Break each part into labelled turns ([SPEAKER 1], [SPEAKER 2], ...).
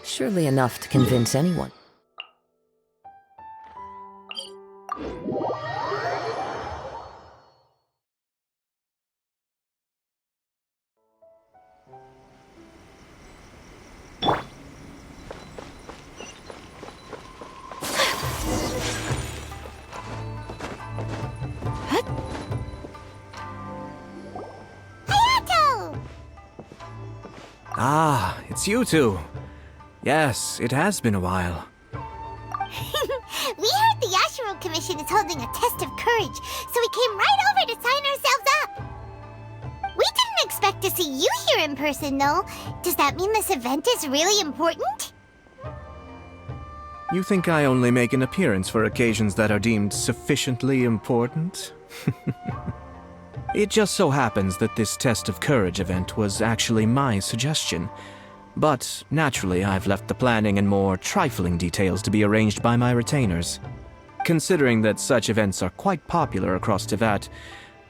[SPEAKER 1] Surely enough to convince anyone.
[SPEAKER 2] Ah, it's you two. Yes, it has been a while.
[SPEAKER 3] We heard the Yashiro Commission is holding a test of courage, so we came right over to sign ourselves up. We didn't expect to see you here in person, though. Does that mean this event is really important?
[SPEAKER 2] You think I only make an appearance for occasions that are deemed sufficiently important? It just so happens that this test of courage event was actually my suggestion. But naturally, I've left the planning and more trifling details to be arranged by my retainers. Considering that such events are quite popular across Teyvat,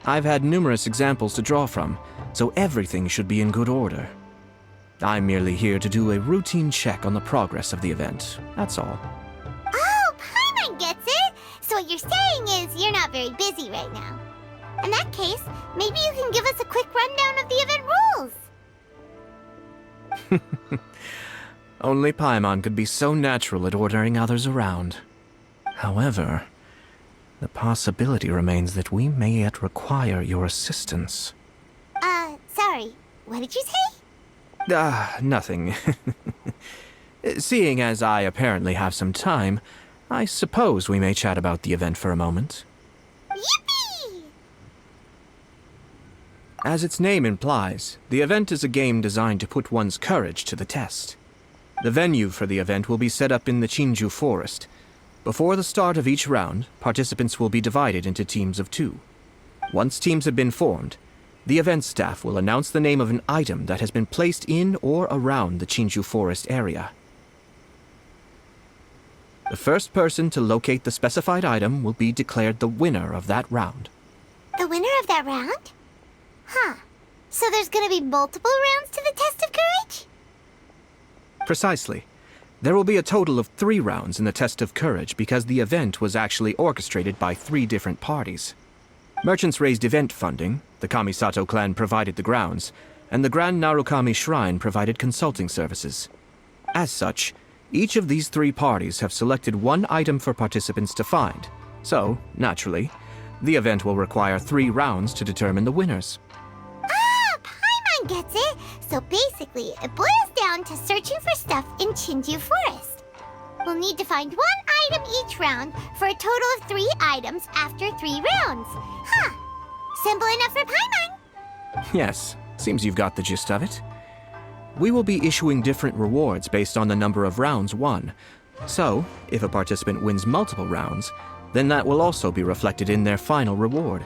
[SPEAKER 2] I've had numerous examples to draw from, so everything should be in good order. I'm merely here to do a routine check on the progress of the event, that's all.
[SPEAKER 3] Oh, Paimon gets it! So what you're saying is you're not very busy right now. In that case, maybe you can give us a quick rundown of the event rules.
[SPEAKER 2] Only Paimon could be so natural at ordering others around. However, the possibility remains that we may yet require your assistance.
[SPEAKER 3] Sorry, what did you say?
[SPEAKER 2] Nothing. Seeing as I apparently have some time, I suppose we may chat about the event for a moment.
[SPEAKER 3] Yippee!
[SPEAKER 2] As its name implies, the event is a game designed to put one's courage to the test. The venue for the event will be set up in the Chinju Forest. Before the start of each round, participants will be divided into teams of 2. Once teams have been formed, the event staff will announce the name of an item that has been placed in or around the Chinju Forest area. The first person to locate the specified item will be declared the winner of that round.
[SPEAKER 3] The winner of that round? Huh. So there's gonna be multiple rounds to the test of courage?
[SPEAKER 2] Precisely. There will be a total of 3 rounds in the test of courage because the event was actually orchestrated by 3 different parties. Merchants raised event funding, the Kamisato clan provided the grounds, and the Grand Narukami Shrine provided consulting services. As such, each of these 3 parties have selected one item for participants to find, so, naturally, the event will require 3 rounds to determine the winners.
[SPEAKER 3] Ah, Paimon gets it! So basically, it boils down to searching for stuff in Chinju Forest. We'll need to find 1 item each round for a total of 3 items after 3 rounds. Huh. Simple enough for Paimon.
[SPEAKER 2] Yes, seems you've got the gist of it. We will be issuing different rewards based on the number of rounds won. So, if a participant wins multiple rounds, then that will also be reflected in their final reward.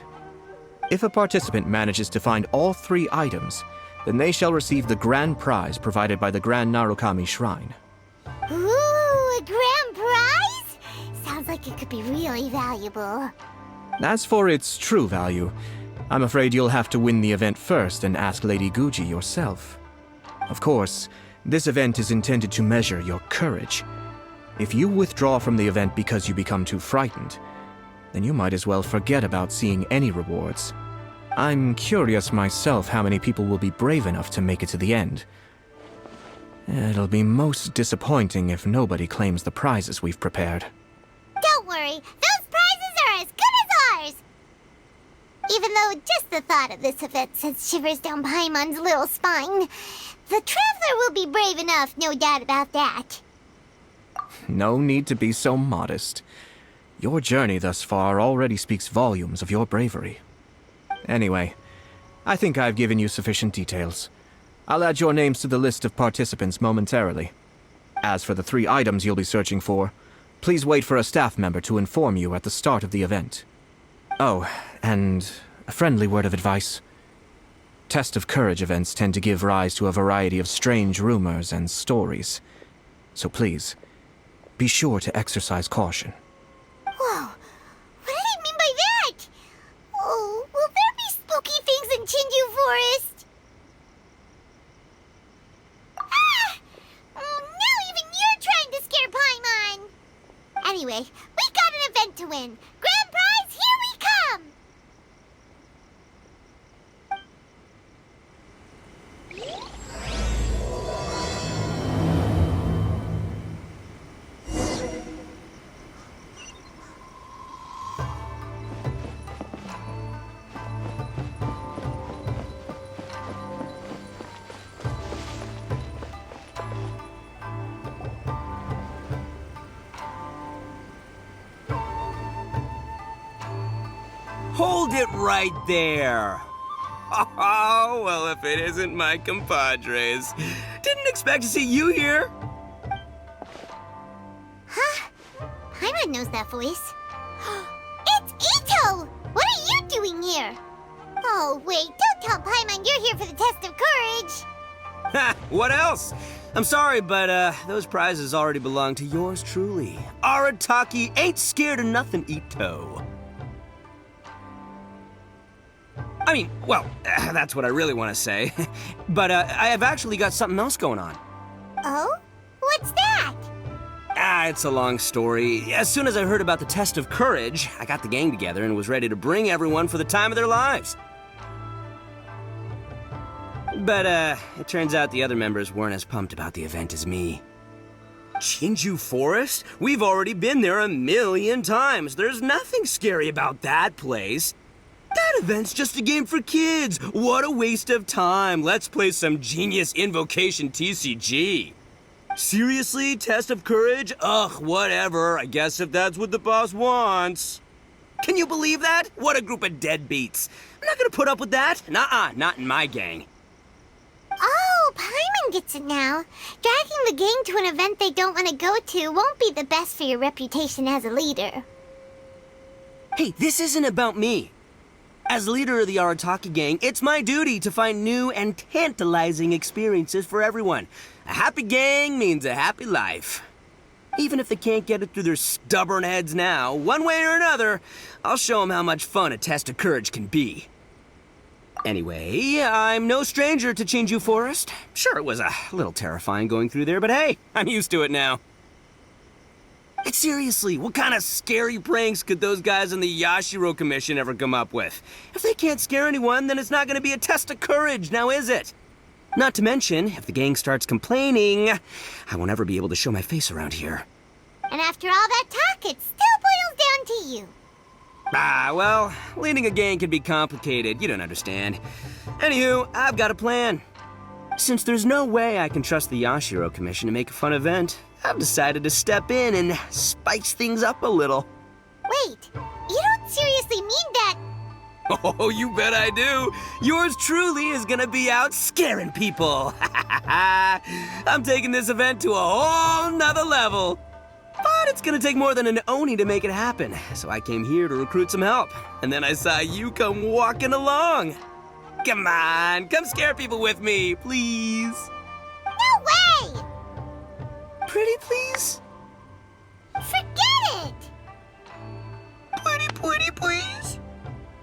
[SPEAKER 2] If a participant manages to find all 3 items, then they shall receive the grand prize provided by the Grand Narukami Shrine.
[SPEAKER 3] Ooh, a grand prize? Sounds like it could be really valuable.
[SPEAKER 2] As for its true value, I'm afraid you'll have to win the event first and ask Lady Guji yourself. Of course, this event is intended to measure your courage. If you withdraw from the event because you become too frightened, then you might as well forget about seeing any rewards. I'm curious myself how many people will be brave enough to make it to the end. It'll be most disappointing if nobody claims the prizes we've prepared.
[SPEAKER 3] Don't worry, those prizes are as good as ours! Even though just the thought of this event sends shivers down Paimon's little spine, the Traveler will be brave enough, no doubt about that.
[SPEAKER 2] No need to be so modest. Your journey thus far already speaks volumes of your bravery. Anyway, I think I've given you sufficient details. I'll add your names to the list of participants momentarily. As for the 3 items you'll be searching for, please wait for a staff member to inform you at the start of the event. Oh, and a friendly word of advice. Test of courage events tend to give rise to a variety of strange rumors and stories. So please, be sure to exercise caution.
[SPEAKER 3] Whoa, what did he mean by that? Oh, will there be spooky things in Chinju Forest? Ah! Oh
[SPEAKER 4] Hold it right there. Oh, well, if it isn't my compadres. Didn't expect to see you here.
[SPEAKER 3] Huh? Paimon knows that voice. It's Itto! What are you doing here? Oh, wait, don't tell Paimon you're here for the test of courage.
[SPEAKER 4] Ha! What else? I'm sorry, but those prizes already belong to yours truly. Arataki ain't scared of nothing, Itto. I mean, well, that's what I really want to say. But I have actually got something else going on.
[SPEAKER 3] Oh? What's that?
[SPEAKER 4] It's a long story. As soon as I heard about the test of courage, I got the gang together and was ready to bring everyone for the time of their lives. But, it turns out the other members weren't as pumped about the event as me. Chinju Forest? We've already been there 1,000,000 times. There's nothing scary about that place. That event's just a game for kids. What a waste of time. Let's play some genius invocation TCG. Seriously? Test of courage? Ugh, whatever. I guess if that's what the boss wants. Can you believe that? What a group of deadbeats. I'm not gonna put up with that. Nuh-uh, not in my gang.
[SPEAKER 3] Oh, Paimon gets it now. Dragging the gang to an event they don't want to go to won't be the best for your reputation as a leader.
[SPEAKER 4] Hey, this isn't about me. As leader of the Arataki gang, it's my duty to find new and tantalizing experiences for everyone. A happy gang means a happy life. Even if they can't get it through their stubborn heads now, one way or another, I'll show them how much fun a test of courage can be. Anyway, I'm no stranger to Chinju Forest. Sure, it was a little terrifying going through there, but hey, I'm used to it now. And seriously, what kind of scary pranks could those guys in the Yashiro Commission ever come up with? If they can't scare anyone, then it's not going to be a test of courage, now is it? Not to mention, if the gang starts complaining, I won't ever be able to show my face around here.
[SPEAKER 3] And after all that talk, it still boils down to you.
[SPEAKER 4] Well, leading a gang can be complicated, you don't understand. Anywho, I've got a plan. Since there's no way I can trust the Yashiro Commission to make a fun event, I've decided to step in and spice things up a little.
[SPEAKER 3] Wait, you don't seriously mean that?
[SPEAKER 4] Oh, you bet I do. Yours truly is gonna be out scaring people. I'm taking this event to a whole nother level. But it's gonna take more than an Oni to make it happen, so I came here to recruit some help. And then I saw you come walking along. Come on, come scare people with me, please.
[SPEAKER 3] No way!
[SPEAKER 4] Pretty please?
[SPEAKER 3] Forget it!
[SPEAKER 4] Pretty please?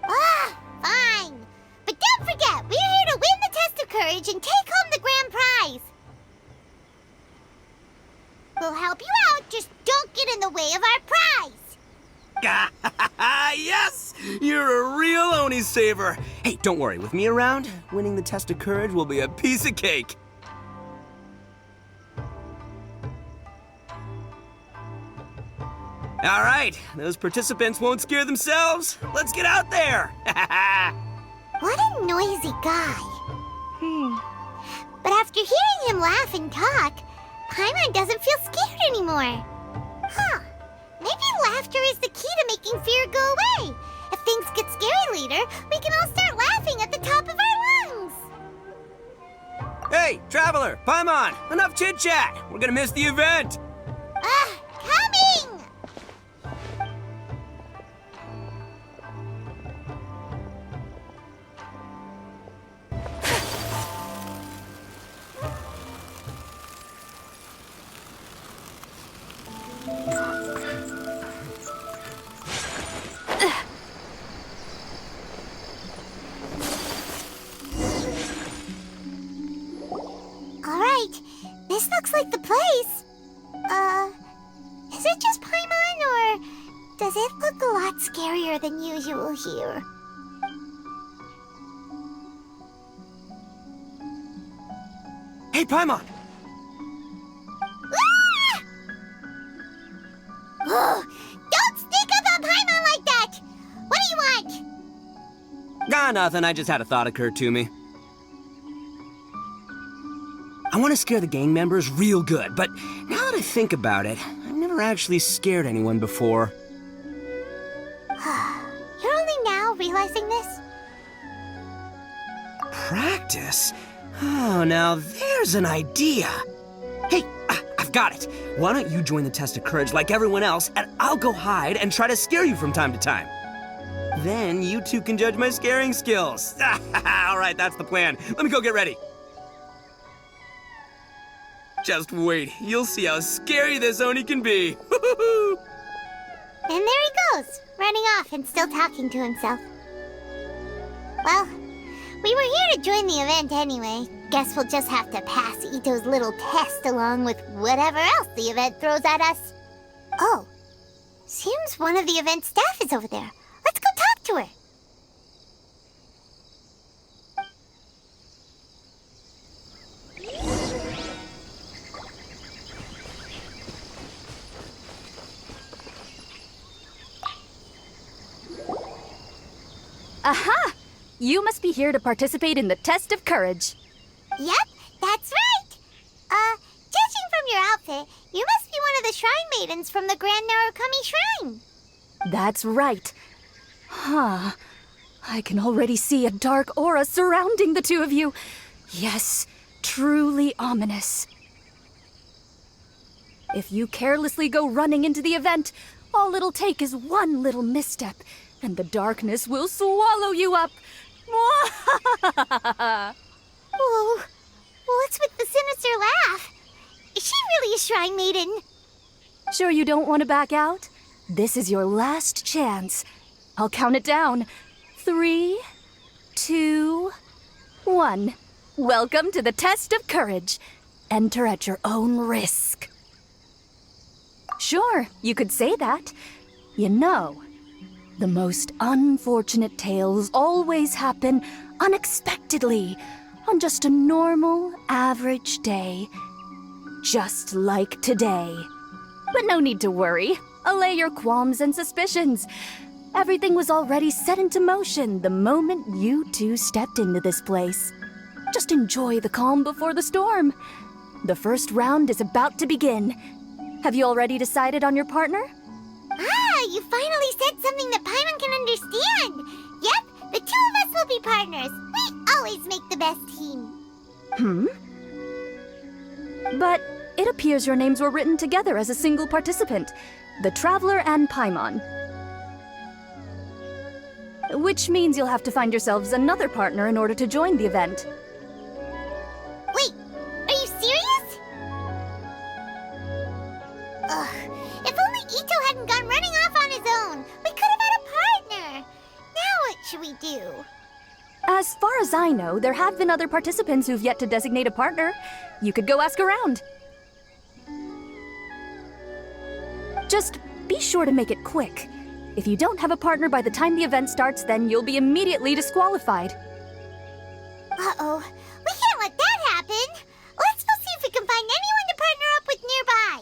[SPEAKER 3] Ah, fine. But don't forget, we're here to win the test of courage and take home the grand prize. We'll help you out, just don't get in the way of our prize.
[SPEAKER 4] Yes! You're a real Oni saver. Hey, don't worry, with me around, winning the test of courage will be a piece of cake. All right, those participants won't scare themselves. Let's get out there.
[SPEAKER 3] What a noisy guy. But after hearing him laugh and talk, Paimon doesn't feel scared anymore. Huh. Maybe laughter is the key to making fear go away. If things get scary later, we can all start laughing at the top of our lungs.
[SPEAKER 4] Hey, Traveler, Paimon, enough chit-chat. We're gonna miss the event.
[SPEAKER 3] Coming! Alright, this looks like the place. Is it just Paimon, or does it look a lot scarier than usual here?
[SPEAKER 4] Hey, Paimon.
[SPEAKER 3] Ah! Oh, don't sneak up on Paimon like that! What do you want?
[SPEAKER 4] Nothing. I just had a thought occur to me. I want to scare the gang members real good, but now that I think about it, I've never actually scared anyone before.
[SPEAKER 3] You're only now realizing this?
[SPEAKER 4] Practice? Oh, now there's an idea. Hey, I've got it. Why don't you join the test of courage like everyone else, and I'll go hide and try to scare you from time to time. Then you two can judge my scaring skills. All right, that's the plan. Let me go get ready. Just wait. You'll see how scary this Oni can be.
[SPEAKER 3] And there he goes, running off and still talking to himself. Well, we were here to join the event anyway. Guess we'll just have to pass Itto's little test along with whatever else the event throws at us. Oh, seems one of the event staff is over there. Let's go talk to her.
[SPEAKER 5] Aha! You must be here to participate in the test of courage.
[SPEAKER 3] Yep, that's right. Judging from your outfit, you must be one of the shrine maidens from the Grand Narukami Shrine.
[SPEAKER 5] That's right. Huh. I can already see a dark aura surrounding the two of you. Yes, truly ominous. If you carelessly go running into the event, all it'll take is one little misstep, and the darkness will swallow you up.
[SPEAKER 3] Whoa, what's with the sinister laugh? Is she really a shrine maiden?
[SPEAKER 5] Sure you don't want to back out? This is your last chance. I'll count it down. 3, 2, 1. Welcome to the test of courage. Enter at your own risk. Sure, you could say that. You know, the most unfortunate tales always happen unexpectedly on just a normal, average day. Just like today. But no need to worry. Allay your qualms and suspicions. Everything was already set into motion the moment you two stepped into this place. Just enjoy the calm before the storm. The first round is about to begin. Have you already decided on your partner?
[SPEAKER 3] Ah, you finally said something that Paimon can understand. Yep, the two of us will be partners. We always make the best team.
[SPEAKER 5] But it appears your names were written together as a single participant, the Traveler and Paimon. Which means you'll have to find yourselves another partner in order to join the event.
[SPEAKER 3] Wait, are you serious? Ugh, if only Itto hadn't gone running off on his own, we could have had a partner. Now what should we do?
[SPEAKER 5] As far as I know, there have been other participants who've yet to designate a partner. You could go ask around. Just be sure to make it quick. If you don't have a partner by the time the event starts, then you'll be immediately disqualified.
[SPEAKER 3] Uh-oh, we can't let that happen. Let's go see if we can find anyone to partner up with nearby.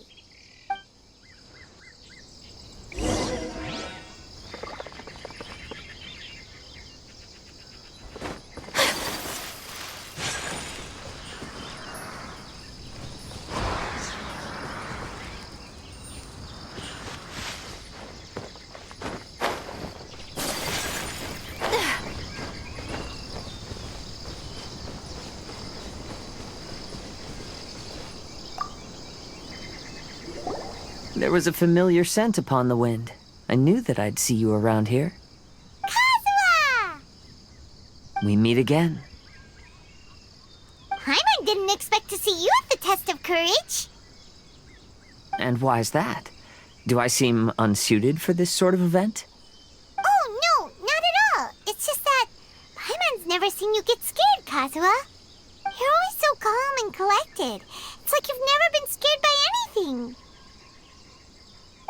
[SPEAKER 1] There was a familiar scent upon the wind. I knew that I'd see you around here.
[SPEAKER 3] Kazuha!
[SPEAKER 1] We meet again.
[SPEAKER 3] Paimon didn't expect to see you at the test of courage.
[SPEAKER 1] And why's that? Do I seem unsuited for this sort of event?
[SPEAKER 3] Oh, no, not at all. It's just that Paimon's never seen you get scared, Kazuha. You're always so calm and collected. It's like you've never been scared by anything.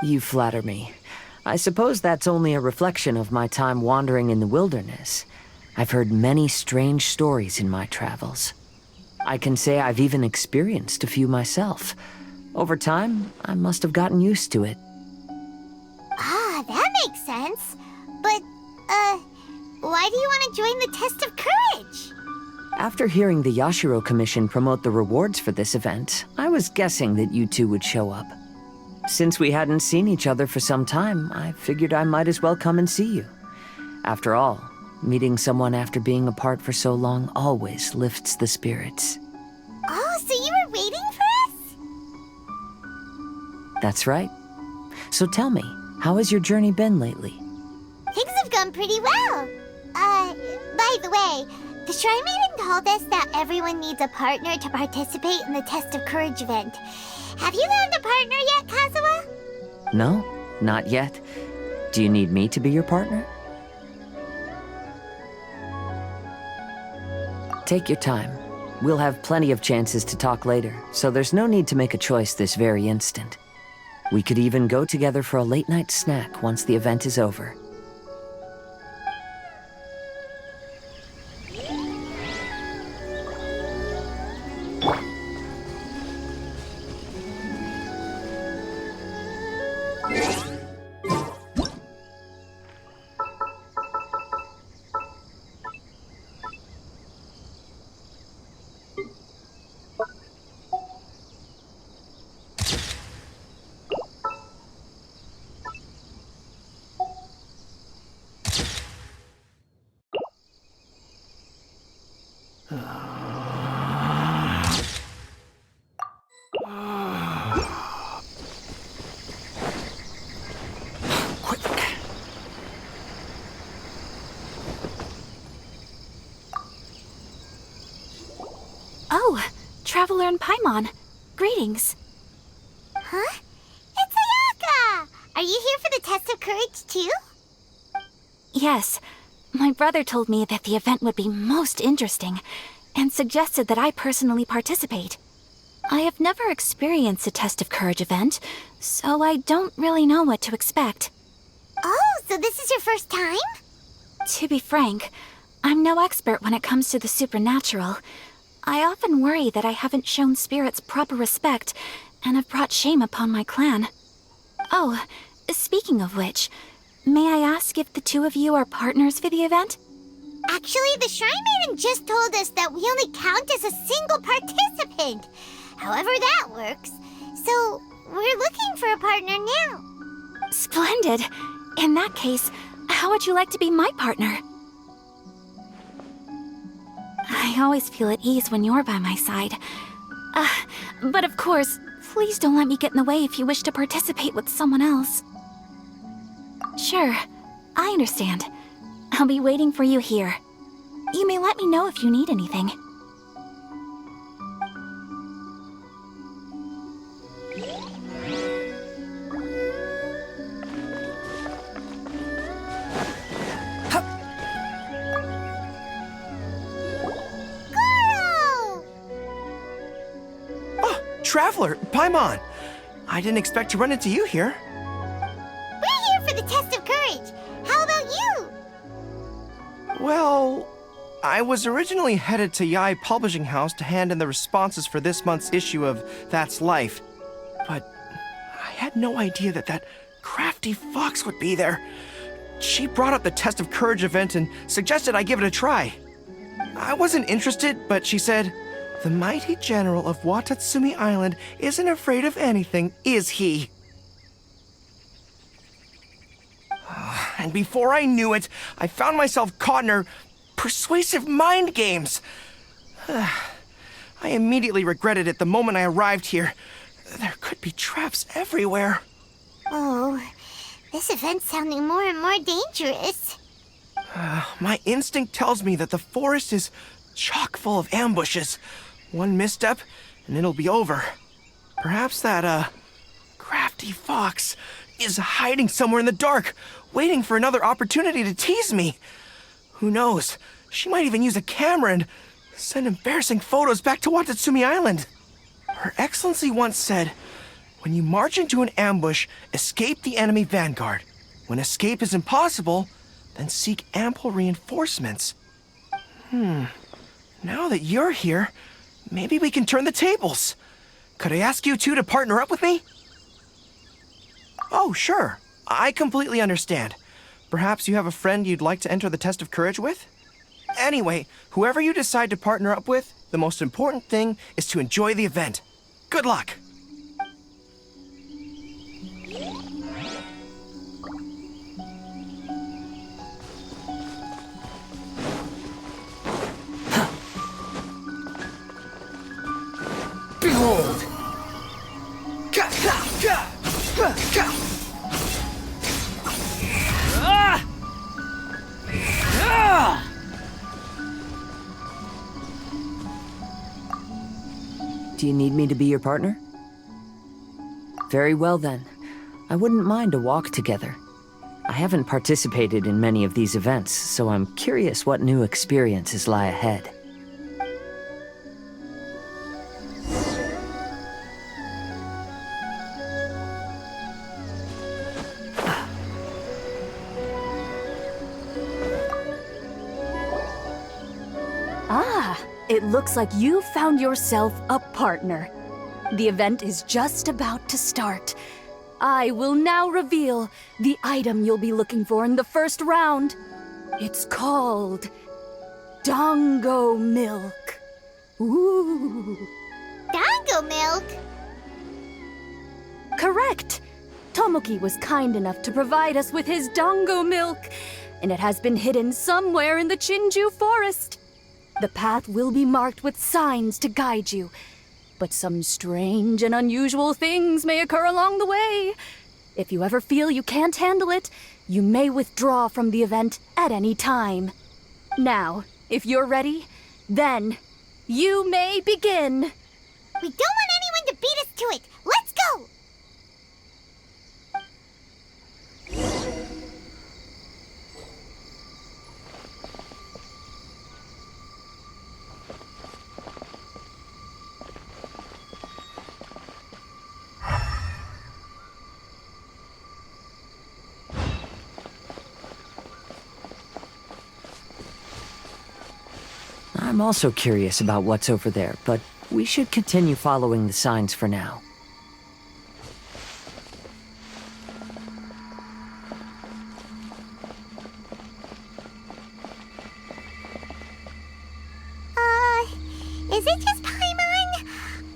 [SPEAKER 1] You flatter me. I suppose that's only a reflection of my time wandering in the wilderness. I've heard many strange stories in my travels. I can say I've even experienced a few myself. Over time, I must have gotten used to it.
[SPEAKER 3] Ah, that makes sense. But, why do you want to join the test of courage?
[SPEAKER 1] After hearing the Yashiro Commission promote the rewards for this event, I was guessing that you two would show up. Since we hadn't seen each other for some time, I figured I might as well come and see you. After all, meeting someone after being apart for so long always lifts the spirits.
[SPEAKER 3] Oh, so you were waiting for us?
[SPEAKER 1] That's right. So tell me, how has your journey been lately?
[SPEAKER 3] Things have gone pretty well. By the way, the Shrine Maiden told us that everyone needs a partner to participate in the Test of Courage event. Have you found a partner yet, Kazuha?
[SPEAKER 1] No, not yet. Do you need me to be your partner? Take your time. We'll have plenty of chances to talk later, so there's no need to make a choice this very instant. We could even go together for a late-night snack once the event is over.
[SPEAKER 5] Oh, Traveler and Paimon. Greetings.
[SPEAKER 3] Huh? It's Ayaka! Are you here for the Test of Courage too?
[SPEAKER 5] Yes, my brother told me that the event would be most interesting and suggested that I personally participate. I have never experienced a Test of Courage event, so I don't really know what to expect.
[SPEAKER 3] Oh, so this is your first time?
[SPEAKER 5] To be frank, I'm no expert when it comes to the supernatural. I often worry that I haven't shown spirits proper respect and have brought shame upon my clan. Oh, speaking of which, may I ask if the two of you are partners for the event?
[SPEAKER 3] Actually, the Shrine Maiden just told us that we only count as a single participant. However that works. So, we're looking for a partner now.
[SPEAKER 5] Splendid. In that case, how would you like to be my partner? I always feel at ease when you're by my side. But of course, please don't let me get in the way if you wish to participate with someone else. Sure, I understand. I'll be waiting for you here. You may let me know if you need anything.
[SPEAKER 3] Goro!
[SPEAKER 6] Oh, Traveler, Paimon! I didn't expect to run into you here.
[SPEAKER 3] We're here for the Test of Courage. How about you?
[SPEAKER 6] Well, I was originally headed to Yai Publishing House to hand in the responses for this month's issue of That's Life. But I had no idea that that crafty fox would be there. She brought up the Test of Courage event and suggested I give it a try. I wasn't interested, but she said, "The mighty general of Watatsumi Island isn't afraid of anything, is he?" And before I knew it, I found myself caught in her persuasive mind games. I immediately regretted it the moment I arrived here. There could be traps everywhere.
[SPEAKER 3] Oh, this event's sounding more and more dangerous.
[SPEAKER 6] My instinct tells me that the forest is chock full of ambushes. One misstep, and it'll be over. Perhaps that, crafty fox is hiding somewhere in the dark, waiting for another opportunity to tease me. Who knows? She might even use a camera and send embarrassing photos back to Watatsumi Island. Her Excellency once said, "When you march into an ambush, escape the enemy vanguard. When escape is impossible, then seek ample reinforcements." Now that you're here, maybe we can turn the tables. Could I ask you two to partner up with me? Oh, sure. I completely understand. Perhaps you have a friend you'd like to enter the Test of Courage with? Anyway, whoever you decide to partner up with, the most important thing is to enjoy the event. Good luck!
[SPEAKER 4] cold.
[SPEAKER 1] Do you need me to be your partner? Very well then. I wouldn't mind a walk together. I haven't participated in many of these events, so I'm curious what new experiences lie ahead.
[SPEAKER 5] Ah, it looks like you found yourself a partner. The event is just about to start. I will now reveal the item you'll be looking for in the first round. It's called Dango Milk. Ooh.
[SPEAKER 3] Dango milk?
[SPEAKER 5] Correct. Tomoki was kind enough to provide us with his Dango Milk, and it has been hidden somewhere in the Chinju forest. The path will be marked with signs to guide you, but some strange and unusual things may occur along the way. If you ever feel you can't handle it, you may withdraw from the event at any time. Now, if you're ready, then you may begin.
[SPEAKER 3] We don't want anyone to beat us to it. Let's go!
[SPEAKER 1] I'm also curious about what's over there, but we should continue following the signs for now.
[SPEAKER 3] Is it just Paimon?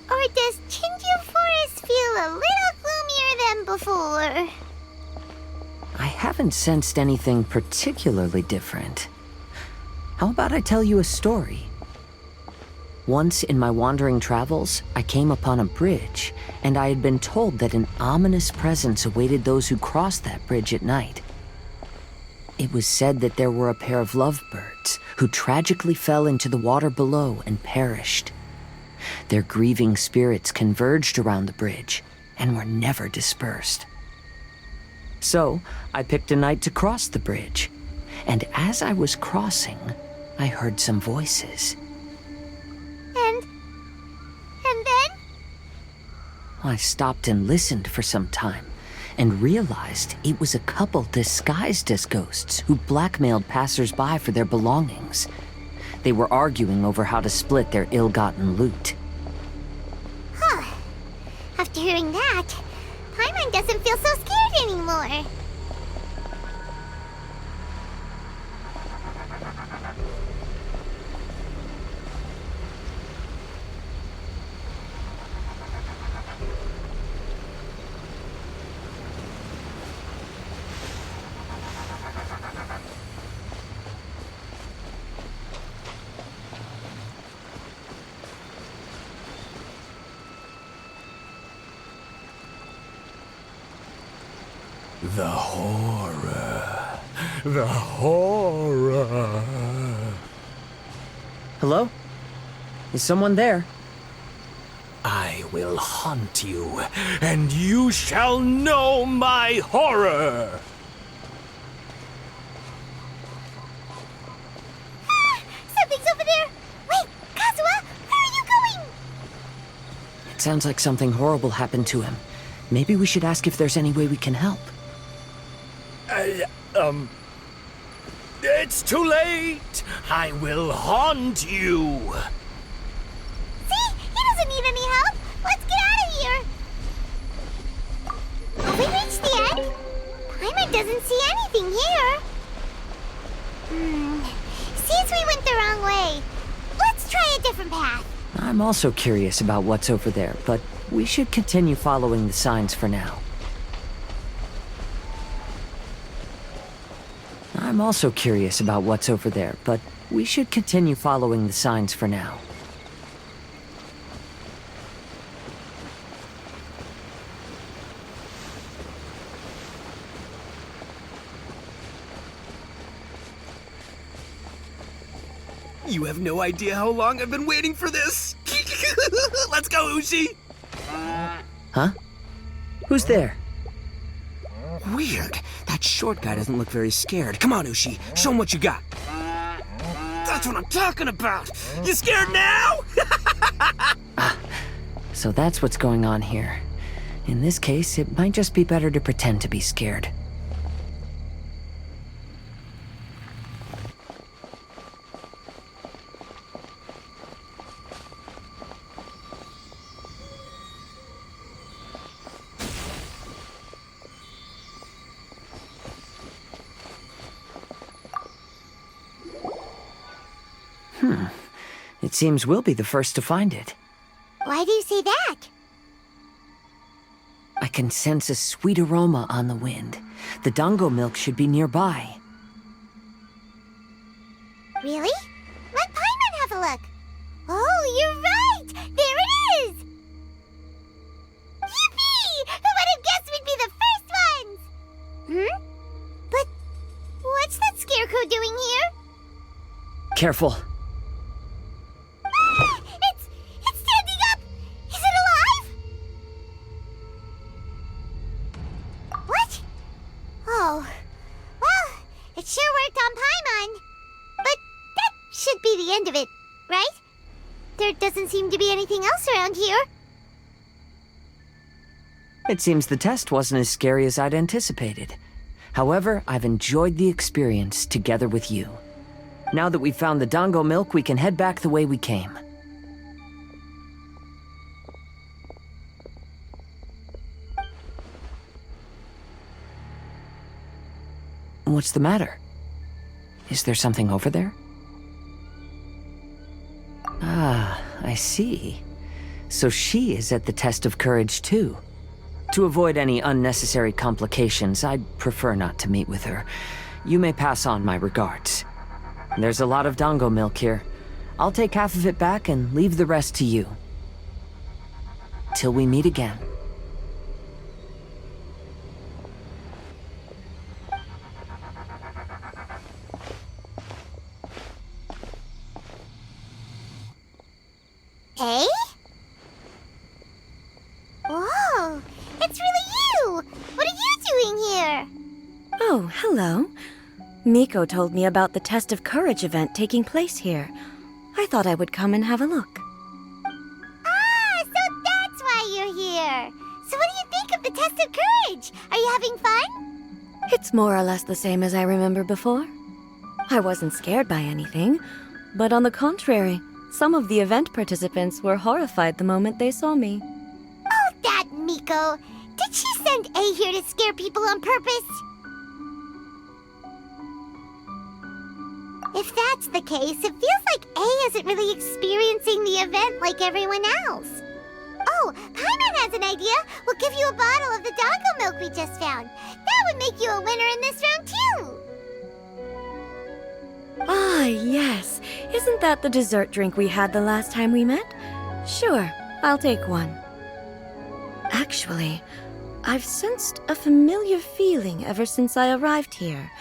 [SPEAKER 3] Or does Chinju Forest feel a little gloomier than before?
[SPEAKER 1] I haven't sensed anything particularly different. How about I tell you a story? Once in my wandering travels, I came upon a bridge, and I had been told that an ominous presence awaited those who crossed that bridge at night. It was said that there were a pair of lovebirds who tragically fell into the water below and perished. Their grieving spirits converged around the bridge and were never dispersed. So, I picked a night to cross the bridge, and as I was crossing, I heard some voices.
[SPEAKER 3] And then?
[SPEAKER 1] I stopped and listened for some time, and realized it was a couple disguised as ghosts who blackmailed passers-by for their belongings. They were arguing over how to split their ill-gotten loot.
[SPEAKER 3] Huh. After hearing that, Paimon doesn't feel so scared anymore.
[SPEAKER 7] The horror. The horror.
[SPEAKER 1] Hello? Is someone there?
[SPEAKER 7] I will hunt you, and you shall know my horror.
[SPEAKER 3] Something's over there! Wait, Kazuha, where are you going?
[SPEAKER 1] It sounds like something horrible happened to him. Maybe we should ask if there's any way we can help.
[SPEAKER 7] It's too late. I will haunt you.
[SPEAKER 3] See? He doesn't need any help. Let's get out of here. Have we reached the end? Paimon doesn't see anything here. Seems we went the wrong way. Let's try a different path.
[SPEAKER 1] I'm also curious about what's over there, but we should continue following the signs for now. I'm also curious about what's over there, but we should continue following the signs for now.
[SPEAKER 4] You have no idea how long I've been waiting for this. Let's go, Ushi.
[SPEAKER 1] Huh? Who's there?
[SPEAKER 4] Weird. That short guy doesn't look very scared. Come on, Ushi. Show him what you got. That's what I'm talking about. You scared now?
[SPEAKER 1] So that's what's going on here. In this case, it might just be better to pretend to be scared. It seems we'll be the first to find it.
[SPEAKER 3] Why do you say that?
[SPEAKER 1] I can sense a sweet aroma on the wind. The dango milk should be nearby.
[SPEAKER 3] Really? Let Paimon have a look. Oh, you're right! There it is! Yippee! Who would have guessed we'd be the first ones? But what's that scarecrow doing here?
[SPEAKER 1] Careful.
[SPEAKER 3] It's standing up! Is it alive? What? Oh. Well, it sure worked on Paimon. But that should be the end of it, right? There doesn't seem to be anything else around here.
[SPEAKER 1] It seems the test wasn't as scary as I'd anticipated. However, I've enjoyed the experience together with you. Now that we've found the dango milk, we can head back the way we came. What's the matter? Is there something over there? Ah, I see. So she is at the test of courage too. To avoid any unnecessary complications, I'd prefer not to meet with her. You may pass on my regards. There's a lot of dango milk here. I'll take half of it back and leave the rest to you. Till we meet again.
[SPEAKER 3] Eh? Whoa! It's really you! What are you doing here?
[SPEAKER 5] Oh, hello. Miko told me about the Test of Courage event taking place here. I thought I would come and have a look.
[SPEAKER 3] Ah, so that's why you're here! So what do you think of the Test of Courage? Are you having fun?
[SPEAKER 5] It's more or less the same as I remember before. I wasn't scared by anything, but on the contrary, some of the event participants were horrified the moment they saw me.
[SPEAKER 3] Oh, that Miko! Did she send A here to scare people on purpose? If that's the case, it feels like A isn't really experiencing the event like everyone else. Oh, Paimon has an idea. We'll give you a bottle of the dango milk we just found. That would make you a winner in this round, too.
[SPEAKER 5] Ah, yes. Isn't that the dessert drink we had the last time we met? Sure, I'll take one. Actually, I've sensed a familiar feeling ever since I arrived here.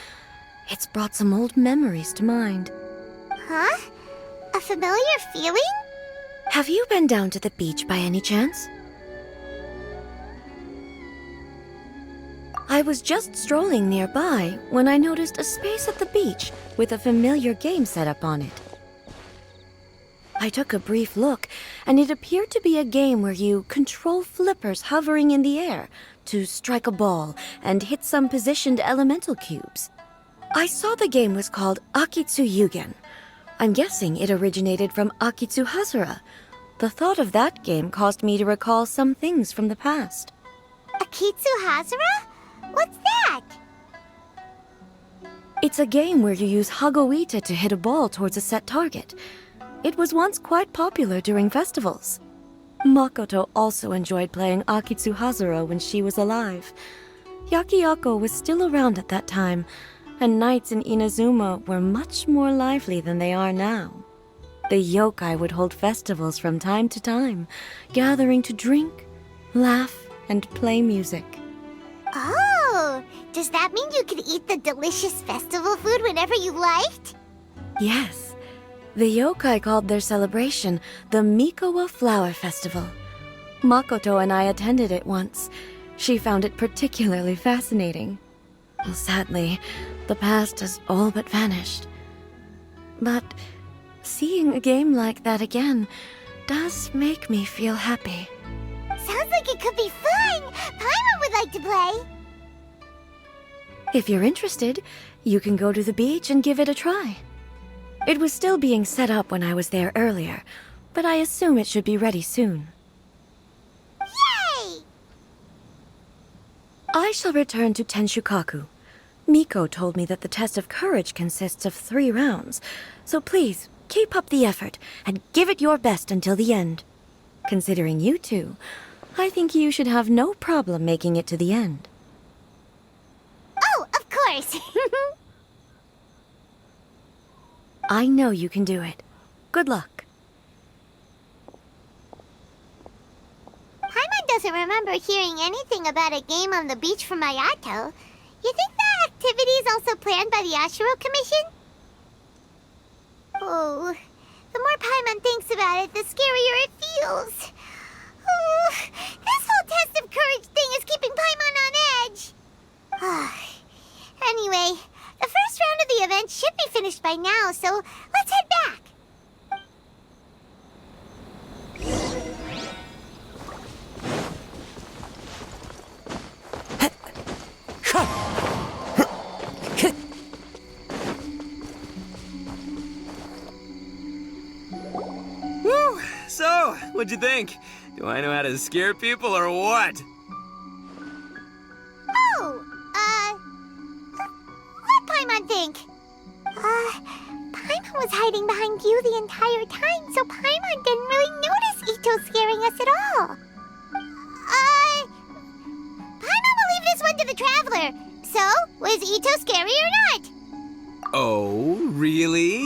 [SPEAKER 5] It's brought some old memories to mind.
[SPEAKER 3] Huh? A familiar feeling?
[SPEAKER 5] Have you been down to the beach by any chance? I was just strolling nearby when I noticed a space at the beach with a familiar game set up on it. I took a brief look, and it appeared to be a game where you control flippers hovering in the air to strike a ball and hit some positioned elemental cubes. I saw the game was called Akitsu Yugen. I'm guessing it originated from Akitsu Hazura. The thought of that game caused me to recall some things from the past.
[SPEAKER 3] Akitsu Hazura? What's that?
[SPEAKER 5] It's a game where you use Hagoita to hit a ball towards a set target. It was once quite popular during festivals. Makoto also enjoyed playing Akitsu Hazura when she was alive. Yakiako was still around at that time, and nights in Inazuma were much more lively than they are now. The yokai would hold festivals from time to time, gathering to drink, laugh, and play music.
[SPEAKER 3] Oh, does that mean you could eat the delicious festival food whenever you liked?
[SPEAKER 5] Yes, The yokai called their celebration the Mikowa Flower Festival. Makoto and I attended it once. She found it particularly fascinating. Well, sadly, the past has all but vanished. But seeing a game like that again does make me feel happy.
[SPEAKER 3] Sounds like it could be fun! Paimon would like to play!
[SPEAKER 5] If you're interested, you can go to the beach and give it a try. It was still being set up when I was there earlier, but I assume it should be ready soon.
[SPEAKER 3] Yay!
[SPEAKER 5] I shall return to Tenshukaku. Miko told me that the test of courage consists of 3 rounds, so please, keep up the effort and give it your best until the end. Considering you two, I think you should have no problem making it to the end.
[SPEAKER 3] Oh, of course!
[SPEAKER 5] I know you can do it. Good luck.
[SPEAKER 3] Paimon doesn't remember hearing anything about a game on the beach from Ayato. You think that activity is also planned by the Ashiro Commission? Oh, the more Paimon thinks about it, the scarier it feels. Oh, this whole test of courage thing is keeping Paimon on edge. Anyway, the first round of the event should be finished by now, so let's head back.
[SPEAKER 4] Woo! So, what'd you think? Do I know how to scare people or what?
[SPEAKER 3] Oh, what'd Paimon think? Paimon was hiding behind you the entire time, so Paimon didn't really notice Itto scaring us at all. Paimon will leave this one to the Traveler. So, was Itto scary or not?
[SPEAKER 4] Oh, really?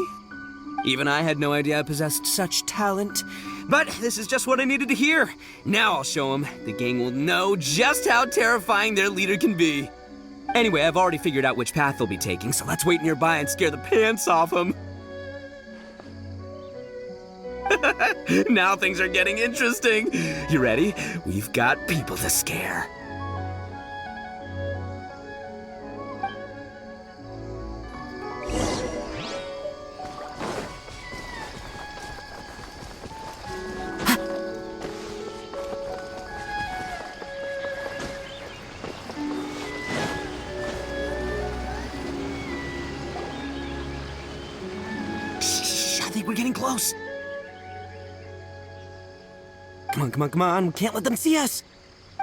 [SPEAKER 4] Even I had no idea I possessed such talent. But this is just what I needed to hear. Now I'll show them. The gang will know just how terrifying their leader can be. Anyway, I've already figured out which path they'll be taking, so let's wait nearby and scare the pants off them. Now things are getting interesting. You ready? We've got people to scare. Shh, I think we're getting close. Come on, we can't let them see us.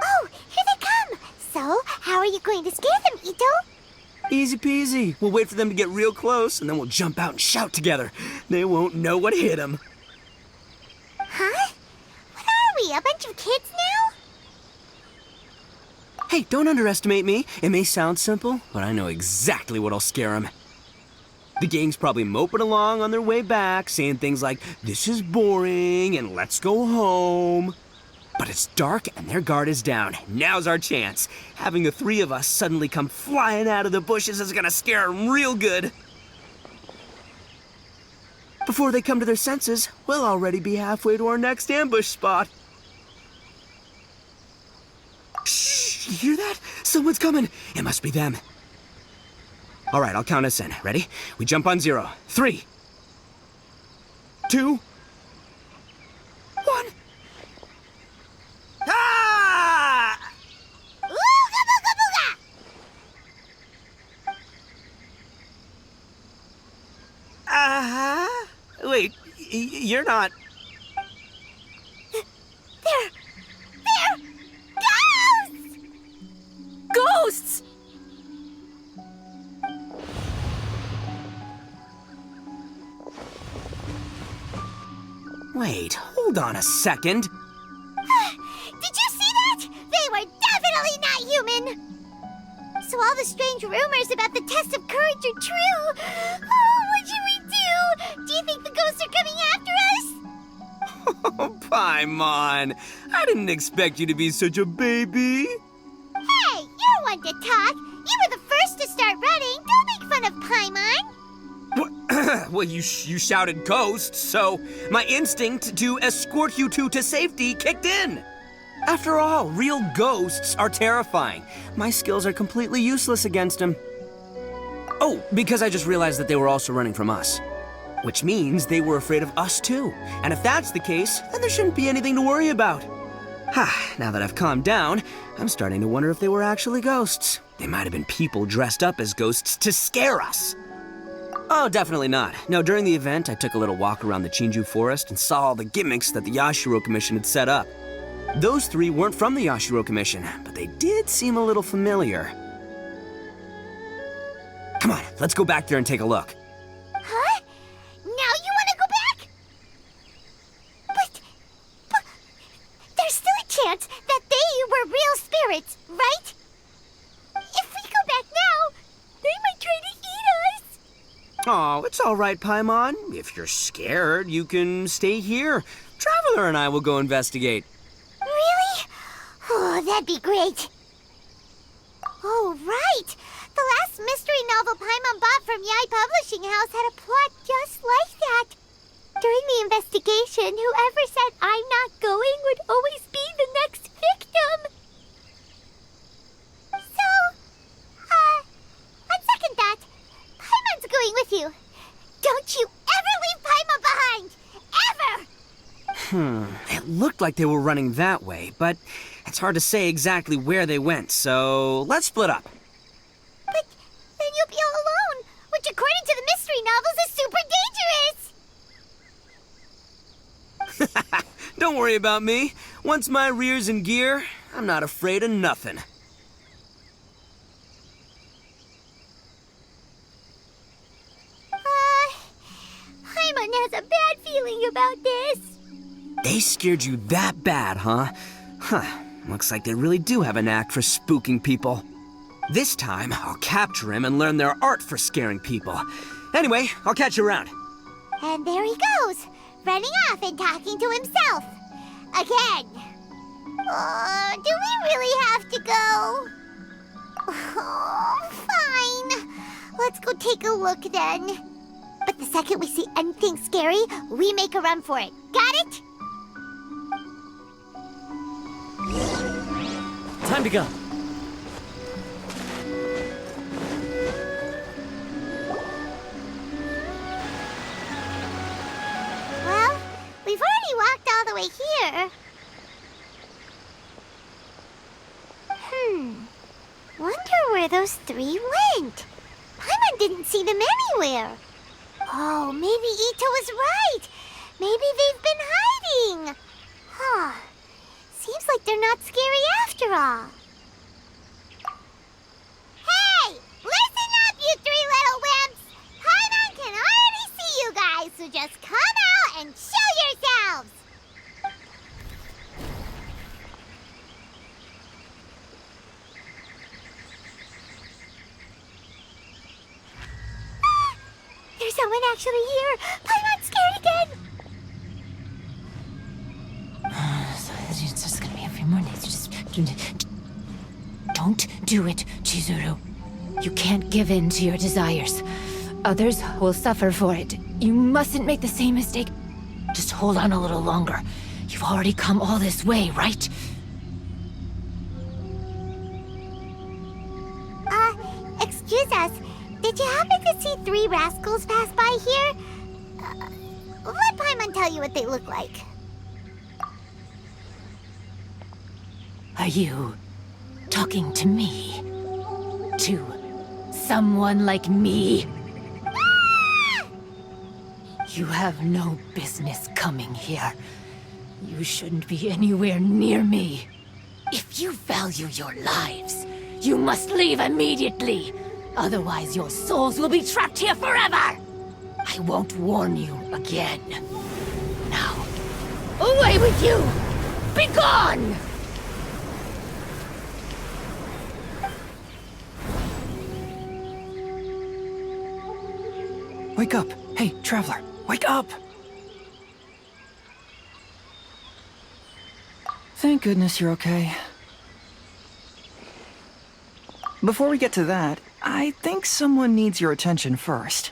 [SPEAKER 3] Oh, here they come! So, how are you going to scare them, Itto?
[SPEAKER 4] Easy peasy. We'll wait for them to get real close, and then we'll jump out and shout together. They won't know what hit them.
[SPEAKER 3] Huh? What are we, a bunch of kids now?
[SPEAKER 4] Hey, don't underestimate me. It may sound simple, but I know exactly what'll scare them. The gang's probably moping along on their way back, saying things like, "This is boring," and "Let's go home." But it's dark and their guard is down. Now's our chance. Having the 3 of us suddenly come flying out of the bushes is gonna scare them real good. Before they come to their senses, we'll already be halfway to our next ambush spot. Shh, you hear that? Someone's coming. It must be them. All right, I'll count us in. Ready? We jump on 0. 3, 2, 1. Ah!
[SPEAKER 3] Ooga booga booga!
[SPEAKER 4] Wait, you're not...
[SPEAKER 3] They're ghosts!
[SPEAKER 5] Ghosts!
[SPEAKER 4] Wait, hold on a second.
[SPEAKER 3] Did you see that? They were definitely not human! So all the strange rumors about the test of courage are true. Oh, what should we do? Do you think the ghosts are coming after us?
[SPEAKER 4] Oh, Paimon. I didn't expect you to be such a baby.
[SPEAKER 3] Hey, you're one to talk. You were the first to start running. Don't make fun of Paimon.
[SPEAKER 4] Well, you shouted ghosts, so my instinct to escort you two to safety kicked in. After all, real ghosts are terrifying. My skills are completely useless against them. Oh, because I just realized that they were also running from us. Which means they were afraid of us too. And if that's the case, then there shouldn't be anything to worry about. Now that I've calmed down, I'm starting to wonder if they were actually ghosts. They might have been people dressed up as ghosts to scare us. Oh, definitely not. No, during the event, I took a little walk around the Chinju forest and saw all the gimmicks that the Yashiro Commission had set up. Those three weren't from the Yashiro Commission, but they did seem a little familiar. Come on, let's go back there and take a look.
[SPEAKER 3] Huh? Now you want to go back? But there's still a chance that they were real spirits, right? If we go back now, they might try to eat us.
[SPEAKER 4] Oh, it's all right, Paimon. If you're scared, you can stay here. Traveler and I will go investigate.
[SPEAKER 3] Really? Oh, that'd be great. Oh, right. The last mystery novel Paimon bought from Yai Publishing House had a plot just like that. During the investigation, whoever said I'm not going would always be the next victim. So, on second thought, Paimon's going with you. Don't you ever leave Paimon behind! Ever!
[SPEAKER 4] It looked like they were running that way, but it's hard to say exactly where they went, so let's split up.
[SPEAKER 3] But then you'll be all alone, which according to the mystery novels is super dangerous!
[SPEAKER 4] Don't worry about me. Once my rear's in gear, I'm not afraid of nothing.
[SPEAKER 3] Paimon has a bad feeling about this.
[SPEAKER 4] They scared you that bad, huh? Looks like they really do have a knack for spooking people. This time, I'll capture him and learn their art for scaring people. Anyway, I'll catch you around.
[SPEAKER 3] And there he goes, running off and talking to himself. Again. Do we really have to go? Oh, fine. Let's go take a look then. But the second we see anything scary, we make a run for it. Got it?
[SPEAKER 1] Time to go.
[SPEAKER 3] Well, we've already walked all the way here. Wonder where those three went. Paimon didn't see them anywhere. Oh, maybe Itto was right. Maybe they've been hiding. Seems like they're not scary after all. Hey! Listen up, you three little wimps! Paimon can already see you guys, so just come out and show yourselves! There's someone actually here! Paimon's scared again!
[SPEAKER 8] It's just gonna be a few more days. Just don't do it, Chizuru. You can't give in to your desires. Others will suffer for it. You mustn't make the same mistake. Just hold on a little longer. You've already come all this way, right?
[SPEAKER 3] Excuse us. Did you happen to see three rascals pass by here? Let Paimon tell you what they look like.
[SPEAKER 8] Are you talking to me? To someone like me? You have no business coming here. You shouldn't be anywhere near me. If you value your lives, you must leave immediately. Otherwise, your souls will be trapped here forever! I won't warn you again. Now, away with you! Be gone!
[SPEAKER 6] Wake up! Hey, traveler, wake up! Thank goodness you're okay. Before we get to that, I think someone needs your attention first.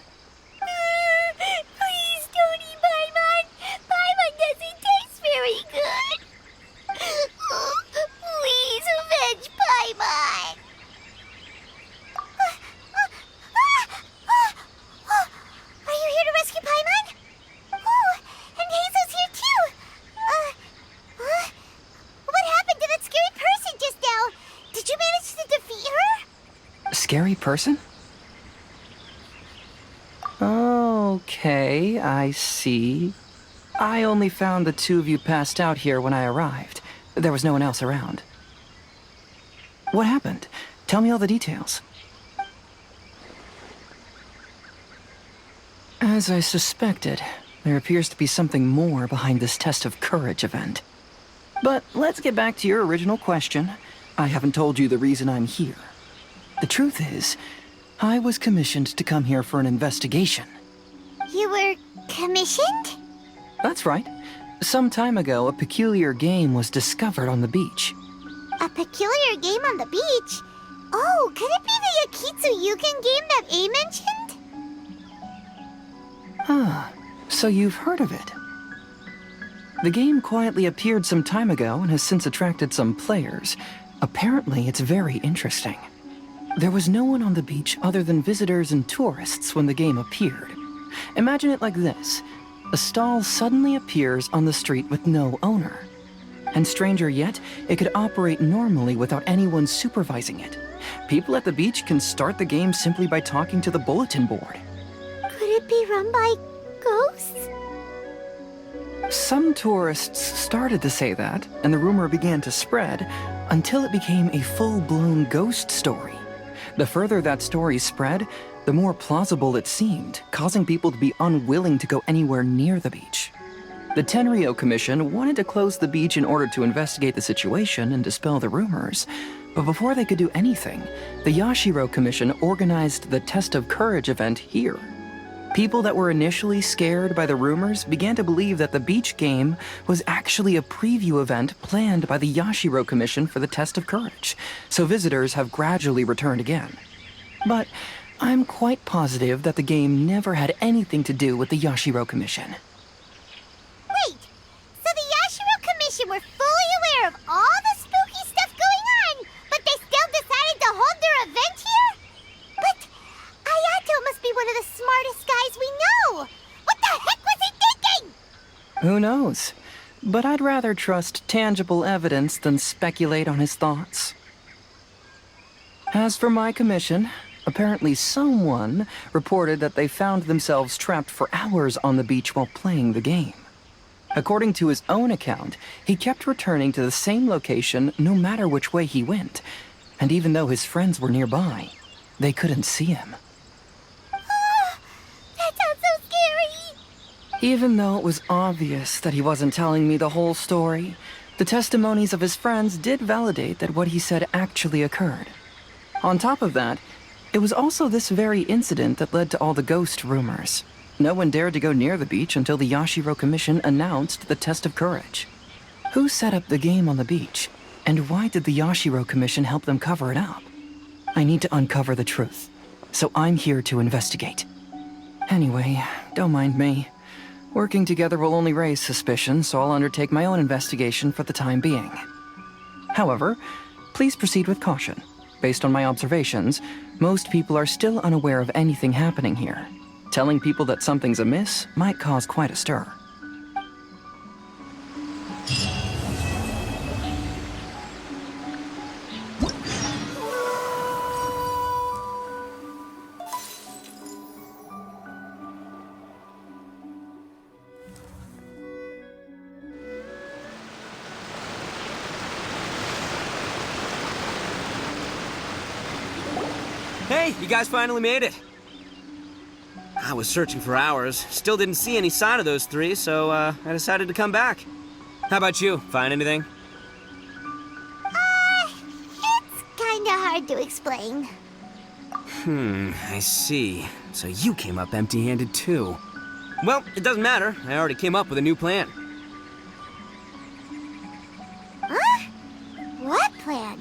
[SPEAKER 9] scary person? Okay, I see. I only found the two of you passed out here when I arrived. There was no one else around. What happened? Tell me all the details. As I suspected, there appears to be something more behind this test of courage event. But let's get back to your original question. I haven't told you the reason I'm here. The truth is, I was commissioned to come here for an investigation.
[SPEAKER 3] You were commissioned?
[SPEAKER 9] That's right. Some time ago, a peculiar game was discovered on the beach.
[SPEAKER 3] A peculiar game on the beach? Oh, could it be the Akitsu game that A mentioned?
[SPEAKER 9] Ah, so you've heard of it. The game quietly appeared some time ago and has since attracted some players. Apparently, it's very interesting. There was no one on the beach other than visitors and tourists when the game appeared. Imagine it like this. A stall suddenly appears on the street with no owner. And stranger yet, it could operate normally without anyone supervising it. People at the beach can start the game simply by talking to the bulletin board.
[SPEAKER 3] Could it be run by ghosts?
[SPEAKER 9] Some tourists started to say that, and the rumor began to spread, until it became a full-blown ghost story. The further that story spread, the more plausible it seemed, causing people to be unwilling to go anywhere near the beach. The Tenryou Commission wanted to close the beach in order to investigate the situation and dispel the rumors. But before they could do anything, the Yashiro Commission organized the Test of Courage event here. People that were initially scared by the rumors began to believe that the beach game was actually a preview event planned by the Yashiro Commission for the Test of Courage, so visitors have gradually returned again. But I'm quite positive that the game never had anything to do with the Yashiro Commission.
[SPEAKER 3] Wait, so the Yashiro Commission were fully aware of all the spooky stuff going on, but they still decided to hold their event here? But Ayato must be one of the smartest guys we know! What the heck was he thinking?
[SPEAKER 9] Who knows? But I'd rather trust tangible evidence than speculate on his thoughts. As for my commission, apparently someone reported that they found themselves trapped for hours on the beach while playing the game. According to his own account, he kept returning to the same location no matter which way he went, and even though his friends were nearby, they couldn't see him.
[SPEAKER 3] That sounds so scary!
[SPEAKER 9] Even though it was obvious that he wasn't telling me the whole story, the testimonies of his friends did validate that what he said actually occurred. On top of that, it was also this very incident that led to all the ghost rumors. No one dared to go near the beach until the Yashiro Commission announced the Test of Courage. Who set up the game on the beach? And why did the Yashiro Commission help them cover it up? I need to uncover the truth, so I'm here to investigate. Anyway, don't mind me. Working together will only raise suspicion, so I'll undertake my own investigation for the time being. However, please proceed with caution. Based on my observations, most people are still unaware of anything happening here. Telling people that something's amiss might cause quite a stir.
[SPEAKER 4] Hey, you guys finally made it. I was searching for hours, still didn't see any sign of those three, so I decided to come back. How about you? Find anything?
[SPEAKER 3] It's kinda hard to explain.
[SPEAKER 4] I see. So you came up empty-handed too. Well, it doesn't matter. I already came up with a new plan.
[SPEAKER 3] Huh? What plan?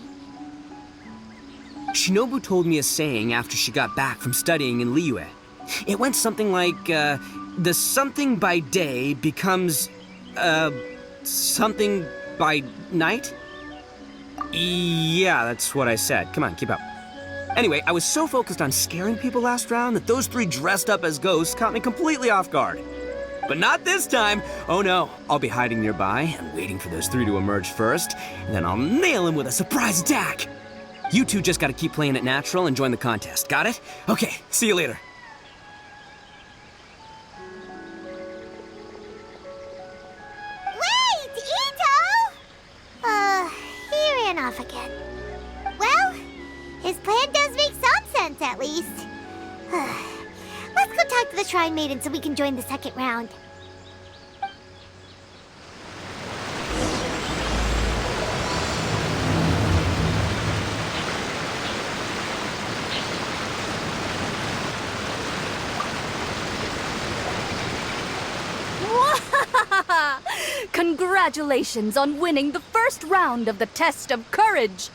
[SPEAKER 4] Shinobu told me a saying after she got back from studying in Liyue. It went something like, the something by day becomes, something by night? Yeah, that's what I said. Come on, keep up. Anyway, I was so focused on scaring people last round that those three dressed up as ghosts caught me completely off guard. But not this time! Oh no, I'll be hiding nearby and waiting for those three to emerge first, and then I'll nail them with a surprise attack! You two just gotta keep playing it natural and join the contest. Got it? Okay, see you later.
[SPEAKER 3] Wait, Itto! He ran off again. Well, his plan does make some sense, at least. Let's go talk to the Shrine Maiden so we can join the second round.
[SPEAKER 5] Congratulations on winning the first round of the test of courage!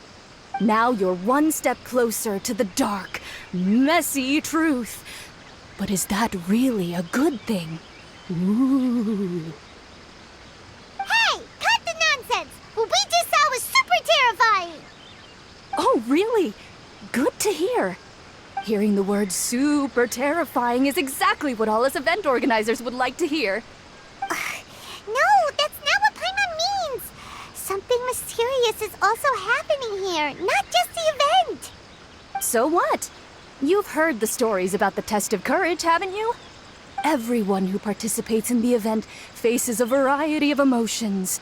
[SPEAKER 5] Now you're one step closer to the dark, messy truth. But is that really a good thing? Ooh.
[SPEAKER 3] Hey, cut the nonsense! What we just saw was super terrifying!
[SPEAKER 5] Oh, really? Good to hear. Hearing the word super terrifying is exactly what all us event organizers would like to hear.
[SPEAKER 3] No, that's not what Paimon means! Something mysterious is also happening here, not just the event!
[SPEAKER 5] So what? You've heard the stories about the test of courage, haven't you? Everyone who participates in the event faces a variety of emotions.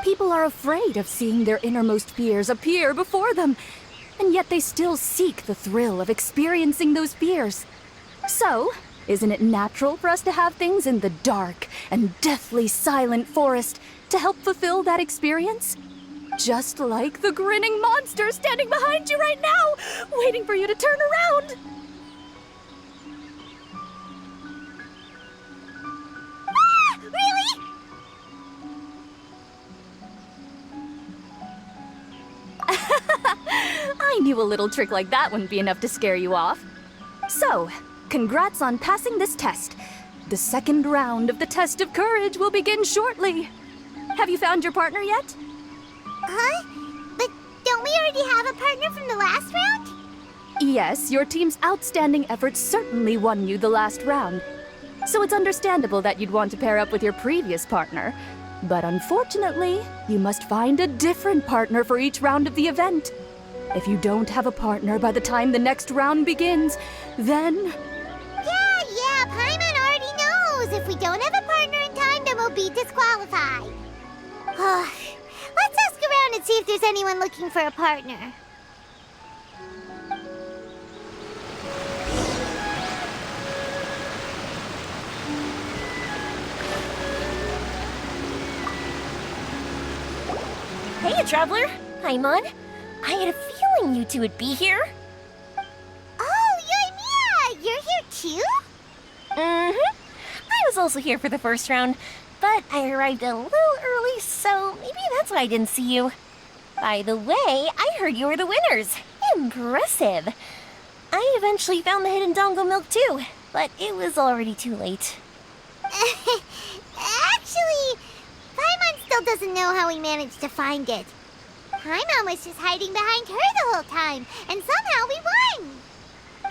[SPEAKER 5] People are afraid of seeing their innermost fears appear before them, and yet they still seek the thrill of experiencing those fears. So, isn't it natural for us to have things in the dark and deathly silent forest to help fulfill that experience? Just like the grinning monster standing behind you right now, waiting for you to turn around.
[SPEAKER 3] Ah! Really?
[SPEAKER 5] I knew a little trick like that wouldn't be enough to scare you off. So, congrats on passing this test. The second round of the test of courage will begin shortly. Have you found your partner yet?
[SPEAKER 3] Huh? But don't we already have a partner from the last round?
[SPEAKER 5] Yes, your team's outstanding efforts certainly won you the last round. So it's understandable that you'd want to pair up with your previous partner. But unfortunately, you must find a different partner for each round of the event. If you don't have a partner by the time the next round begins, then...
[SPEAKER 3] Yeah, Paimon already knows. If we don't have a partner in time, then we'll be disqualified. Let's ask around and see if there's anyone looking for a partner.
[SPEAKER 10] Hey, traveler. Paimon. I had a feeling you two would be here.
[SPEAKER 3] Oh, Yoimiya! You're here too?
[SPEAKER 10] Mm-hmm. I was also here for the first round, but I arrived a little early, so maybe that's why I didn't see you. By the way, I heard you were the winners. Impressive. I eventually found the hidden dongo milk too, but it was already too late.
[SPEAKER 3] Actually, Paimon still doesn't know how we managed to find it. Paimon was just hiding behind her the whole time, and somehow we won!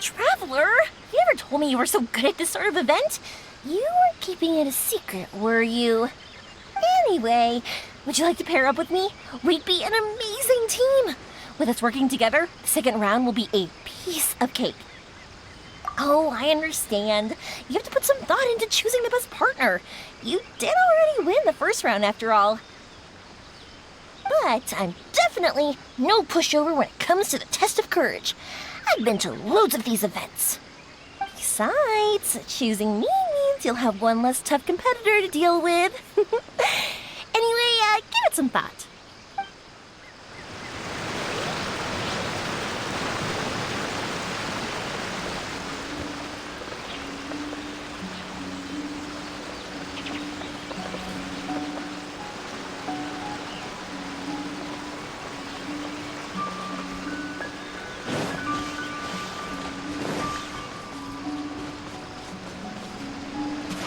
[SPEAKER 10] Traveler, you never told me you were so good at this sort of event. You weren't keeping it a secret, were you? Anyway, would you like to pair up with me? We'd be an amazing team. With us working together, the second round will be a piece of cake. Oh, I understand. You have to put some thought into choosing the best partner. You did already win the first round after all. But I'm definitely no pushover when it comes to the test of courage. I've been to loads of these events. Besides, choosing me means you'll have one less tough competitor to deal with. Anyway, give it some thought.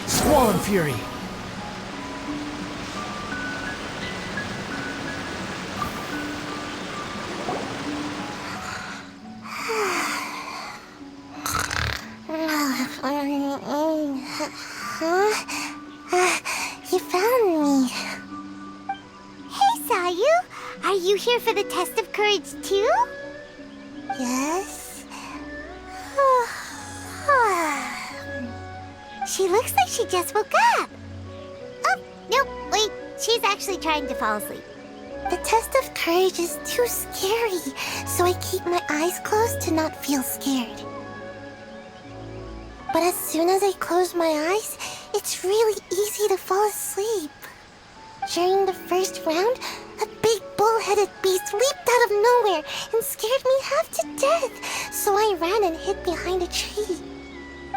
[SPEAKER 7] Squall Fury.
[SPEAKER 3] You found me. Hey, Sayu. Are you here for the test of courage too? Yes? She looks like she just woke up. Oh, nope, wait. She's actually trying to fall asleep. The test of courage is too scary, so I keep my eyes closed to not feel scared. But as soon as I close my eyes, it's really easy to fall asleep. During the first round, a big bull-headed beast leaped out of nowhere and scared me half to death, so I ran and hid behind a tree.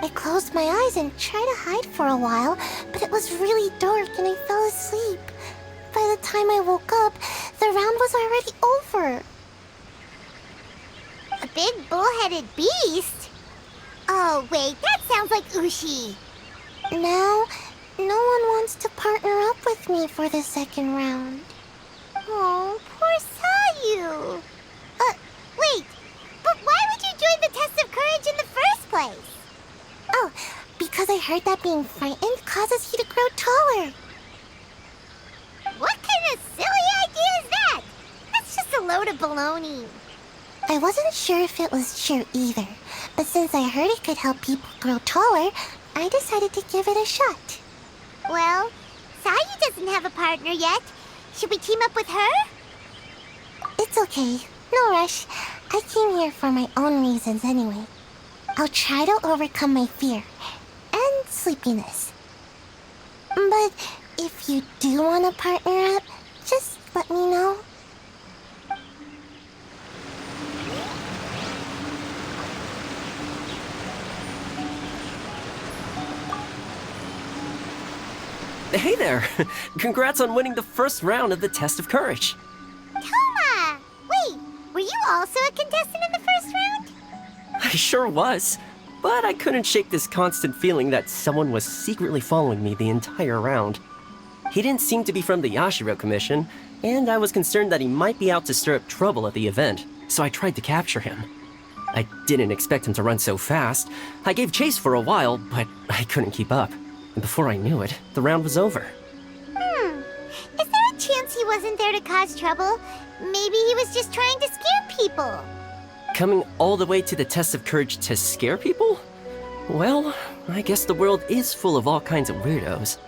[SPEAKER 3] I closed my eyes and tried to hide for a while, but it was really dark and I fell asleep. By the time I woke up, the round was already over.
[SPEAKER 10] A big bull-headed beast? Oh, wait, that sounds like Ushi.
[SPEAKER 3] Now, no one wants to partner up with me for the second round.
[SPEAKER 10] Oh, poor Sayu. Wait, but why would you join the test of courage in the first place?
[SPEAKER 3] Oh, because I heard that being frightened causes you to grow taller.
[SPEAKER 10] What kind of silly idea is that? That's just a load of baloney.
[SPEAKER 3] I wasn't sure if it was true either, but since I heard it could help people grow taller, I decided to give it a shot.
[SPEAKER 10] Well, Sayu doesn't have a partner yet. Should we team up with her?
[SPEAKER 3] It's okay. No rush. I came here for my own reasons anyway. I'll try to overcome my fear and sleepiness. But if you do want to partner up, just let me know.
[SPEAKER 11] Hey there! Congrats on winning the first round of the Test of Courage.
[SPEAKER 10] Toma! Wait, were you also a contestant in the first round?
[SPEAKER 11] I sure was, but I couldn't shake this constant feeling that someone was secretly following me the entire round. He didn't seem to be from the Yashiro Commission, and I was concerned that he might be out to stir up trouble at the event, so I tried to capture him. I didn't expect him to run so fast. I gave chase for a while, but I couldn't keep up. And before I knew it, the round was over.
[SPEAKER 10] Is there a chance he wasn't there to cause trouble? Maybe he was just trying to scare people.
[SPEAKER 11] Coming all the way to the Test of Courage to scare people? Well, I guess the world is full of all kinds of weirdos.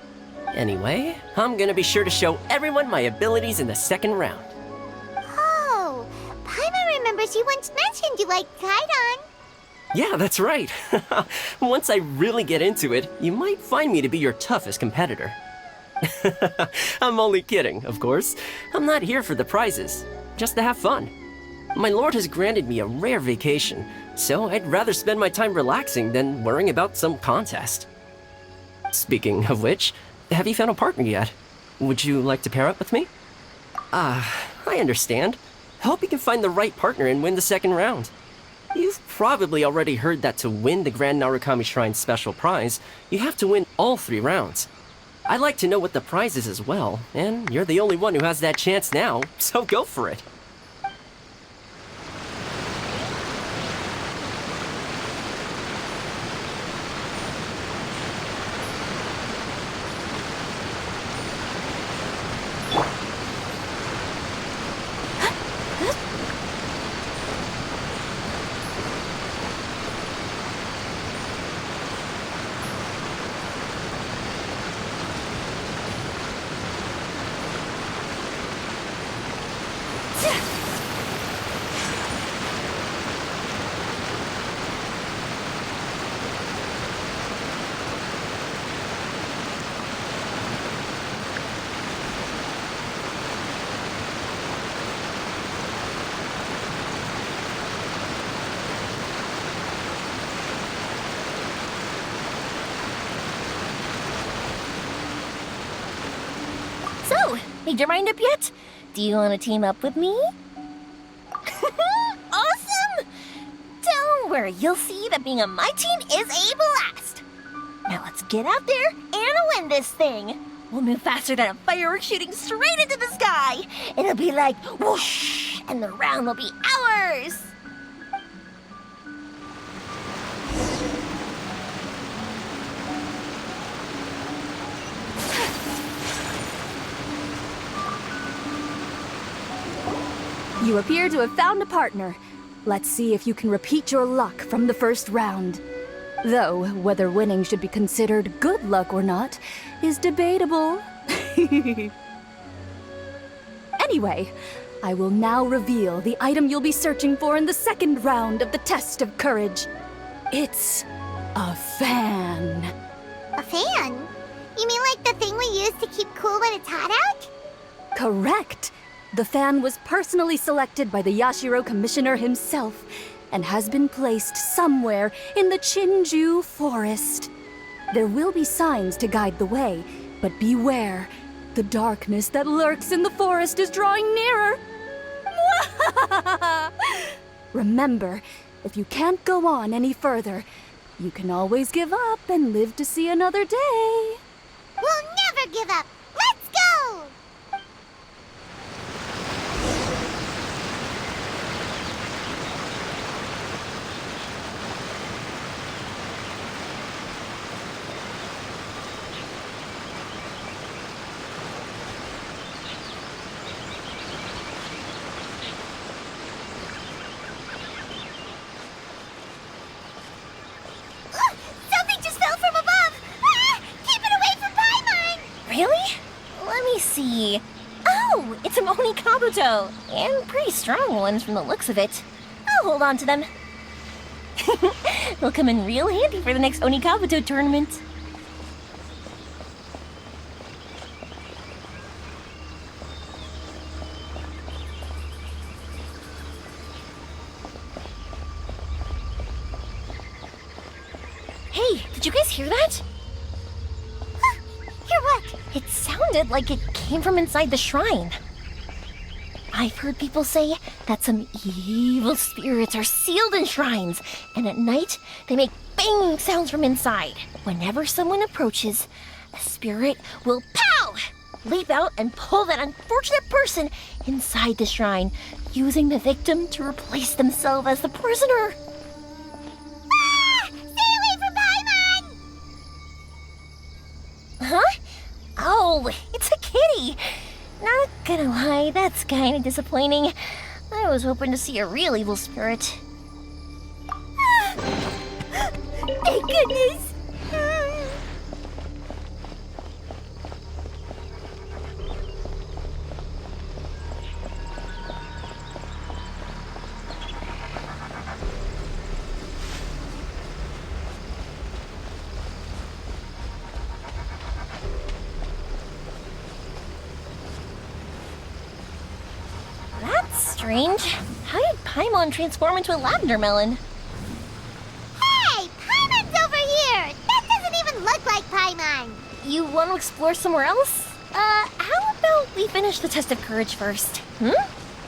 [SPEAKER 11] Anyway, I'm gonna be sure to show everyone my abilities in the second round.
[SPEAKER 10] Oh, Paimon remembers you once mentioned you liked Kaidan.
[SPEAKER 11] Yeah, that's right. Once I really get into it, you might find me to be your toughest competitor. I'm only kidding, of course. I'm not here for the prizes, just to have fun. My lord has granted me a rare vacation, so I'd rather spend my time relaxing than worrying about some contest. Speaking of which, have you found a partner yet? Would you like to pair up with me? I understand. Hope you can find the right partner and win the second round. You've probably already heard that to win the Grand Narukami Shrine special prize, you have to win all 3 rounds. I'd like to know what the prize is as well, and you're the only one who has that chance now, so go for it.
[SPEAKER 10] So, made your mind up yet? Do you want to team up with me? Awesome! Don't worry, you'll see that being on my team is a blast. Now let's get out there and win this thing. We'll move faster than a firework shooting straight into the sky. It'll be like whoosh, and the round will be ours.
[SPEAKER 5] You appear to have found a partner. Let's see if you can repeat your luck from the first round. Though, whether winning should be considered good luck or not is debatable. Anyway, I will now reveal the item you'll be searching for in the second round of the test of courage. It's a fan.
[SPEAKER 3] A fan? You mean like the thing we use to keep cool when it's hot out?
[SPEAKER 5] Correct. The fan was personally selected by the Yashiro Commissioner himself and has been placed somewhere in the Chinju Forest. There will be signs to guide the way, but beware. The darkness that lurks in the forest is drawing nearer. Remember, if you can't go on any further, you can always give up and live to see another day.
[SPEAKER 3] We'll never give up! Let's go! Something just fell from above! Ah! Keep it away from Paimon!
[SPEAKER 10] Really? Let me see. Oh, it's a Moni Kabuto, and pretty strong ones from the looks of it. I'll hold on to them. They'll come in real handy for the next Oni Kabuto tournament. Hey, did you guys hear that?
[SPEAKER 3] Hear what?
[SPEAKER 10] It sounded like it came from inside the shrine. I've heard people say that some evil spirits are sealed in shrines, and at night they make banging sounds from inside. Whenever someone approaches, a spirit will pow! Leap out and pull that unfortunate person inside the shrine, using the victim to replace themselves as the prisoner.
[SPEAKER 3] Ah! Stay away from Paimon!
[SPEAKER 10] Huh? Oh, it's a kitty. Not gonna lie, that's kind of disappointing. I was hoping to see a real evil spirit.
[SPEAKER 3] Thank goodness!
[SPEAKER 10] Strange. How did Paimon transform into a lavender melon?
[SPEAKER 3] Hey! Paimon's over here! That doesn't even look like Paimon!
[SPEAKER 10] You want to explore somewhere else? How about we finish the test of courage first?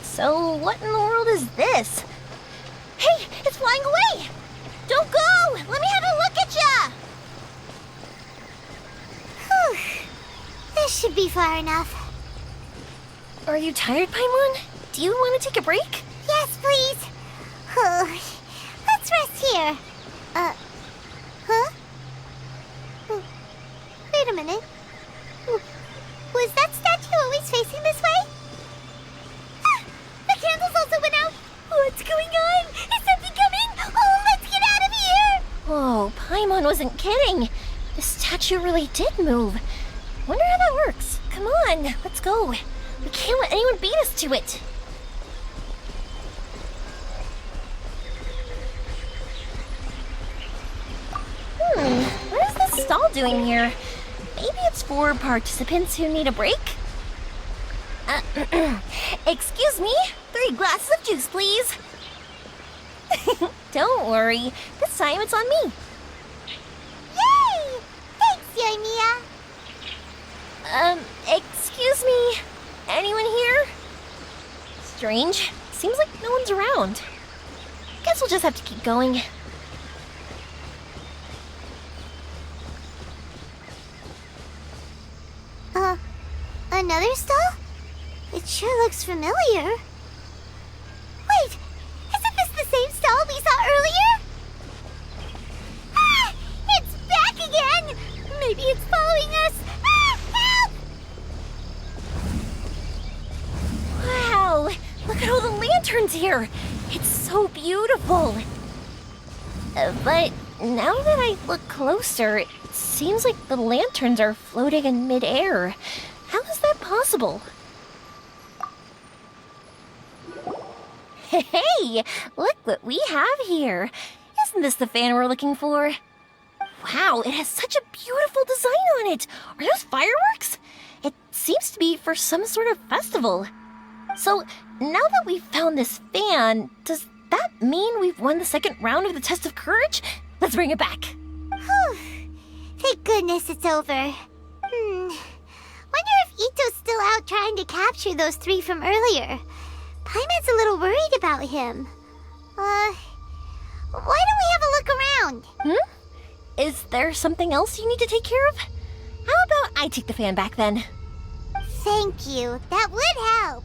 [SPEAKER 10] So, what in the world is this? Hey, it's flying away! Don't go! Let me have a look at ya!
[SPEAKER 3] Whew. This should be far enough.
[SPEAKER 10] Are you tired, Paimon? Do you want to take a break?
[SPEAKER 3] Yes, please. Let's rest here. Huh? Wait a minute. Was that statue always facing this way? Ah, the candles also went out. What's going on? Is something coming? Oh, let's get out of here!
[SPEAKER 10] Oh, Paimon wasn't kidding. The statue really did move. Wonder how that works. Come on, let's go. We can't let anyone beat us to it. What is this stall doing here? Maybe it's for participants who need a break? Excuse me, 3 glasses of juice, please. Don't worry, this time it's on me.
[SPEAKER 3] Yay! Thanks, Yoimiya.
[SPEAKER 10] Excuse me, anyone here? Strange, seems like no one's around. Guess we'll just have to keep going.
[SPEAKER 3] Another stall? It sure looks familiar. Wait, isn't this the same stall we saw earlier? Ah! It's back again! Maybe it's following us! Ah! Help!
[SPEAKER 10] Wow, look at all the lanterns lanterns here. It's so beautiful. But now that I look closer, it seems like the lanterns are floating in midair. How is that possible? Hey, look what we have here. Isn't this the fan we're looking for? Wow, it has such a beautiful design on it. Are those fireworks? It seems to be for some sort of festival. So, now that we've found this fan, does that mean we've won the second round of the test of courage? Let's bring it back.
[SPEAKER 3] Whew. Thank goodness it's over. Wonder if Itto's still out trying to capture those 3 from earlier. Paimon's a little worried about him. Why don't we have a look around?
[SPEAKER 10] Is there something else you need to take care of? How about I take the fan back then?
[SPEAKER 3] Thank you. That would help.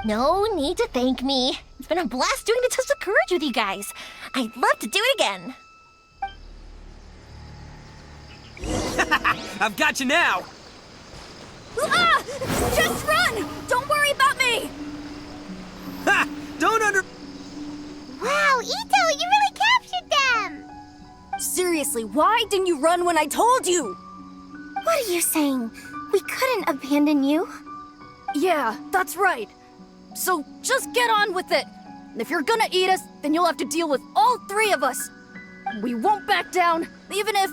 [SPEAKER 10] No need to thank me. It's been a blast doing the test of courage with you guys. I'd love to do it again.
[SPEAKER 4] I've got you now!
[SPEAKER 5] Ah! Just run! Don't worry about me!
[SPEAKER 4] Ha! Don't under...
[SPEAKER 3] Wow, Itto, you really captured them!
[SPEAKER 5] Seriously, why didn't you run when I told you?
[SPEAKER 3] What are you saying? We couldn't abandon you?
[SPEAKER 5] Yeah, that's right. So just get on with it. If you're gonna eat us, then you'll have to deal with all 3 of us. We won't back down, even if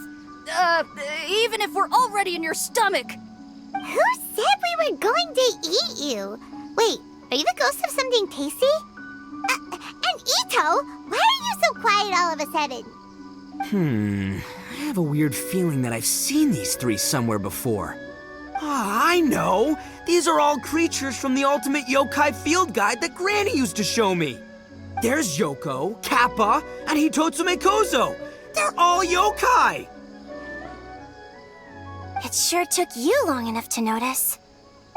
[SPEAKER 5] we're already in your stomach.
[SPEAKER 3] Who said we were going to eat you? Wait, are you the ghost of something tasty? And Itto, why are you so quiet all of a sudden?
[SPEAKER 4] I have a weird feeling that I've seen these 3 somewhere before. Ah, I know! These are all creatures from the Ultimate Yokai Field Guide that Granny used to show me. There's Yoko, Kappa, and Hitotsume Kozo. They're all yokai!
[SPEAKER 3] It sure took you long enough to notice.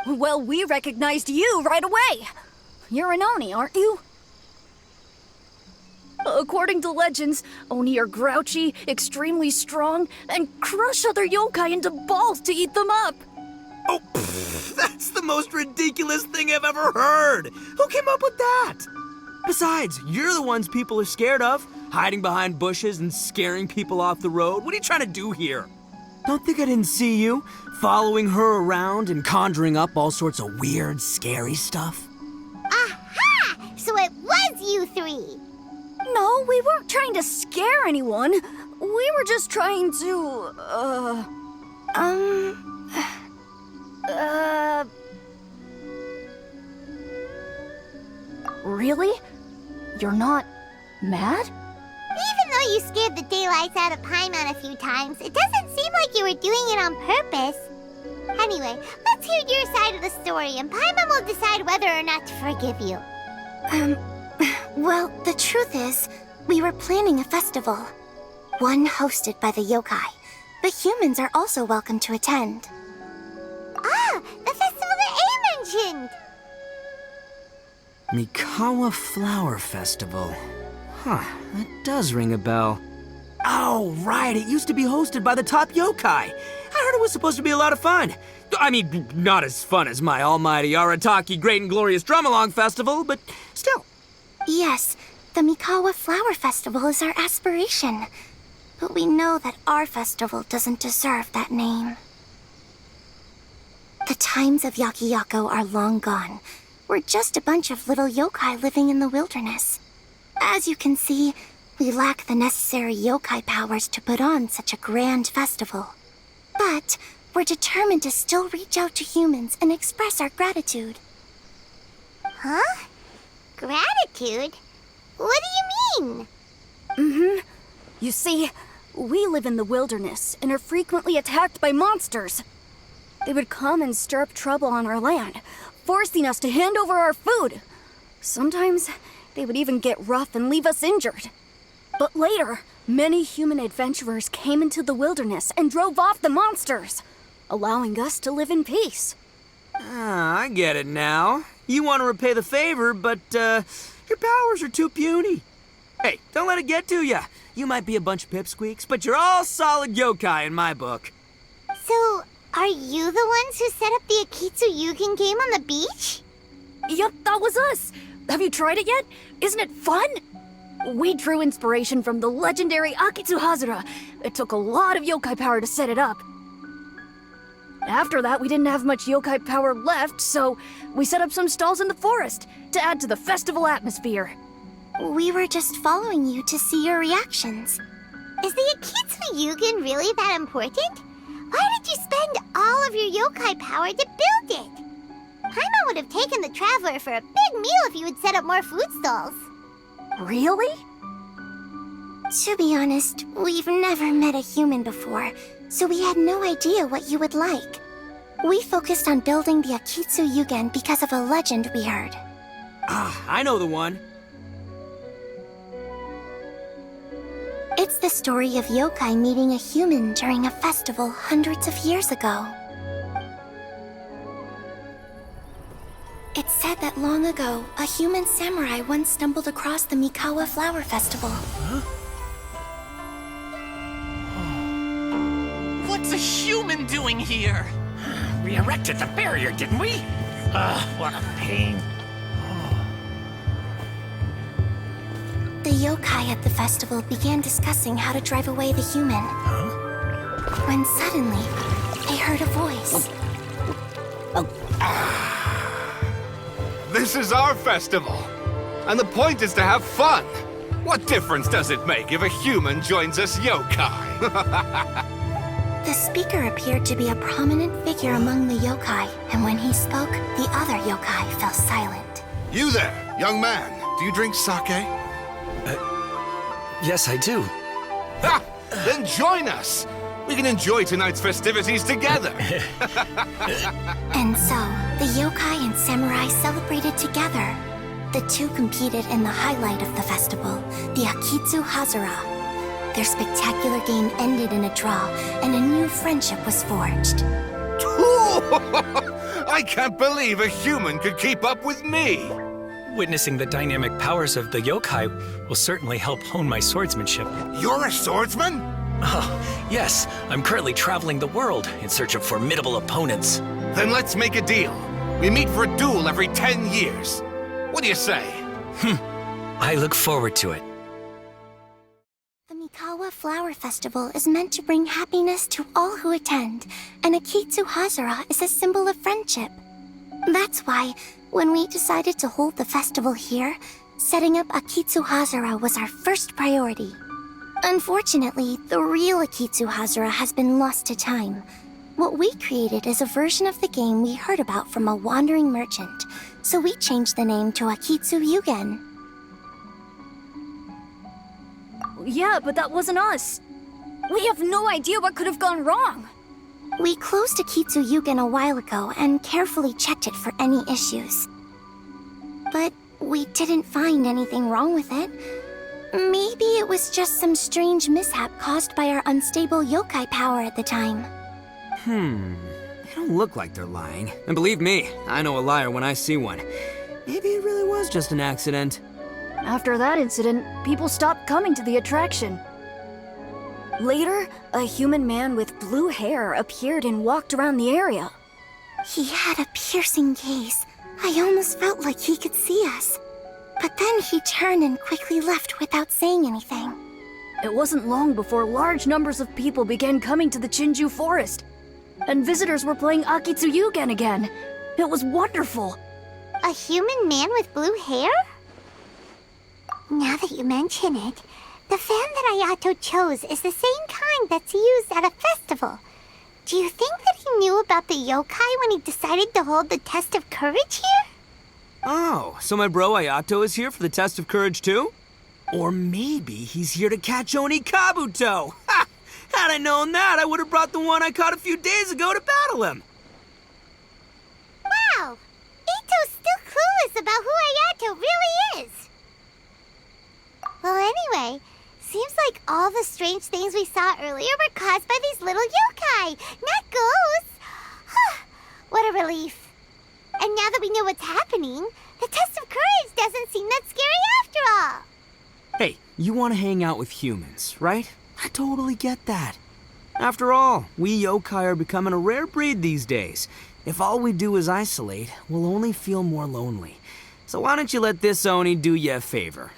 [SPEAKER 5] Well, we recognized you right away. You're an Oni, aren't you? According to legends, Oni are grouchy, extremely strong, and crush other yokai into balls to eat them up.
[SPEAKER 4] Oh, that's the most ridiculous thing I've ever heard! Who came up with that? Besides, you're the ones people are scared of, hiding behind bushes and scaring people off the road. What are you trying to do here? Don't think I didn't see you, following her around and conjuring up all sorts of weird, scary stuff.
[SPEAKER 3] Aha! So it was you 3!
[SPEAKER 5] No, we weren't trying to scare anyone. We were just trying to, Really? You're not mad?
[SPEAKER 3] Even though you scared the daylights out of Paimon a few times, it doesn't seem like you were doing it on purpose. Anyway, let's hear your side of the story, and Paimon will decide whether or not to forgive you. Well, the truth is, we were planning a festival. One hosted by the yokai, but humans are also welcome to attend. Ah, the festival that A mentioned!
[SPEAKER 4] Mikawa Flower Festival. Huh, that does ring a bell. Oh, right, it used to be hosted by the top yokai. I heard it was supposed to be a lot of fun. I mean, not as fun as my almighty Arataki Great and Glorious Drum-Along Festival, but still.
[SPEAKER 3] Yes, the Mikawa Flower Festival is our aspiration. But we know that our festival doesn't deserve that name. The times of Yakiyako are long gone. We're just a bunch of little yokai living in the wilderness. As you can see, we lack the necessary yokai powers to put on such a grand festival. But we're determined to still reach out to humans and express our gratitude. Huh? Gratitude? What do you mean?
[SPEAKER 5] You see, we live in the wilderness and are frequently attacked by monsters. They would come and stir up trouble on our land, forcing us to hand over our food. Sometimes they would even get rough and leave us injured. But later, many human adventurers came into the wilderness and drove off the monsters, allowing us to live in peace.
[SPEAKER 4] Ah, I get it now. You want to repay the favor, but, your powers are too puny. Hey, don't let it get to ya. You might be a bunch of pipsqueaks, but you're all solid yokai in my book.
[SPEAKER 3] So, are you the ones who set up the Akitsu game on the beach?
[SPEAKER 5] Yup, that was us. Have you tried it yet? Isn't it fun? We drew inspiration from the legendary Akitsu Hazara. It took a lot of yokai power to set it up. After that, we didn't have much yokai power left, so we set up some stalls in the forest to add to the festival atmosphere.
[SPEAKER 3] We were just following you to see your reactions. Is the Akitsu Yugen really that important? Why did you spend all of your yokai power to build it? Paimon would have taken the Traveler for a big meal if you had set up more food stalls.
[SPEAKER 5] Really?
[SPEAKER 3] To be honest, we've never met a human before, so we had no idea what you would like. We focused on building the Akitsu Yugen because of a legend we heard.
[SPEAKER 4] Ah, I know the one.
[SPEAKER 3] It's the story of yokai meeting a human during a festival hundreds of years ago. It's said that long ago, a human samurai once stumbled across the Mikawa Flower Festival.
[SPEAKER 7] What's a human doing here? We erected the barrier, didn't we? What a pain.
[SPEAKER 3] The yokai at the festival began discussing how to drive away the human. When suddenly, they heard a voice.
[SPEAKER 12] This is our festival, and the point is to have fun. What difference does it make if a human joins us yokai?
[SPEAKER 3] The speaker appeared to be a prominent figure among the yokai, and when he spoke, the other yokai fell silent.
[SPEAKER 12] You there, young man. Do you drink sake?
[SPEAKER 13] Yes, I do.
[SPEAKER 12] Ha! Then join us. We can enjoy tonight's festivities together.
[SPEAKER 3] And so, the yokai and samurai celebrated together. The two competed in the highlight of the festival, the Akitsu Hazara. Their spectacular game ended in a draw, and a new friendship was forged.
[SPEAKER 12] I can't believe a human could keep up with me.
[SPEAKER 13] Witnessing the dynamic powers of the yokai will certainly help hone my swordsmanship.
[SPEAKER 12] You're a swordsman?
[SPEAKER 13] Oh, yes. I'm currently traveling the world in search of formidable opponents.
[SPEAKER 12] Then let's make a deal. We meet for a duel every 10 years. What do you say?
[SPEAKER 13] I look forward to it.
[SPEAKER 3] The Mikawa Flower Festival is meant to bring happiness to all who attend, and Akitsu Hazara is a symbol of friendship. That's why, when we decided to hold the festival here, setting up Akitsu Hazara was our first priority. Unfortunately, the real Akitsu Hazara has been lost to time. What we created is a version of the game we heard about from a wandering merchant, so we changed the name to Akitsu Yugen.
[SPEAKER 5] Yeah, but that wasn't us. We have no idea what could have gone wrong.
[SPEAKER 3] We closed Akitsu Yugen a while ago and carefully checked it for any issues. But we didn't find anything wrong with it. Maybe it was just some strange mishap caused by our unstable yokai power at the time.
[SPEAKER 4] They don't look like they're lying. And believe me, I know a liar when I see one. Maybe it really was just an accident.
[SPEAKER 5] After that incident, people stopped coming to the attraction. Later, a human man with blue hair appeared and walked around the area.
[SPEAKER 3] He had a piercing gaze. I almost felt like he could see us. But then he turned and quickly left without saying anything.
[SPEAKER 5] It wasn't long before large numbers of people began coming to the Chinju forest. And visitors were playing Akitsu Yugen again. It was wonderful.
[SPEAKER 3] A human man with blue hair? Now that you mention it, the fan that Ayato chose is the same kind that's used at a festival. Do you think that he knew about the yokai when he decided to hold the test of courage here?
[SPEAKER 4] Oh, so my bro Ayato is here for the test of courage too? Or maybe he's here to catch Oni Kabuto! Ha! Had I known that, I would have brought the one I caught a few days ago to battle him!
[SPEAKER 3] Wow! Itto's still clueless about who Ayato really is! Well, anyway, seems like all the strange things we saw earlier were caused by these little yokai, not ghosts! What a relief. And now that we know what's happening, the test of courage doesn't seem that scary after all!
[SPEAKER 4] Hey, you want to hang out with humans, right? I totally get that. After all, we yokai are becoming a rare breed these days. If all we do is isolate, we'll only feel more lonely. So why don't you let this Oni do you a favor,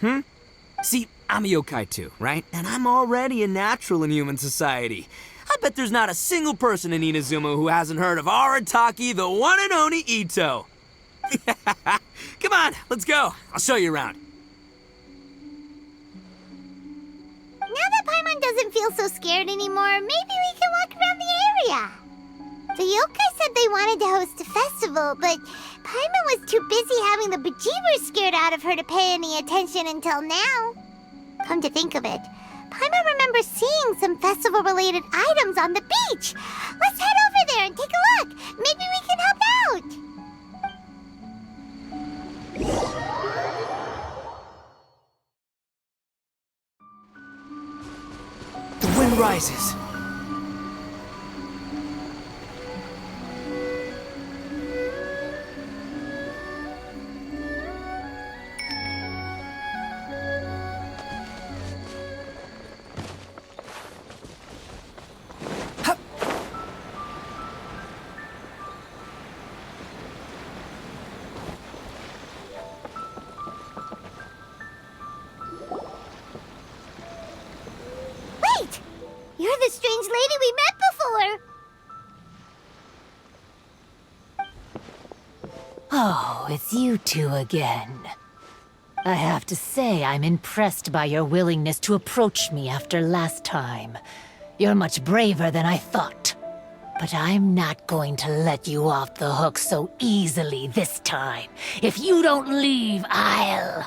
[SPEAKER 4] See, I'm a yokai too, right? And I'm already a natural in human society. I bet there's not a single person in Inazuma who hasn't heard of Arataki, the one and only Itto. Come on, let's go. I'll show you around.
[SPEAKER 3] Now that Paimon doesn't feel so scared anymore, maybe we can walk around the area. The yokai said they wanted to host a festival, but Paimon was too busy having the bejeebers scared out of her to pay any attention until now. Come to think of it, Paimon remembers seeing some festival-related items on the beach. Let's head over there and take a look. Maybe we can help out.
[SPEAKER 4] The wind rises.
[SPEAKER 3] Wait! You're the strange lady we met before!
[SPEAKER 8] Oh, it's you two again. I have to say, I'm impressed by your willingness to approach me after last time. You're much braver than I thought. But I'm not going to let you off the hook so easily this time. If you don't leave, I'll...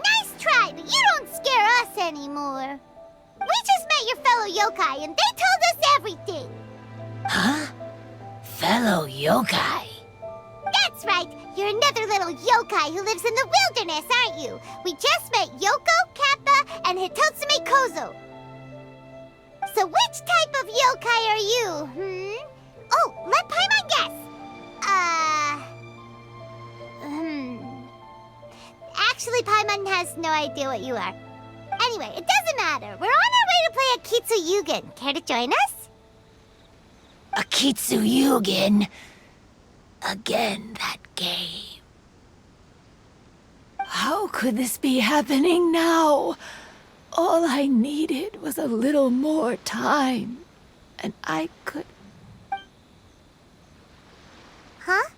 [SPEAKER 3] Nice try, but you don't scare us anymore. We just met your fellow yokai and they told us everything.
[SPEAKER 8] Huh? Fellow yokai?
[SPEAKER 3] That's right. You're another little yokai who lives in the wilderness, aren't you? We just met Yoko, Kappa, and Hitotsume Kozo. So which type of yokai are you, Oh, let Paimon guess. Actually, Paimon has no idea what you are. Anyway, it doesn't matter. We're on our way to play Akitsu Yugen. Care to join us?
[SPEAKER 8] Akitsu Yugen? Again, that game. How could this be happening now? All I needed was a little more time, and I could...
[SPEAKER 3] Huh?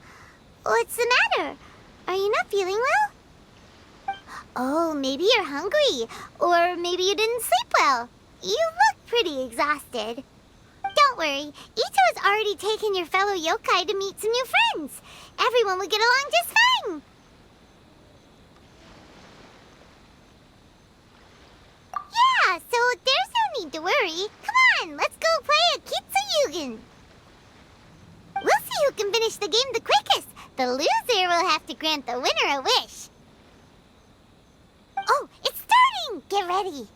[SPEAKER 3] What's the matter? Are you not feeling well? Oh, maybe you're hungry. Or maybe you didn't sleep well. You look pretty exhausted. Don't worry, Itto has already taken your fellow yokai to meet some new friends. Everyone will get along just fine. Yeah, so there's no need to worry. Come on, let's go play Akitsu Yugen. We'll see who can finish the game the quickest. The loser will have to grant the winner a wish. Oh, it's starting! Get ready.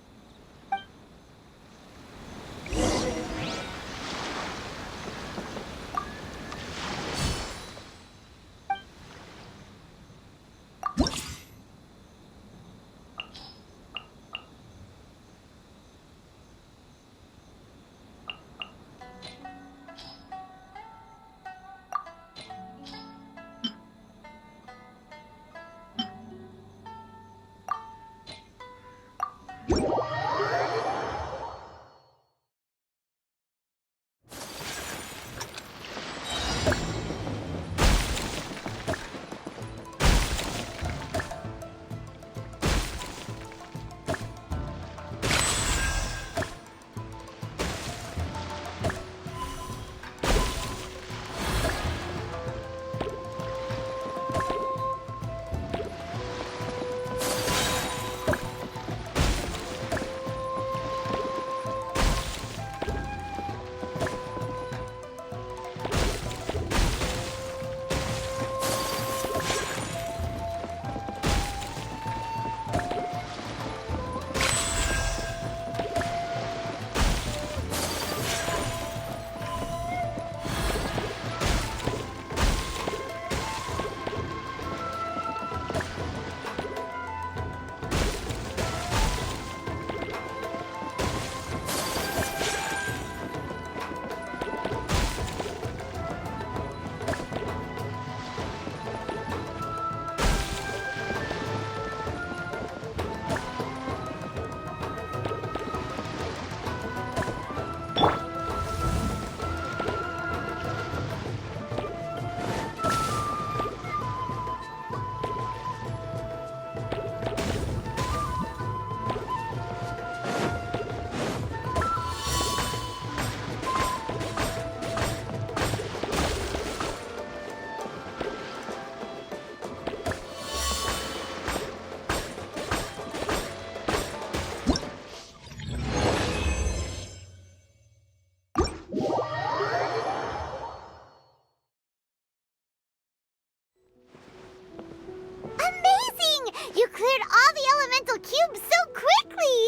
[SPEAKER 3] cleared all the elemental cubes so quickly!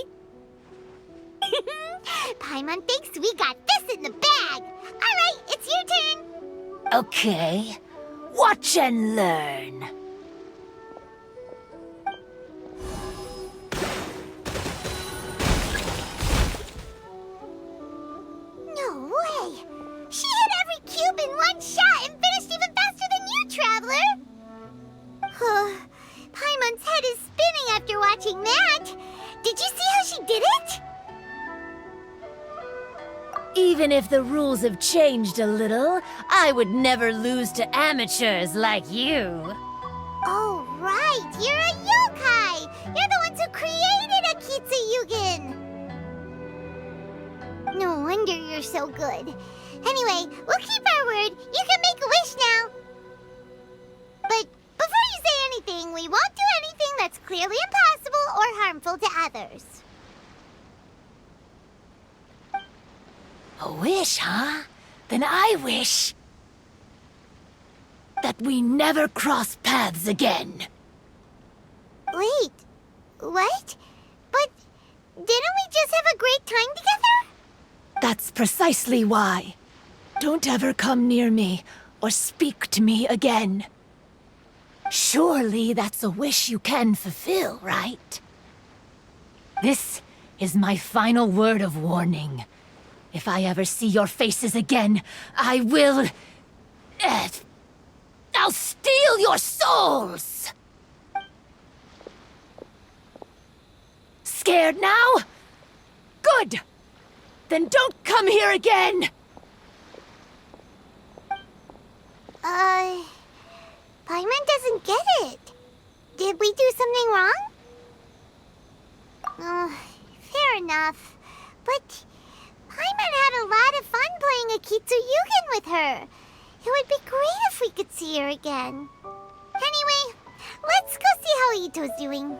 [SPEAKER 3] Paimon thinks we got this in the bag! Alright, it's your turn!
[SPEAKER 8] Okay. Watch and learn.
[SPEAKER 3] No way! She hit every cube in one shot and finished even faster than you, Traveler! Paimon's head is spinning after watching that! Did you see how she did it?
[SPEAKER 8] Even if the rules have changed a little, I would never lose to amateurs like you.
[SPEAKER 3] Oh, right! You're a yokai! You're the ones who created Akitsu Yugen! No wonder you're so good. Anyway, we'll keep our word. You can make a wish now. But before you say anything, we won't do anything that's clearly impossible or harmful to others.
[SPEAKER 8] A wish, huh? Then I wish that we never cross paths again.
[SPEAKER 3] Wait, what? But didn't we just have a great time together?
[SPEAKER 8] That's precisely why. Don't ever come near me or speak to me again. Surely that's a wish you can fulfill, right? This is my final word of warning. If I ever see your faces again, I will... I'll steal your souls! Scared now? Good! Then don't come here again!
[SPEAKER 3] Paimon doesn't get it. Did we do something wrong? Fair enough. But Paimon had a lot of fun playing Akitsu Yugen with her. It would be great if we could see her again. Anyway, let's go see how Itto's doing.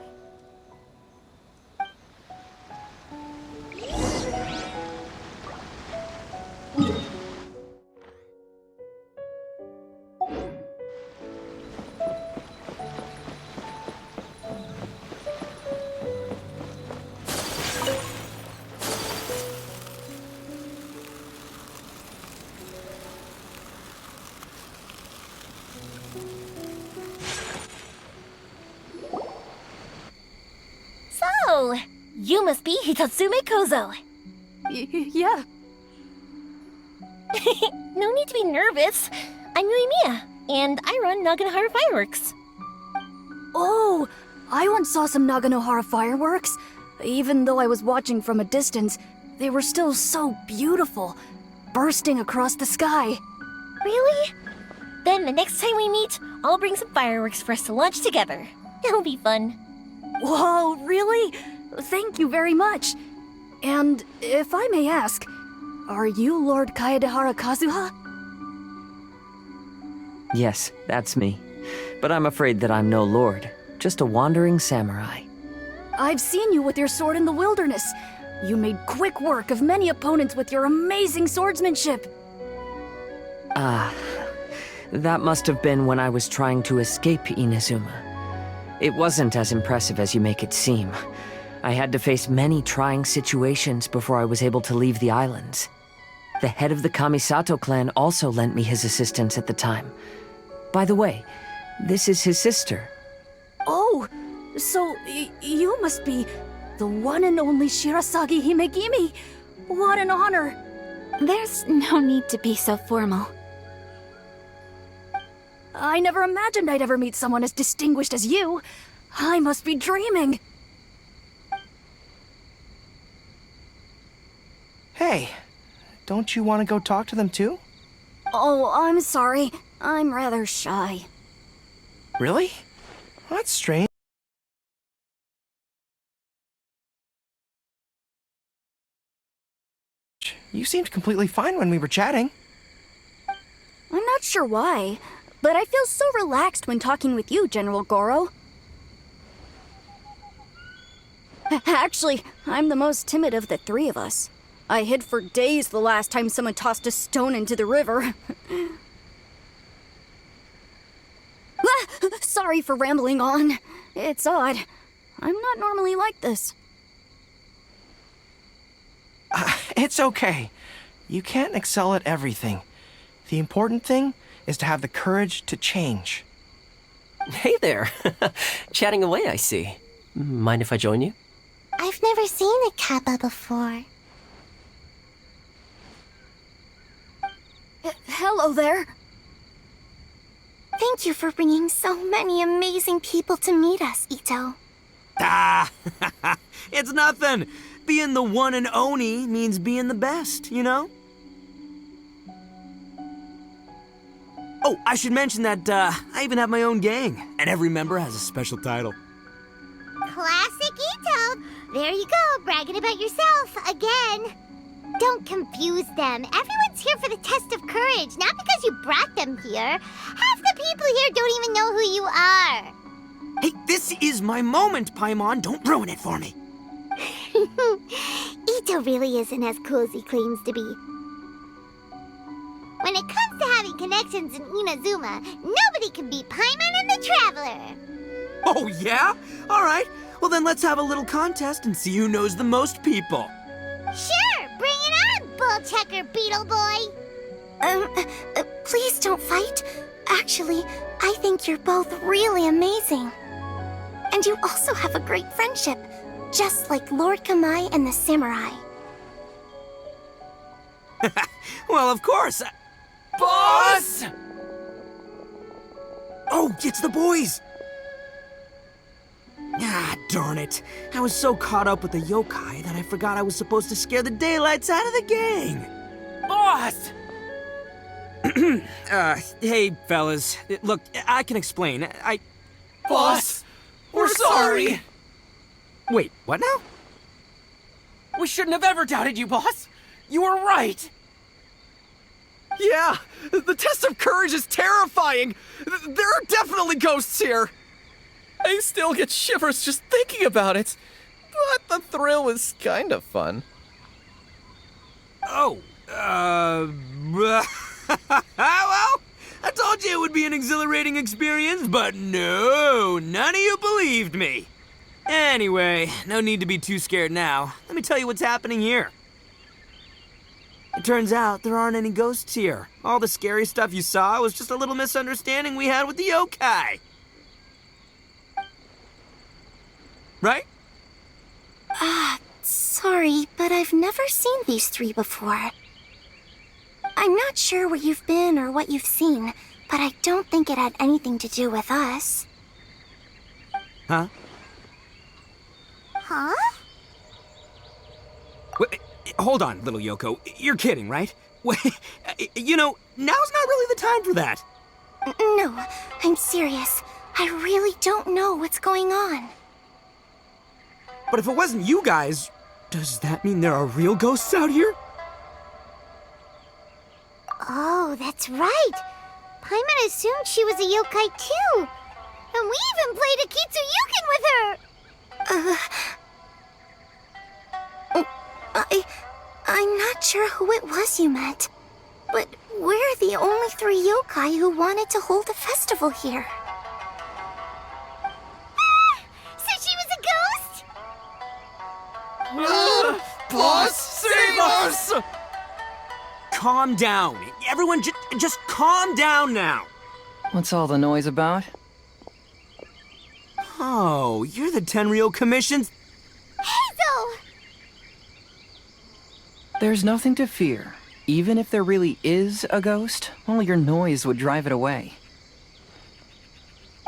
[SPEAKER 10] So, you must be Hitatsume Kozo.
[SPEAKER 5] Yeah.
[SPEAKER 10] No need to be nervous. I'm Yuimiya, and I run Naganohara Fireworks.
[SPEAKER 5] Oh, I once saw some Naganohara fireworks. Even though I was watching from a distance, they were still so beautiful, bursting across the sky.
[SPEAKER 10] Really? Then the next time we meet, I'll bring some fireworks for us to launch together. It'll be fun.
[SPEAKER 5] Whoa, really? Thank you very much. And if I may ask, are you Lord Kaedehara Kazuha?
[SPEAKER 1] Yes, that's me. But I'm afraid that I'm no lord, just a wandering samurai.
[SPEAKER 5] I've seen you with your sword in the wilderness. You made quick work of many opponents with your amazing swordsmanship.
[SPEAKER 1] That must have been when I was trying to escape Inazuma. It wasn't as impressive as you make it seem. I had to face many trying situations before I was able to leave the islands. The head of the Kamisato clan also lent me his assistance at the time. By the way, this is his sister.
[SPEAKER 5] Oh, so you must be the one and only Shirasagi Himegimi. What an honor.
[SPEAKER 14] There's no need to be so formal.
[SPEAKER 5] I never imagined I'd ever meet someone as distinguished as you. I must be dreaming.
[SPEAKER 6] Hey, don't you want to go talk to them too?
[SPEAKER 5] Oh, I'm sorry. I'm rather shy.
[SPEAKER 6] Really? That's strange. You seemed completely fine when we were chatting.
[SPEAKER 5] I'm not sure why, but I feel so relaxed when talking with you, General Goro. Actually, I'm the most timid of the three of us. I hid for days the last time someone tossed a stone into the river. Sorry for rambling on. It's odd. I'm not normally like this.
[SPEAKER 6] It's okay. You can't excel at everything. The important thing is to have the courage to change.
[SPEAKER 11] Hey there. Chatting away, I see. Mind if I join you?
[SPEAKER 3] I've never seen a kappa before.
[SPEAKER 5] Hello there.
[SPEAKER 3] Thank you for bringing so many amazing people to meet us, Itto.
[SPEAKER 4] Ah, it's nothing. Being the one and only means being the best, you know? Oh, I should mention that I even have my own gang, and every member has a special title.
[SPEAKER 3] Classic Itto! There you go, bragging about yourself again. Don't confuse them. Everyone's here for the test of courage, not because you brought them here. Half the people here don't even know who you are.
[SPEAKER 4] Hey, this is my moment, Paimon. Don't ruin it for me.
[SPEAKER 3] Itto really isn't as cool as he claims to be. When it comes to having connections in Inazuma, nobody can beat Paimon and the Traveler.
[SPEAKER 4] Oh, yeah? All right. Well, then let's have a little contest and see who knows the most people.
[SPEAKER 3] Sure, bring it on, bull checker beetle boy. Please don't fight. Actually, I think you're both really amazing. And you also have a great friendship, just like Lord Kamai and the samurai.
[SPEAKER 4] Well, of course.
[SPEAKER 6] Boss!
[SPEAKER 4] Oh, it's the boys! Ah, darn it. I was so caught up with the yokai that I forgot I was supposed to scare the daylights out of the gang.
[SPEAKER 6] Boss!
[SPEAKER 4] Hey, fellas. Look, I can explain.
[SPEAKER 6] Boss! We're sorry!
[SPEAKER 4] Wait, what now?
[SPEAKER 6] We shouldn't have ever doubted you, boss! You were right! Yeah, the test of courage is terrifying! There are definitely ghosts here! I still get shivers just thinking about it. But the thrill was kind of fun.
[SPEAKER 4] Oh, well, I told you it would be an exhilarating experience, but no, none of you believed me. Anyway, no need to be too scared now. Let me tell you what's happening here. It turns out there aren't any ghosts here. All the scary stuff you saw was just a little misunderstanding we had with the yokai. Right?
[SPEAKER 3] Sorry, but I've never seen these three before. I'm not sure where you've been or what you've seen, but I don't think it had anything to do with us.
[SPEAKER 4] Huh?
[SPEAKER 3] Huh?
[SPEAKER 4] Wait, hold on, little Yoko. You're kidding, right? Wait, you know, now's not really the time for that.
[SPEAKER 3] No, I'm serious. I really don't know what's going on.
[SPEAKER 4] But if it wasn't you guys, does that mean there are real ghosts out here?
[SPEAKER 3] Oh, that's right. Paimon assumed she was a yokai too. And we even played Akitsu with her. I'm not sure who it was you meant. But we're the only three yokai who wanted to hold a festival here. So she was a ghost?
[SPEAKER 6] Boss, save us!
[SPEAKER 4] Calm down. Everyone just calm down now.
[SPEAKER 9] What's all the noise about?
[SPEAKER 4] Oh, you're the Tenryou Commission's...
[SPEAKER 3] Hazel!
[SPEAKER 9] There's nothing to fear. Even if there really is a ghost, all your noise would drive it away.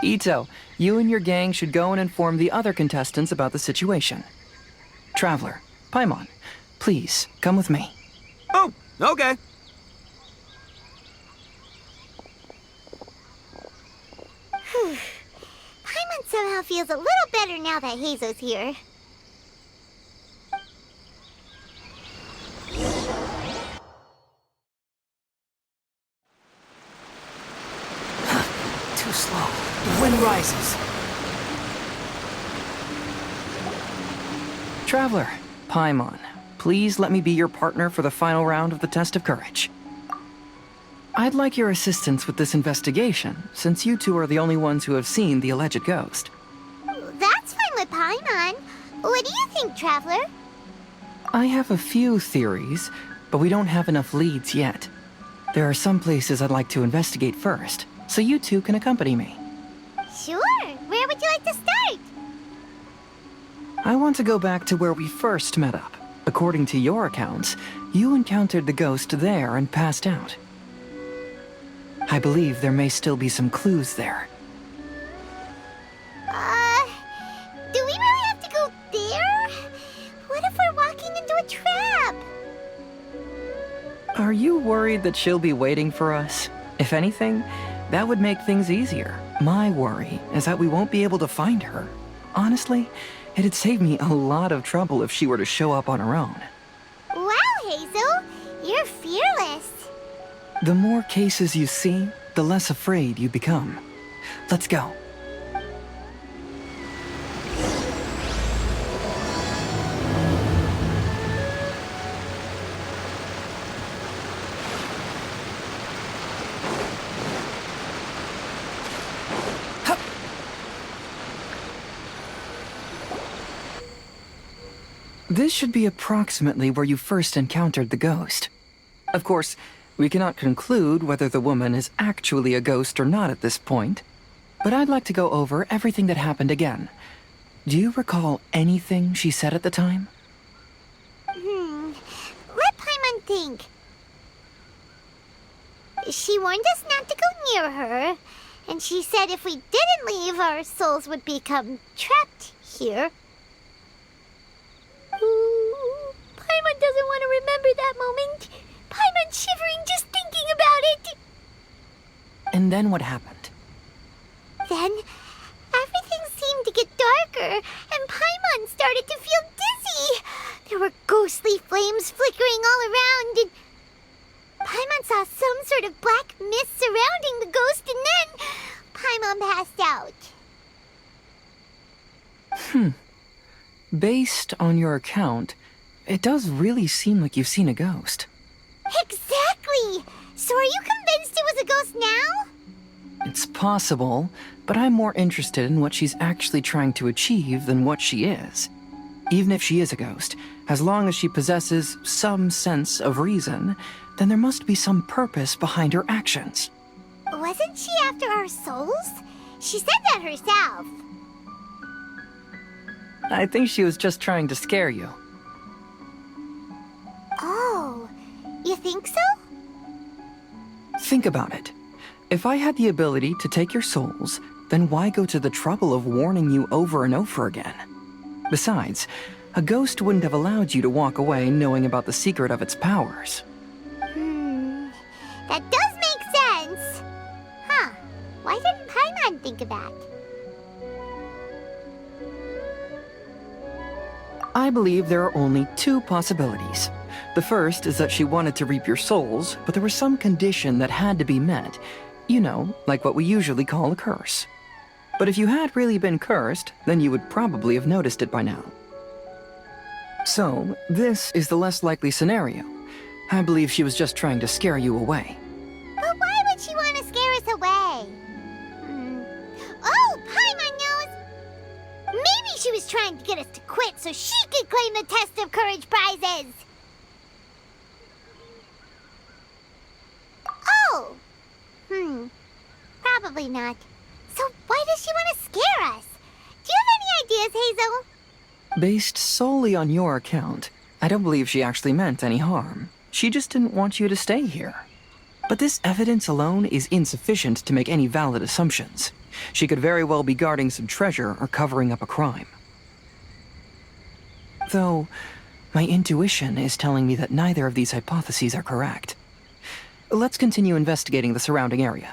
[SPEAKER 9] Itto, you and your gang should go and inform the other contestants about the situation. Traveler, Paimon, please, come with me.
[SPEAKER 4] Oh, okay.
[SPEAKER 3] Paimon somehow feels a little better now that Hazo's here.
[SPEAKER 4] Too slow. The wind rises.
[SPEAKER 9] Traveler, Paimon, please let me be your partner for the final round of the test of courage. I'd like your assistance with this investigation, since you two are the only ones who have seen the alleged ghost.
[SPEAKER 3] to Paimon. What do you think, Traveler?
[SPEAKER 9] I have a few theories, but we don't have enough leads yet. There are some places I'd like to investigate first, so you two can accompany me.
[SPEAKER 3] Sure. Where would you like to start?
[SPEAKER 9] I want to go back to where we first met up. According to your accounts, you encountered the ghost there and passed out. I believe there may still be some clues there.
[SPEAKER 3] Do we really have to go there? What if we're walking into a trap?
[SPEAKER 9] Are you worried that she'll be waiting for us? If anything, that would make things easier. My worry is that we won't be able to find her. Honestly, it'd save me a lot of trouble if she were to show up on her own.
[SPEAKER 3] Wow, Hazel! You're fearless.
[SPEAKER 9] The more cases you see, the less afraid you become. Let's go. This should be approximately where you first encountered the ghost. Of course, we cannot conclude whether the woman is actually a ghost or not at this point, but I'd like to go over everything that happened again. Do you recall anything she said at the time?
[SPEAKER 3] Let Paimon think. She warned us not to go near her, and she said if we didn't leave, our souls would become trapped here. Ooh, Paimon doesn't want to remember that moment. Paimon's shivering just thinking about it.
[SPEAKER 9] And then what happened?
[SPEAKER 3] Then, everything seemed to get darker, and Paimon started to feel dizzy. There were ghostly flames flickering all around, and Paimon saw some sort of black mist surrounding the ghost, and then Paimon passed out.
[SPEAKER 9] Based on your account, it does really seem like you've seen a ghost.
[SPEAKER 3] Exactly! So are you convinced it was a ghost now?
[SPEAKER 9] It's possible, but I'm more interested in what she's actually trying to achieve than what she is. Even if she is a ghost, as long as she possesses some sense of reason, then there must be some purpose behind her actions.
[SPEAKER 3] Wasn't she after our souls? She said that herself.
[SPEAKER 9] I think she was just trying to scare you.
[SPEAKER 3] Oh, you think so?
[SPEAKER 9] Think about it. If I had the ability to take your souls, then why go to the trouble of warning you over and over again? Besides, a ghost wouldn't have allowed you to walk away knowing about the secret of its powers.
[SPEAKER 3] That does make sense. Huh, why didn't Paimon think of that?
[SPEAKER 9] I believe there are only two possibilities. The first is that she wanted to reap your souls, but there was some condition that had to be met. You know, like what we usually call a curse. But if you had really been cursed, then you would probably have noticed it by now. So, this is the less likely scenario. I believe she was just trying to scare you away.
[SPEAKER 3] But why would she want to scare us away? Oh, Paimon knows! Maybe she was trying to get us to quit so she could claim the Test of Courage prizes! Oh! Probably not. So why does she want to scare us? Do you have any ideas, Hazel?
[SPEAKER 9] Based solely on your account, I don't believe she actually meant any harm. She just didn't want you to stay here. But this evidence alone is insufficient to make any valid assumptions. She could very well be guarding some treasure or covering up a crime. Though, my intuition is telling me that neither of these hypotheses are correct. Let's continue investigating the surrounding area.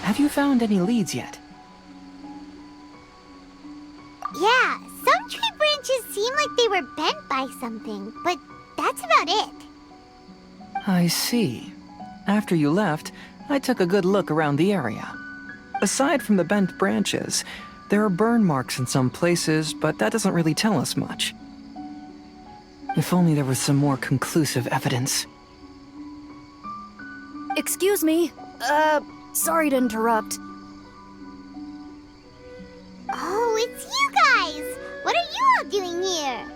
[SPEAKER 9] Have you found any leads yet?
[SPEAKER 3] Yeah, some branches seem like they were bent by something, but that's about it.
[SPEAKER 9] I see. After you left, I took a good look around the area. Aside from the bent branches, there are burn marks in some places, but that doesn't really tell us much. If only there was some more conclusive evidence.
[SPEAKER 5] Excuse me. Sorry to interrupt.
[SPEAKER 3] Oh, it's you guys! What are you all doing here?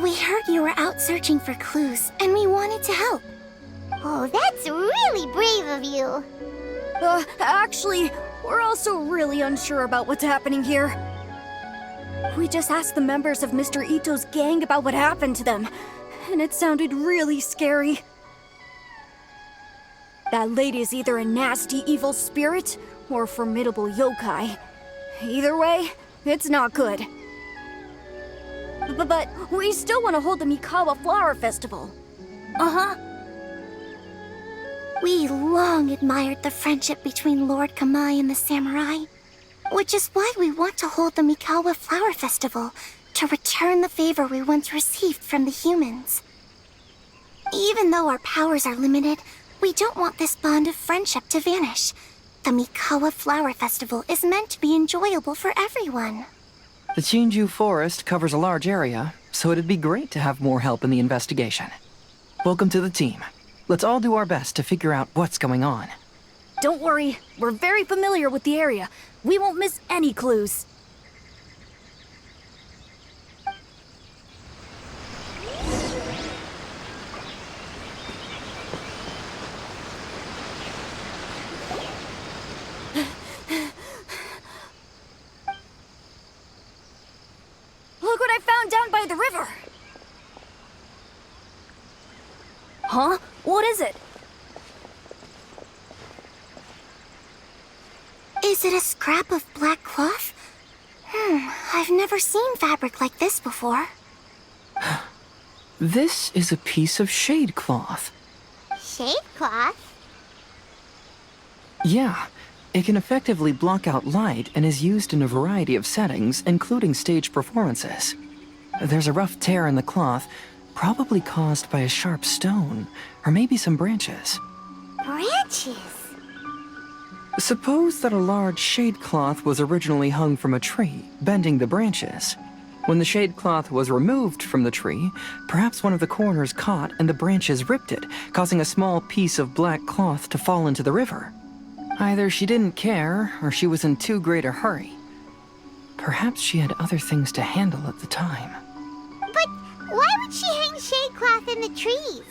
[SPEAKER 10] We heard you were out searching for clues, and we wanted to help.
[SPEAKER 3] Oh, that's really brave of you.
[SPEAKER 5] Actually, we're also really unsure about what's happening here. We just asked the members of Mr. Itto's gang about what happened to them, and it sounded really scary. That lady is either a nasty evil spirit or a formidable yokai. Either way, it's not good. But we still want to hold the Mikawa Flower Festival.
[SPEAKER 10] Uh-huh. We long admired the friendship between Lord Kamai and the samurai, which is why we want to hold the Mikawa Flower Festival to return the favor we once received from the humans. Even though our powers are limited, we don't want this bond of friendship to vanish. The Mikawa Flower Festival is meant to be enjoyable for everyone.
[SPEAKER 9] The Chinju Forest covers a large area, so it'd be great to have more help in the investigation. Welcome to the team. Let's all do our best to figure out what's going on.
[SPEAKER 5] Don't worry, we're very familiar with the area. We won't miss any clues. Look what I found down by the river! Huh? What is it?
[SPEAKER 10] Is it a scrap of black cloth? I've never seen fabric like this before.
[SPEAKER 9] This is a piece of shade cloth.
[SPEAKER 3] Shade cloth?
[SPEAKER 9] Yeah, it can effectively block out light and is used in a variety of settings, including stage performances. There's a rough tear in the cloth, probably caused by a sharp stone, or maybe some branches.
[SPEAKER 3] Branches?
[SPEAKER 9] Suppose that a large shade cloth was originally hung from a tree, bending the branches. When the shade cloth was removed from the tree, perhaps one of the corners caught and the branches ripped it, causing a small piece of black cloth to fall into the river. Either she didn't care, or she was in too great a hurry. Perhaps she had other things to handle at the time.
[SPEAKER 3] But why would she hang shade cloth in the trees?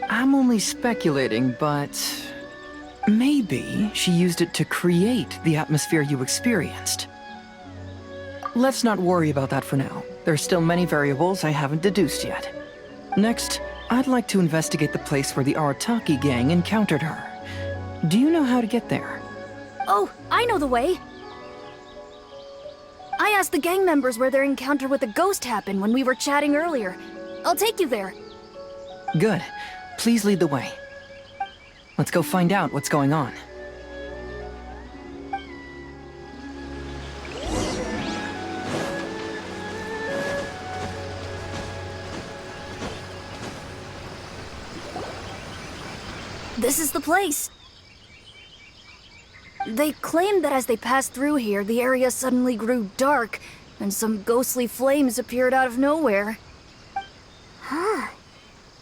[SPEAKER 9] I'm only speculating, but maybe she used it to create the atmosphere you experienced. Let's not worry about that for now. There's still many variables I haven't deduced yet. Next, I'd like to investigate the place where the Arataki gang encountered her. Do you know how to get there?
[SPEAKER 5] Oh, I know the way. I asked the gang members where their encounter with the ghost happened when we were chatting earlier. I'll take you there.
[SPEAKER 9] Good. Please lead the way. Let's go find out what's going on.
[SPEAKER 5] This is the place. They claimed that as they passed through here, the area suddenly grew dark, and some ghostly flames appeared out of nowhere.
[SPEAKER 3] Huh.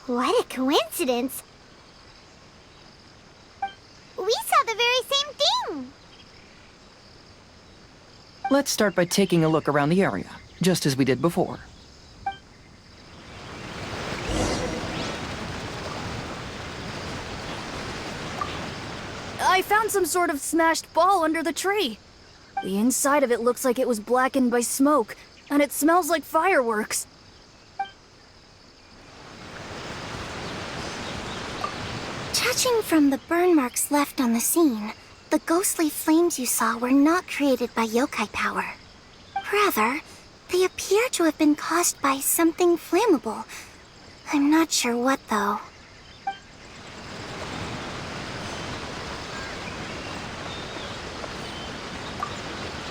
[SPEAKER 3] What a coincidence. We saw the very same thing.
[SPEAKER 9] Let's start by taking a look around the area, just as we did before.
[SPEAKER 5] I found some sort of smashed ball under the tree. The inside of it looks like it was blackened by smoke, and it smells like fireworks.
[SPEAKER 10] Judging from the burn marks left on the scene, the ghostly flames you saw were not created by yokai power. Rather, they appear to have been caused by something flammable. I'm not sure what, though.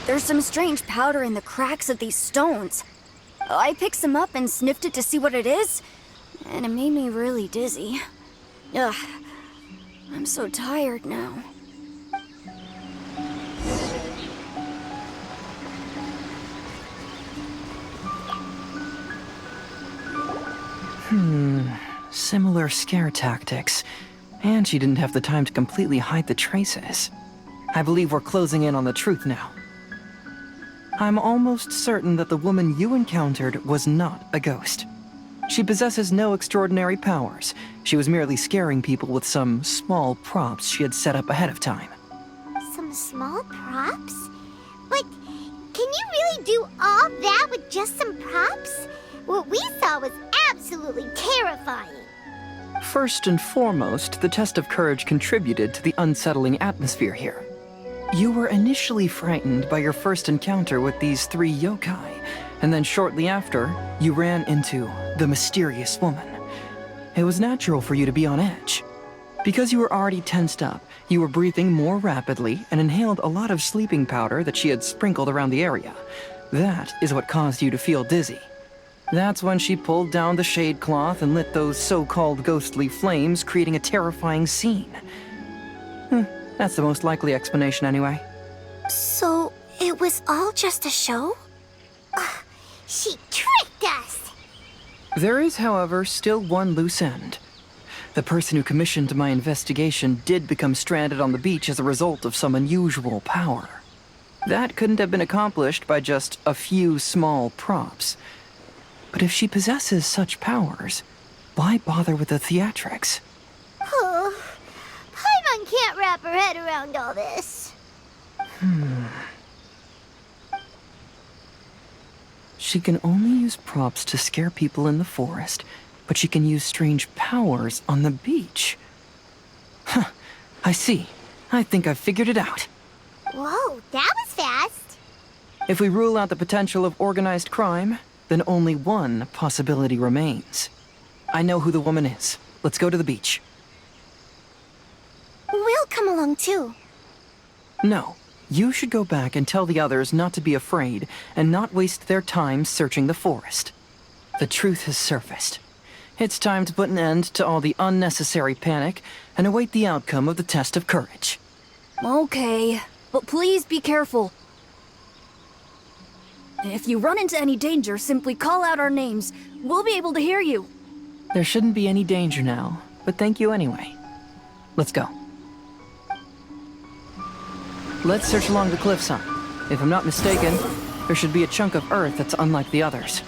[SPEAKER 5] There's some strange powder in the cracks of these stones. I picked some up and sniffed it to see what it is, and it made me really dizzy. Ugh, I'm so tired now.
[SPEAKER 9] Similar scare tactics. And she didn't have the time to completely hide the traces. I believe we're closing in on the truth now. I'm almost certain that the woman you encountered was not a ghost. She possesses no extraordinary powers. She was merely scaring people with some small props she had set up ahead of time.
[SPEAKER 3] Some small props? But can you really do all that with just some props? What we saw was absolutely terrifying.
[SPEAKER 9] First and foremost, the test of courage contributed to the unsettling atmosphere here. You were initially frightened by your first encounter with these 3 yokai, and then shortly after, you ran into the mysterious woman. It was natural for you to be on edge. Because you were already tensed up, you were breathing more rapidly and inhaled a lot of sleeping powder that she had sprinkled around the area. That is what caused you to feel dizzy. That's when she pulled down the shade cloth and lit those so-called ghostly flames, creating a terrifying scene. That's the most likely explanation anyway.
[SPEAKER 3] So, it was all just a show? She tricked us!
[SPEAKER 9] There is, however, still one loose end. The person who commissioned my investigation did become stranded on the beach as a result of some unusual power. That couldn't have been accomplished by just a few small props. But if she possesses such powers, why bother with the theatrics?
[SPEAKER 3] Oh, Paimon can't wrap her head around all this.
[SPEAKER 9] She can only use props to scare people in the forest, but she can use strange powers on the beach. Huh, I see. I think I've figured it out.
[SPEAKER 3] Whoa, that was fast.
[SPEAKER 9] If we rule out the potential of organized crime, then only one possibility remains. I know who the woman is. Let's go to the beach.
[SPEAKER 3] We'll come along too.
[SPEAKER 9] No, you should go back and tell the others not to be afraid and not waste their time searching the forest. The truth has surfaced. It's time to put an end to all the unnecessary panic and await the outcome of the test of courage.
[SPEAKER 5] Okay, but please be careful. If you run into any danger, simply call out our names. We'll be able to hear you.
[SPEAKER 9] There shouldn't be any danger now, but thank you anyway. Let's go. Let's search along the cliffside. If I'm not mistaken, there should be a chunk of earth that's unlike the others.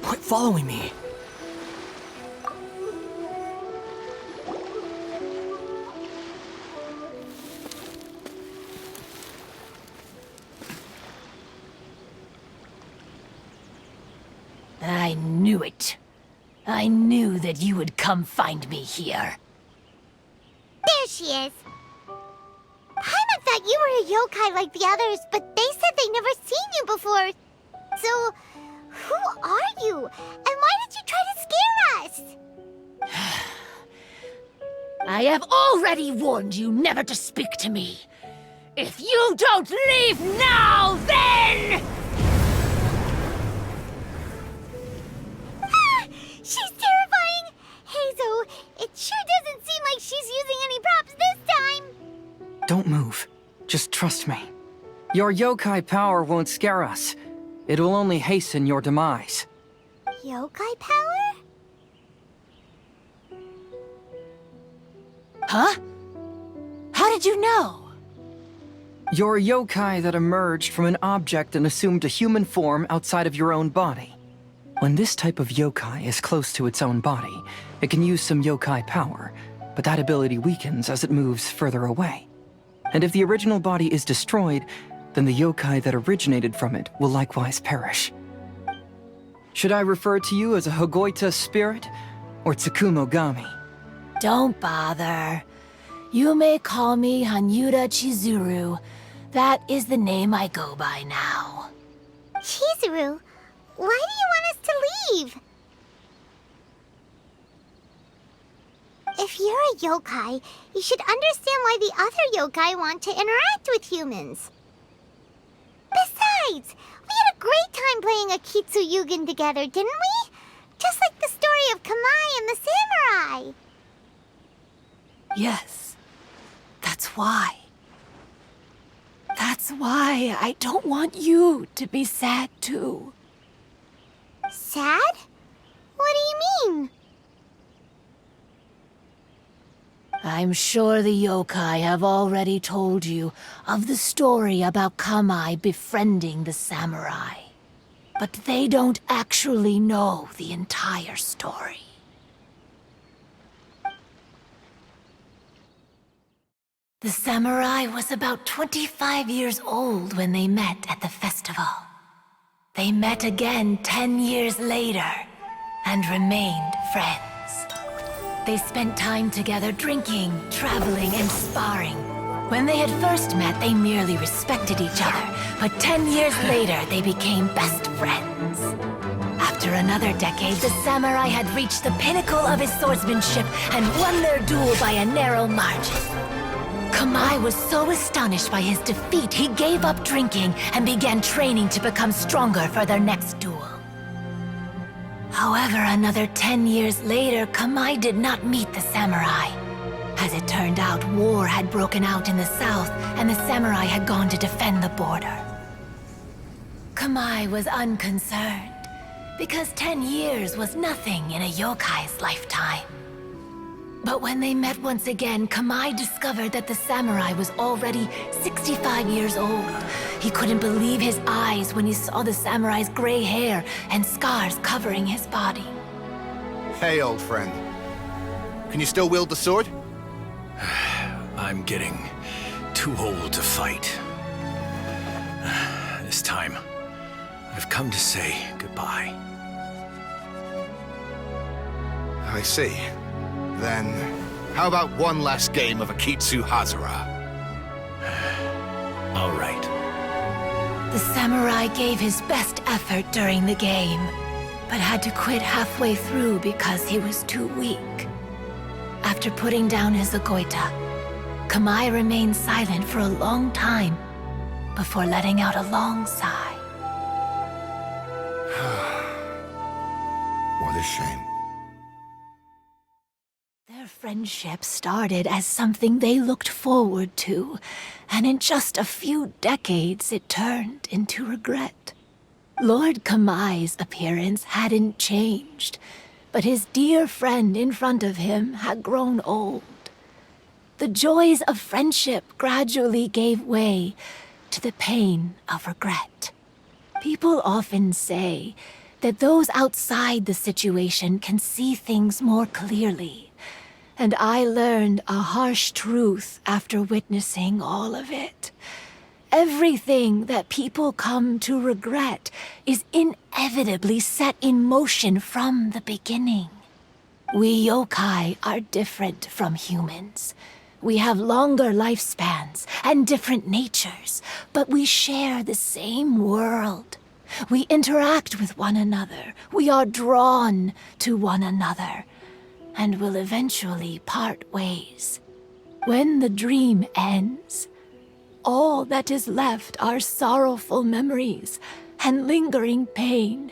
[SPEAKER 4] Quit following me.
[SPEAKER 8] I knew it. I knew that you would come find me here.
[SPEAKER 3] There she is. Paimon thought you were a yokai like the others, but they said they never seen you before. So, who are you? And why did you try to scare us?
[SPEAKER 8] I have already warned you never to speak to me. If you don't leave now, then...
[SPEAKER 3] She's terrifying! Hazel, it sure doesn't seem like she's using any props this time!
[SPEAKER 9] Don't move. Just trust me. Your yokai power won't scare us. It will only hasten your demise.
[SPEAKER 3] Yokai power?
[SPEAKER 8] Huh? How did you know?
[SPEAKER 9] You're a yokai that emerged from an object and assumed a human form outside of your own body. When this type of yokai is close to its own body, it can use some yokai power, but that ability weakens as it moves further away. And if the original body is destroyed, then the yokai that originated from it will likewise perish. Should I refer to you as a Hogoita spirit or Tsukumogami?
[SPEAKER 8] don't bother. You may call me Hanyuda Chizuru. That is the name I go by now.
[SPEAKER 3] Chizuru, why do you want us to leave? If you're a yokai, you should understand why the other yokai want to interact with humans. Besides, we had a great time playing Akitsu Yugen together, didn't we? Just like the story of Kamai and the samurai.
[SPEAKER 8] Yes, that's why. That's why I don't want you to be sad too.
[SPEAKER 3] Sad? What do you mean?
[SPEAKER 8] I'm sure the yokai have already told you of the story about Kamai befriending the samurai. But they don't actually know the entire story. The samurai was about 25 years old when they met at the festival. They met again 10 years later and remained friends. They spent time together drinking, traveling, and sparring. When they had first met, they merely respected each other, but 10 years later, they became best friends. After another decade, the samurai had reached the pinnacle of his swordsmanship and won their duel by a narrow margin. Kamai was so astonished by his defeat, he gave up drinking and began training to become stronger for their next duel. However, another 10 years later, Kamai did not meet the samurai. As it turned out, war had broken out in the south, and the samurai had gone to defend the border. Kamai was unconcerned, because 10 years was nothing in a yokai's lifetime. But when they met once again, Kamai discovered that the samurai was already 65 years old. He couldn't believe his eyes when he saw the samurai's gray hair and scars covering his body.
[SPEAKER 15] Hey, old friend. Can you still wield the sword?
[SPEAKER 13] I'm getting too old to fight. This time, I've come to say goodbye.
[SPEAKER 15] I see. Then, how about one last game of Akitsu Hazara?
[SPEAKER 13] All right.
[SPEAKER 8] The samurai gave his best effort during the game, but had to quit halfway through because he was too weak. After putting down his agoita, Kamai remained silent for a long time before letting out a long sigh.
[SPEAKER 15] What a shame.
[SPEAKER 8] Their friendship started as something they looked forward to, and in just a few decades it turned into regret. Lord Kamai's appearance hadn't changed, but his dear friend in front of him had grown old. The joys of friendship gradually gave way to the pain of regret. People often say that those outside the situation can see things more clearly, and I learned a harsh truth after witnessing all of it. Everything that people come to regret is inevitably set in motion from the beginning. We yokai are different from humans. We have longer lifespans and different natures, but we share the same world. We interact with one another. We are drawn to one another, and will eventually part ways. When the dream ends, all that is left are sorrowful memories and lingering pain.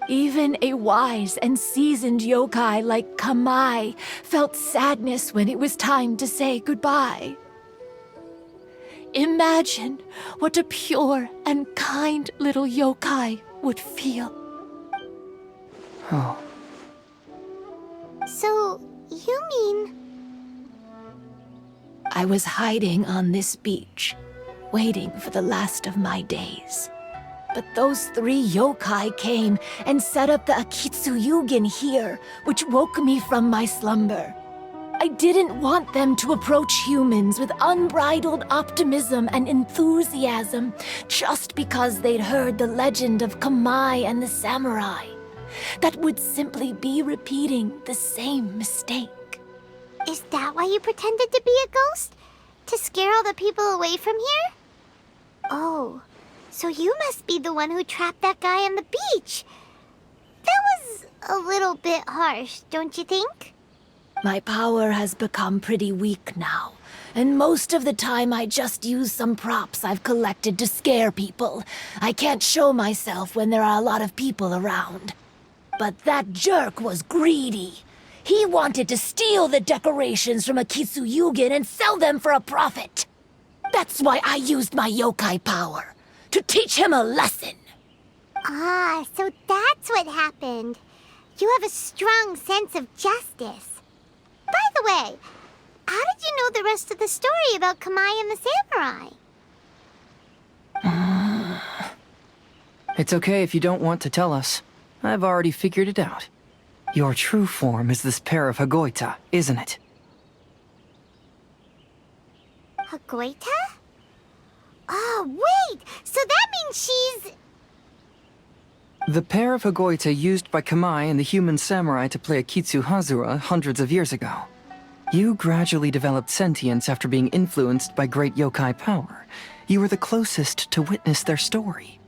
[SPEAKER 8] Even a wise and seasoned yokai like Kamai felt sadness when it was time to say goodbye. Imagine what a pure and kind little yokai would feel.
[SPEAKER 9] Oh.
[SPEAKER 3] So, you mean...
[SPEAKER 8] I was hiding on this beach, waiting for the last of my days. But those 3 yokai came and set up the Akitsu Yugen here, which woke me from my slumber. I didn't want them to approach humans with unbridled optimism and enthusiasm just because they'd heard the legend of Kamai and the samurai. That would simply be repeating the same mistake.
[SPEAKER 3] Is that why you pretended to be a ghost? To scare all the people away from here? Oh, so you must be the one who trapped that guy on the beach. That was a little bit harsh, don't you think?
[SPEAKER 8] My power has become pretty weak now, and most of the time I just use some props I've collected to scare people. I can't show myself when there are a lot of people around. But that jerk was greedy. He wanted to steal the decorations from Akitsu Yugen and sell them for a profit. That's why I used my yokai power, to teach him a lesson.
[SPEAKER 3] Ah, so that's what happened. You have a strong sense of justice. By the way, how did you know the rest of the story about Kamai and the samurai?
[SPEAKER 9] It's okay if you don't want to tell us. I've already figured it out. Your true form is this pair of Hagoita, isn't it?
[SPEAKER 3] Hagoita? Oh, wait! So that means she's...
[SPEAKER 9] The pair of Hagoita used by Kamai and the human samurai to play Akitsu Hazura hundreds of years ago. You gradually developed sentience after being influenced by great yokai power. You were the closest to witness their story.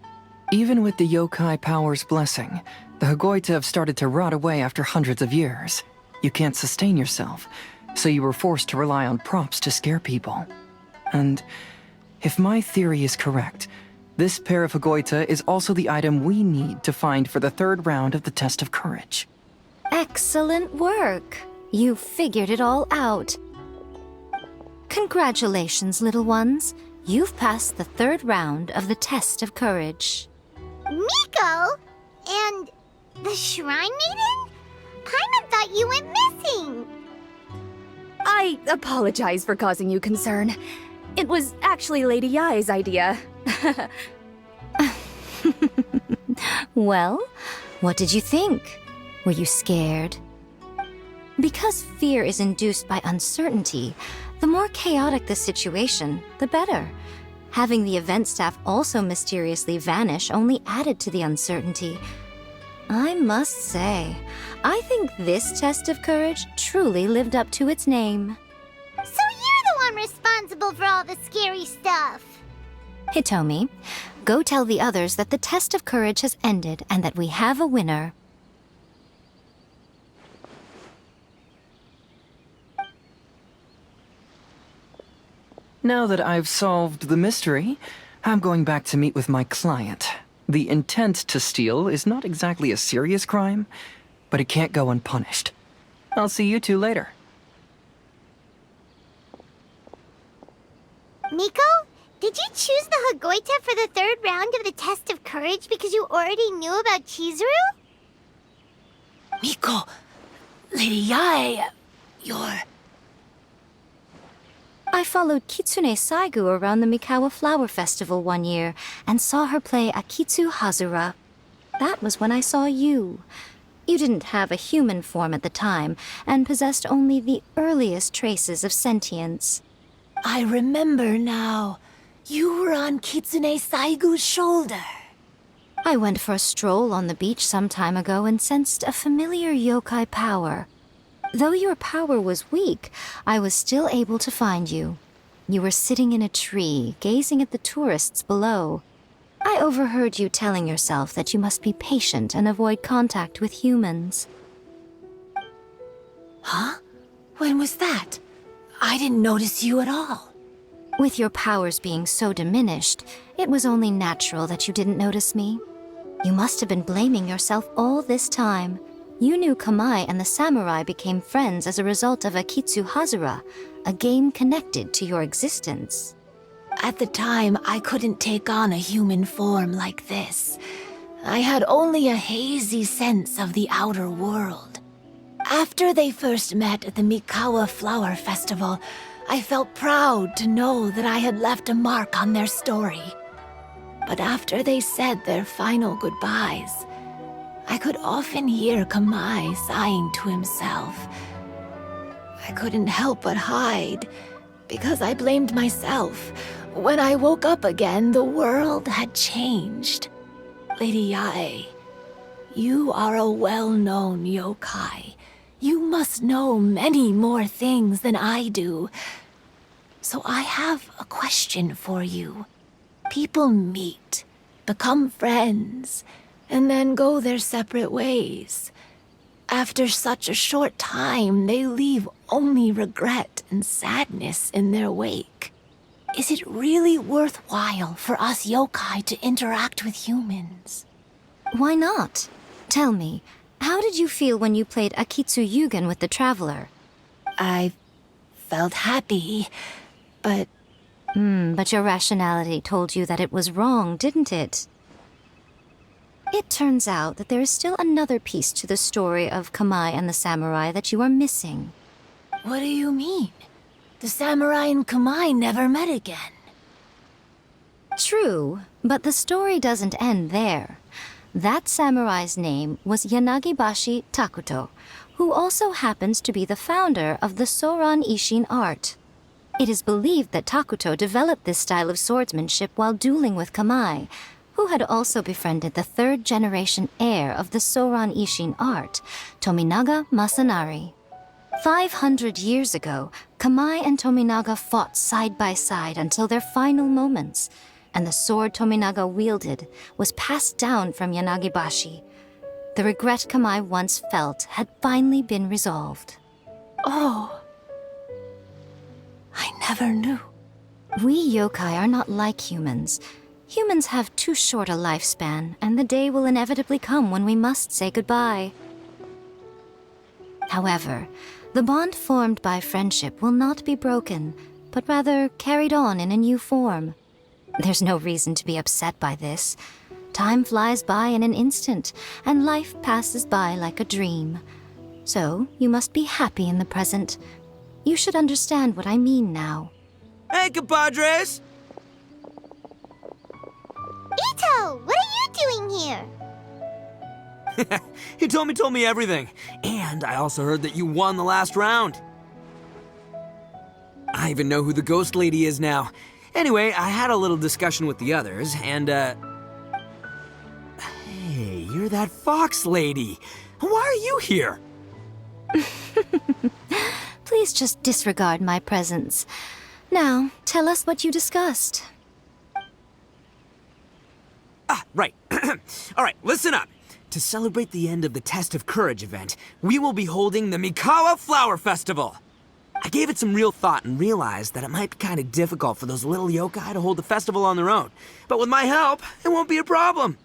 [SPEAKER 9] Even with the yokai power's blessing, the Hagoita have started to rot away after hundreds of years. You can't sustain yourself, so you were forced to rely on props to scare people. And if my theory is correct, this pair of Hagoita is also the item we need to find for the third round of the test of courage.
[SPEAKER 5] Excellent work. You figured it all out. Congratulations, little ones. You've passed the third round of the test of courage.
[SPEAKER 3] Miko? And the Shrine Maiden? Paimon thought you went missing.
[SPEAKER 14] I apologize for causing you concern. It was actually Lady Yai's idea.
[SPEAKER 5] Well, what did you think? Were you scared? Because fear is induced by uncertainty, the more chaotic the situation, the better. Having the event staff also mysteriously vanish only added to the uncertainty. I must say, I think this test of courage truly lived up to its name.
[SPEAKER 3] So you're the one responsible for all the scary stuff.
[SPEAKER 5] Hitomi, go tell the others that the test of courage has ended and that we have a winner.
[SPEAKER 9] Now that I've solved the mystery, I'm going back to meet with my client. The intent to steal is not exactly a serious crime, but it can't go unpunished. I'll see you two later.
[SPEAKER 3] Miko, did you choose the Hagoita for the third round of the test of courage because you already knew about Chizuru?
[SPEAKER 8] Miko, Lady Yai, you're...
[SPEAKER 5] I followed Kitsune Saigu around the Mikawa Flower Festival one year and saw her play Akitsu Hazura. That was when I saw you. You didn't have a human form at the time and possessed only the earliest traces of sentience.
[SPEAKER 8] I remember now. You were on Kitsune Saigu's shoulder.
[SPEAKER 5] I went for a stroll on the beach some time ago and sensed a familiar yokai power. Though your power was weak, I was still able to find you. You were sitting in a tree, gazing at the tourists below. I overheard you telling yourself that you must be patient and avoid contact with humans.
[SPEAKER 8] Huh? When was that? I didn't notice you at all.
[SPEAKER 5] With your powers being so diminished, it was only natural that you didn't notice me. You must have been blaming yourself all this time. You knew Kamai and the samurai became friends as a result of Akitsu Hazura, a game connected to your existence.
[SPEAKER 8] At the time, I couldn't take on a human form like this. I had only a hazy sense of the outer world. After they first met at the Mikawa Flower Festival, I felt proud to know that I had left a mark on their story. But after they said their final goodbyes, I could often hear Kamai sighing to himself. I couldn't help but hide, because I blamed myself. When I woke up again, the world had changed. Lady Yai, you are a well-known yokai. You must know many more things than I do. So I have a question for you. People meet, become friends, and then go their separate ways. After such a short time, they leave only regret and sadness in their wake. Is it really worthwhile for us yokai to interact with humans?
[SPEAKER 16] Why not? Tell me, how did you feel when you played Akitsu Yugen with the Traveler?
[SPEAKER 8] I felt happy, but...
[SPEAKER 16] But your rationality told you that it was wrong, didn't it? It turns out that there is still another piece to the story of Kamai and the samurai that you are missing.
[SPEAKER 8] What do you mean? The samurai and Kamai never met again.
[SPEAKER 16] True, but the story doesn't end there. That samurai's name was Yanagibashi Takuto, who also happens to be the founder of the Soran Ishin art. It is believed that Takuto developed this style of swordsmanship while dueling with Kamai, who had also befriended the third-generation heir of the Soran Ishin art, Tominaga Masanari. 500 years ago, Kamai and Tominaga fought side by side until their final moments, and the sword Tominaga wielded was passed down from Yanagibashi. The regret Kamai once felt had finally been resolved.
[SPEAKER 8] Oh, I never knew.
[SPEAKER 16] We yokai are not like humans. Humans have too short a lifespan, and the day will inevitably come when we must say goodbye. However, the bond formed by friendship will not be broken, but rather carried on in a new form. There's no reason to be upset by this. Time flies by in an instant, and life passes by like a dream. So, you must be happy in the present. You should understand what I mean now.
[SPEAKER 4] Hey, compadres!
[SPEAKER 3] Itto, what are you doing here?
[SPEAKER 4] Hitomi told me everything. And I also heard that you won the last round. I even know who the ghost lady is now. Anyway, I had a little discussion with the others, and, Hey, you're that fox lady. Why are you here?
[SPEAKER 16] Please just disregard my presence. Now, tell us what you discussed.
[SPEAKER 4] Ah, right. All right, listen up. To celebrate the end of the Test of Courage event, we will be holding the Mikawa Flower Festival. I gave it some real thought and realized that it might be kind of difficult for those little yokai to hold the festival on their own. But with my help, it won't be a problem.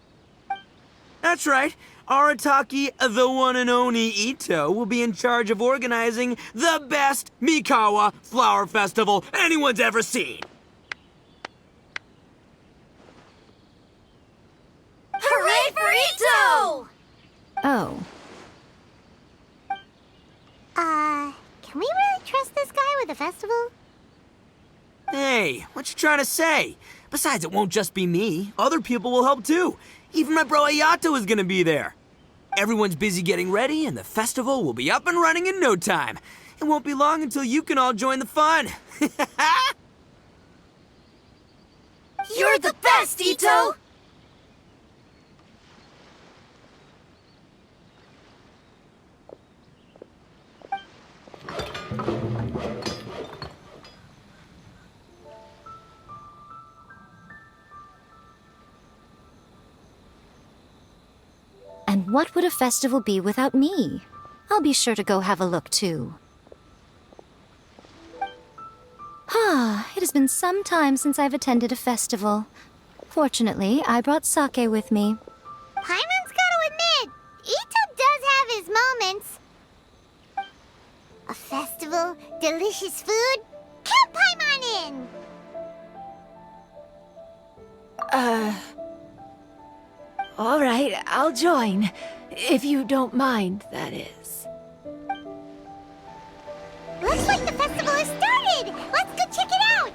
[SPEAKER 4] That's right. Arataki, the one and only Itto, will be in charge of organizing the best Mikawa Flower Festival anyone's ever seen.
[SPEAKER 3] Hooray for Itto!
[SPEAKER 16] Oh.
[SPEAKER 3] Can we really trust this guy with the festival?
[SPEAKER 4] Hey, what you trying to say? Besides, it won't just be me. Other people will help too. Even my bro Ayato is gonna be there. Everyone's busy getting ready, and the festival will be up and running in no time. It won't be long until you can all join the fun.
[SPEAKER 3] You're the best, Itto!
[SPEAKER 16] And what would a festival be without me? I'll be sure to go have a look, too. It has been some time since I've attended a festival. Fortunately, I brought sake with me.
[SPEAKER 3] Paimon's gotta admit, Itto does have his moments. A festival, delicious food, count Paimon in!
[SPEAKER 8] All right, I'll join. If you don't mind, that is.
[SPEAKER 3] Looks like the festival has started! Let's go check it out!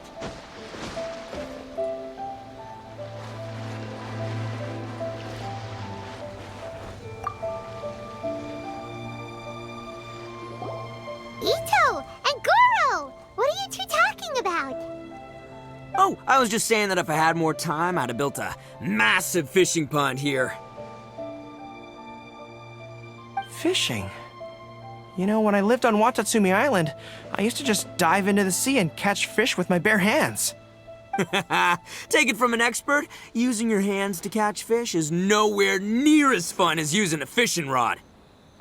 [SPEAKER 3] Itto and Goro! What are you two talking about?
[SPEAKER 4] Oh, I was just saying that if I had more time, I'd have built a massive fishing pond here.
[SPEAKER 6] Fishing? You know, when I lived on Watatsumi Island, I used to just dive into the sea and catch fish with my bare hands.
[SPEAKER 4] Take it from an expert, using your hands to catch fish is nowhere near as fun as using a fishing rod.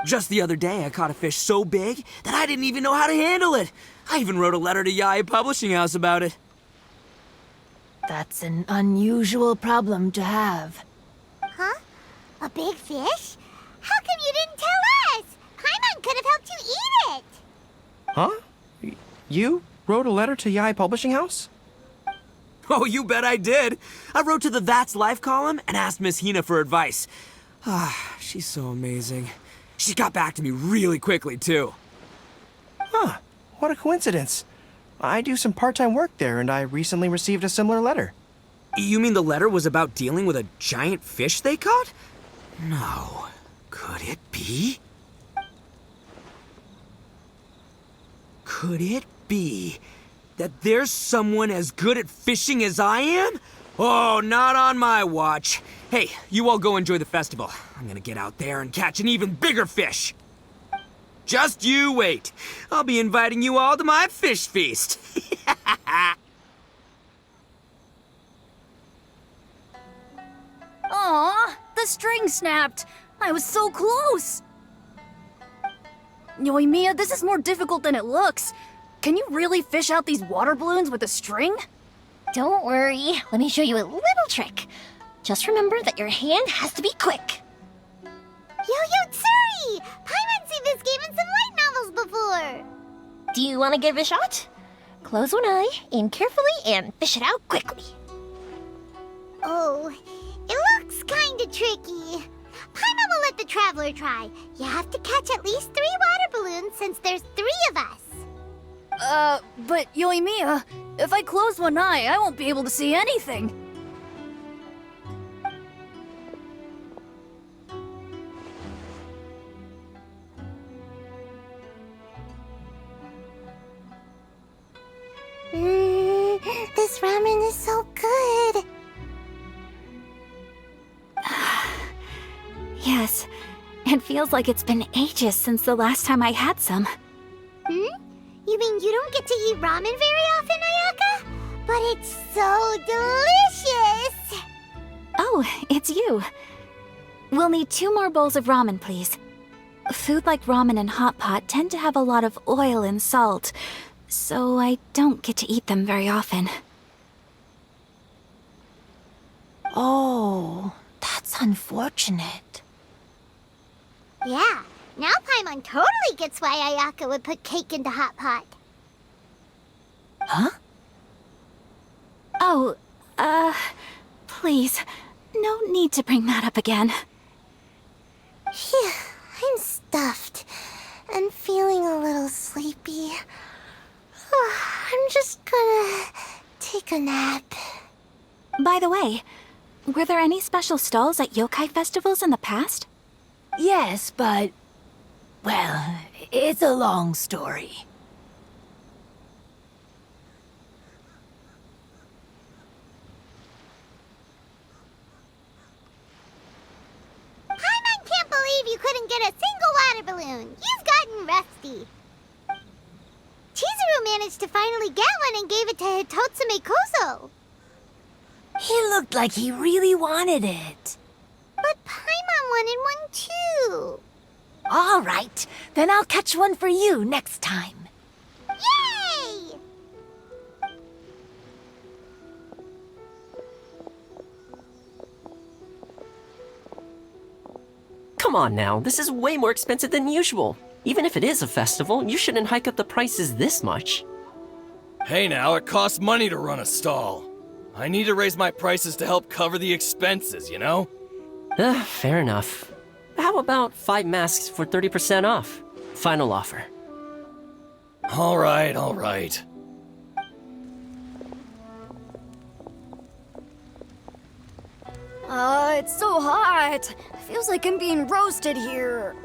[SPEAKER 4] Just the other day, I caught a fish so big that I didn't even know how to handle it. I even wrote a letter to Yae Publishing House about it.
[SPEAKER 8] That's an unusual problem to have.
[SPEAKER 3] Huh? A big fish? How come you didn't tell us? Paimon could have helped you eat it.
[SPEAKER 6] Huh? You wrote a letter to Yae Publishing House?
[SPEAKER 4] Oh, you bet I did. I wrote to the That's Life column and asked Miss Hina for advice. She's so amazing. She got back to me really quickly, too.
[SPEAKER 6] Huh, what a coincidence. I do some part-time work there, and I recently received a similar letter.
[SPEAKER 4] You mean the letter was about dealing with a giant fish they caught? No. Could it be? Could it be that there's someone as good at fishing as I am? Oh, not on my watch. Hey, you all go enjoy the festival. I'm gonna get out there and catch an even bigger fish. Just you wait. I'll be inviting you all to my fish feast.
[SPEAKER 5] Aw, the string snapped. I was so close. Yoimiya, this is more difficult than it looks. Can you really fish out these water balloons with a string?
[SPEAKER 10] Don't worry. Let me show you a little trick. Just remember that your hand has to be quick.
[SPEAKER 3] Yo-Yo Tsuri! Paimon's seen this game in some light novels before.
[SPEAKER 10] Do you want to give it a shot? Close one eye, aim carefully, and fish it out quickly.
[SPEAKER 3] Oh, it looks kinda tricky. Paimon will let the traveler try. You have to catch at least 3 water balloons since there's 3 of us.
[SPEAKER 5] But Yoimiya, if I close one eye, I won't be able to see anything.
[SPEAKER 3] This ramen is so good.
[SPEAKER 14] Yes, it feels like it's been ages since the last time I had some.
[SPEAKER 3] You mean you don't get to eat ramen very often, Ayaka? But it's so delicious!
[SPEAKER 14] Oh, it's you. We'll need 2 more bowls of ramen, please. Food like ramen and hot pot tend to have a lot of oil and salt, so I don't get to eat them very often.
[SPEAKER 8] Oh, that's unfortunate.
[SPEAKER 3] Yeah, now Paimon totally gets why Ayaka would put cake into hot pot.
[SPEAKER 8] Huh?
[SPEAKER 14] Oh, please, no need to bring that up again.
[SPEAKER 3] Phew, I'm stuffed and feeling a little sleepy. I'm just gonna take a nap.
[SPEAKER 14] By the way, were there any special stalls at yokai festivals in the past?
[SPEAKER 8] Yes, but... well, it's a long story.
[SPEAKER 3] Paimon can't believe you couldn't get a single water balloon. You've gotten rusty. Chizuru managed to finally get one and gave it to Hitotsume Kozo.
[SPEAKER 8] He looked like he really wanted it.
[SPEAKER 3] But Paimon wanted one too.
[SPEAKER 8] All right, then I'll catch one for you next time.
[SPEAKER 3] Yay!
[SPEAKER 11] Come on now, this is way more expensive than usual. Even if it is a festival, you shouldn't hike up the prices this much.
[SPEAKER 17] Hey now, it costs money to run a stall. I need to raise my prices to help cover the expenses, you know?
[SPEAKER 11] Fair enough. How about 5 masks for 30% off? Final offer.
[SPEAKER 17] All right.
[SPEAKER 5] It's so hot. Feels like I'm being roasted here.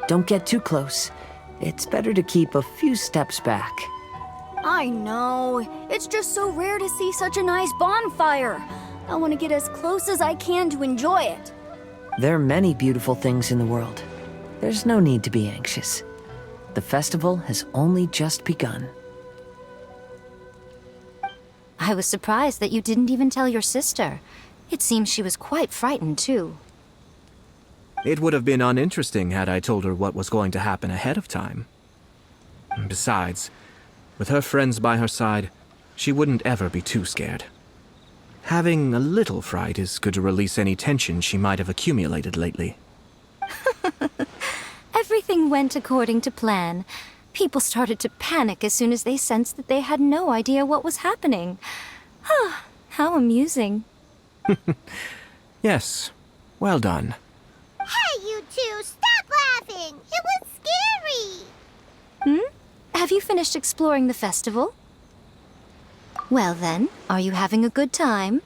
[SPEAKER 1] Don't get too close. It's better to keep a few steps back.
[SPEAKER 5] I know. It's just so rare to see such a nice bonfire. I want to get as close as I can to enjoy it.
[SPEAKER 1] There are many beautiful things in the world. There's no need to be anxious. The festival has only just begun.
[SPEAKER 16] I was surprised that you didn't even tell your sister. It seems she was quite frightened, too.
[SPEAKER 2] It would have been uninteresting had I told her what was going to happen ahead of time. Besides, with her friends by her side, she wouldn't ever be too scared. Having a little fright is good to release any tension she might have accumulated lately.
[SPEAKER 16] Everything went according to plan. People started to panic as soon as they sensed that they had no idea what was happening. How amusing.
[SPEAKER 2] Yes, well done.
[SPEAKER 3] Hey, you two, stop laughing! It was scary!
[SPEAKER 16] Have you finished exploring the festival? Well then, are you having a good time?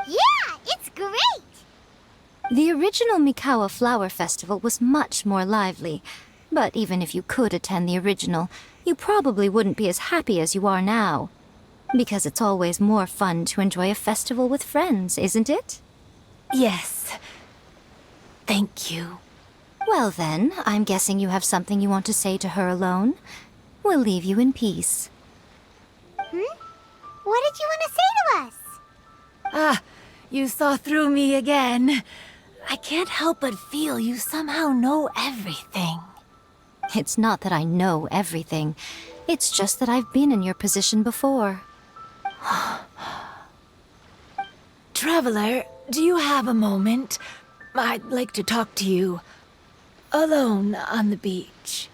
[SPEAKER 3] Yeah, it's great!
[SPEAKER 16] The original Mikawa Flower Festival was much more lively, but even if you could attend the original, you probably wouldn't be as happy as you are now. Because it's always more fun to enjoy a festival with friends, isn't it?
[SPEAKER 8] Yes. Thank you.
[SPEAKER 16] Well then, I'm guessing you have something you want to say to her alone. We'll leave you in peace.
[SPEAKER 3] What did you want to say to us?
[SPEAKER 8] Ah, you saw through me again. I can't help but feel you somehow know everything.
[SPEAKER 16] It's not that I know everything. It's just that I've been in your position before.
[SPEAKER 8] Traveler, do you have a moment? I'd like to talk to you. Alone on the beach.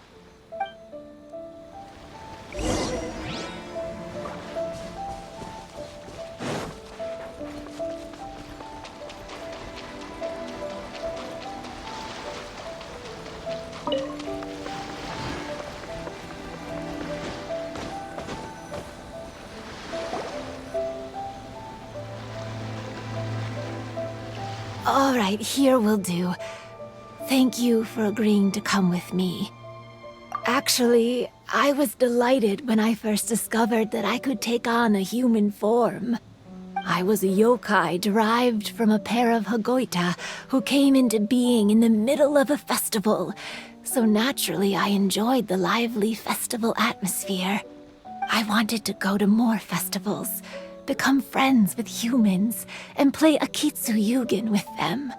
[SPEAKER 8] All right, here will do. Thank you for agreeing to come with me. Actually, I was delighted when I first discovered that I could take on a human form. I was a yokai derived from a pair of Hagoita who came into being in the middle of a festival, so naturally I enjoyed the lively festival atmosphere. I wanted to go to more festivals, become friends with humans, and play Akitsu with them.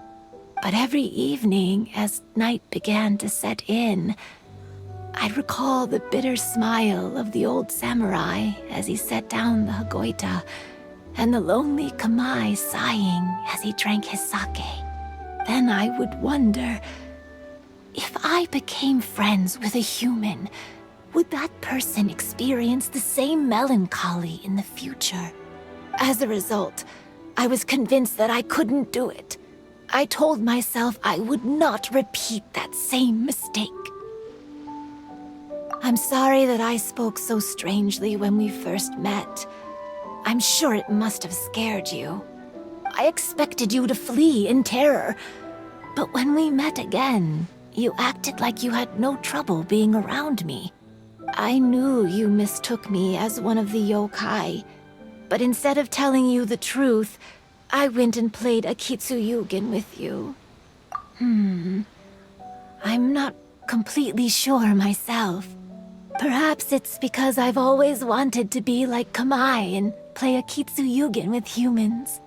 [SPEAKER 8] But every evening, as night began to set in, I'd recall the bitter smile of the old samurai as he set down the Hagoita, and the lonely Kamai sighing as he drank his sake. Then I would wonder, if I became friends with a human, would that person experience the same melancholy in the future? As a result, I was convinced that I couldn't do it. I told myself I would not repeat that same mistake. I'm sorry that I spoke so strangely when we first met. I'm sure it must have scared you. I expected you to flee in terror, but when we met again, you acted like you had no trouble being around me. I knew you mistook me as one of the yokai, but instead of telling you the truth, I went and played Akitsu with you. I'm not completely sure myself. Perhaps it's because I've always wanted to be like Kamai and play Akitsu with humans.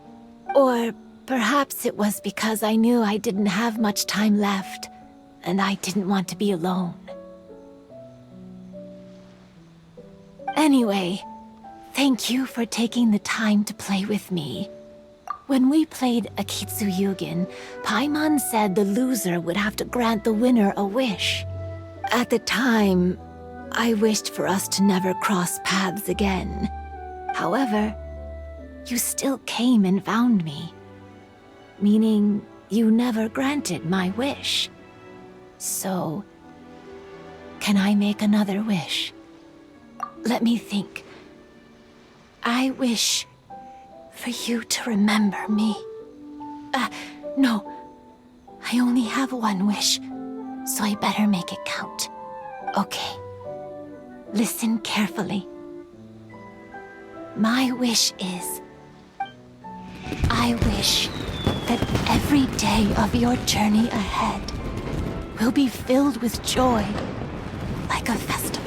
[SPEAKER 8] Or perhaps it was because I knew I didn't have much time left, and I didn't want to be alone. Anyway, thank you for taking the time to play with me. When we played Akitsu Paimon said the loser would have to grant the winner a wish. At the time, I wished for us to never cross paths again. However, you still came and found me, meaning you never granted my wish. So, can I make another wish? Let me think. I wish for you to remember me. No. I only have one wish, so I better make it count. Okay. Listen carefully. My wish is, I wish that every day of your journey ahead will be filled with joy,
[SPEAKER 14] like a festival.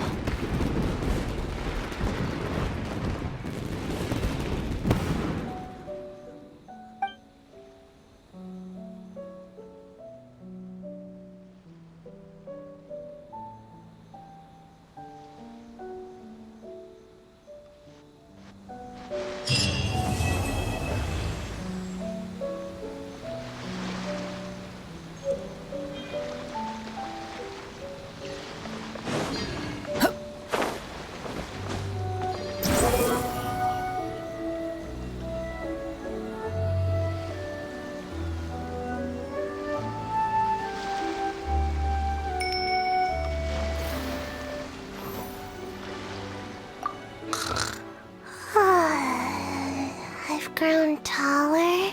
[SPEAKER 3] I've grown taller.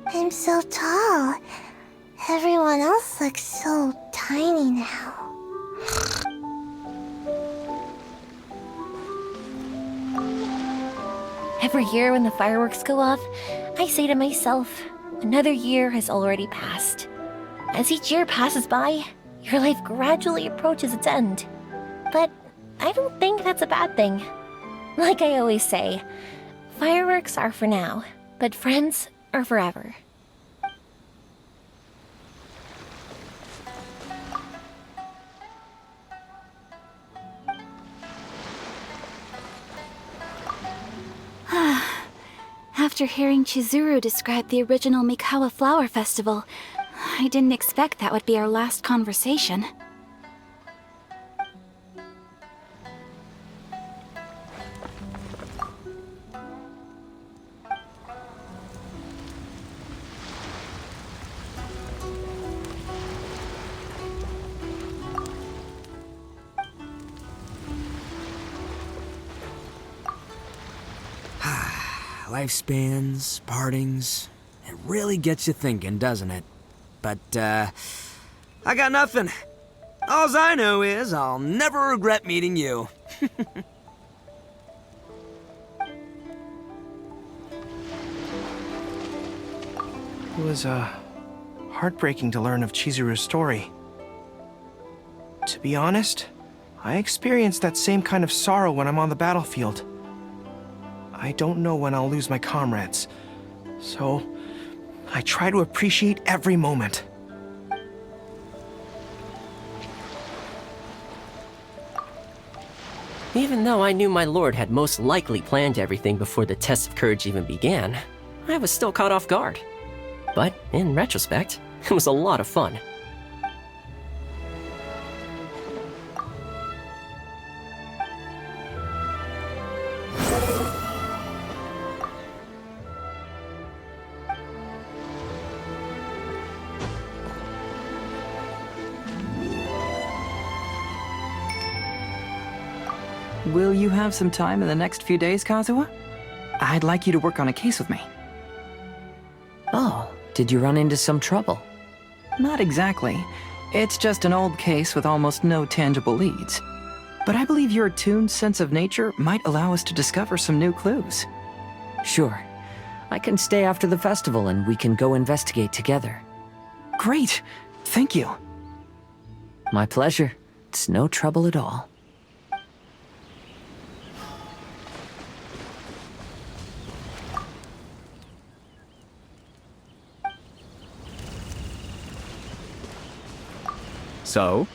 [SPEAKER 3] I'm so tall. Everyone else looks so tiny now.
[SPEAKER 10] Every year when the fireworks go off, I say to myself, another year has already passed. As each year passes by, your life gradually approaches its end. But I don't think that's a bad thing. Like I always say, fireworks are for now, but friends are forever.
[SPEAKER 14] After hearing Chizuru describe the original Mikawa Flower Festival, I didn't expect that would be our last conversation.
[SPEAKER 4] Lifespans, partings, it really gets you thinking, doesn't it? But, I got nothing. Alls I know is I'll never regret meeting you.
[SPEAKER 6] It was, heartbreaking to learn of Chizuru's story. To be honest, I experienced that same kind of sorrow when I'm on the battlefield. I don't know when I'll lose my comrades, so I try to appreciate every moment.
[SPEAKER 11] Even though I knew my lord had most likely planned everything before the test of courage even began, I was still caught off guard. But in retrospect, it was a lot of fun.
[SPEAKER 9] Will you have some time in the next few days, Kazuha? I'd like you to work on a case with me.
[SPEAKER 1] Oh, did you run into some trouble?
[SPEAKER 9] Not exactly. It's just an old case with almost no tangible leads. But I believe your attuned sense of nature might allow us to discover some new clues.
[SPEAKER 1] Sure. I can stay after the festival and we can go investigate together.
[SPEAKER 9] Great! Thank you.
[SPEAKER 1] My pleasure. It's no trouble at all.
[SPEAKER 2] So,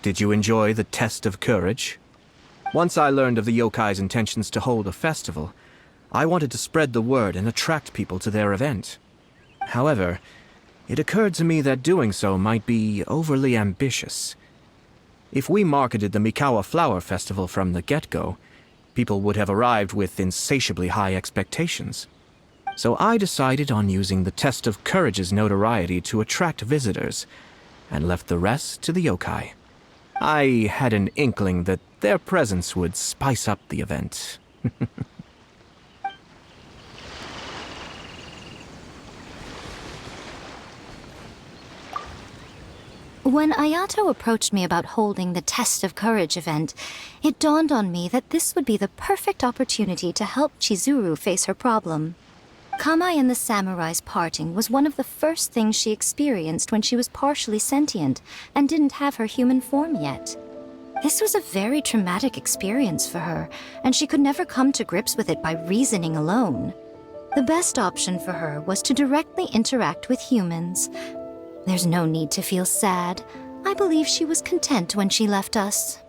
[SPEAKER 2] did you enjoy the test of courage? Once I learned of the yokai's intentions to hold a festival, I wanted to spread the word and attract people to their event. However, it occurred to me that doing so might be overly ambitious. If we marketed the Mikawa Flower Festival from the get-go, people would have arrived with insatiably high expectations. So I decided on using the test of courage's notoriety to attract visitors, and left the rest to the yokai. I had an inkling that their presence would spice up the event.
[SPEAKER 16] When Ayato approached me about holding the Test of Courage event, it dawned on me that this would be the perfect opportunity to help Chizuru face her problem. Kamai and the samurai's parting was one of the first things she experienced when she was partially sentient and didn't have her human form yet. This was a very traumatic experience for her, and she could never come to grips with it by reasoning alone. The best option for her was to directly interact with humans. There's no need to feel sad. I believe she was content when she left us.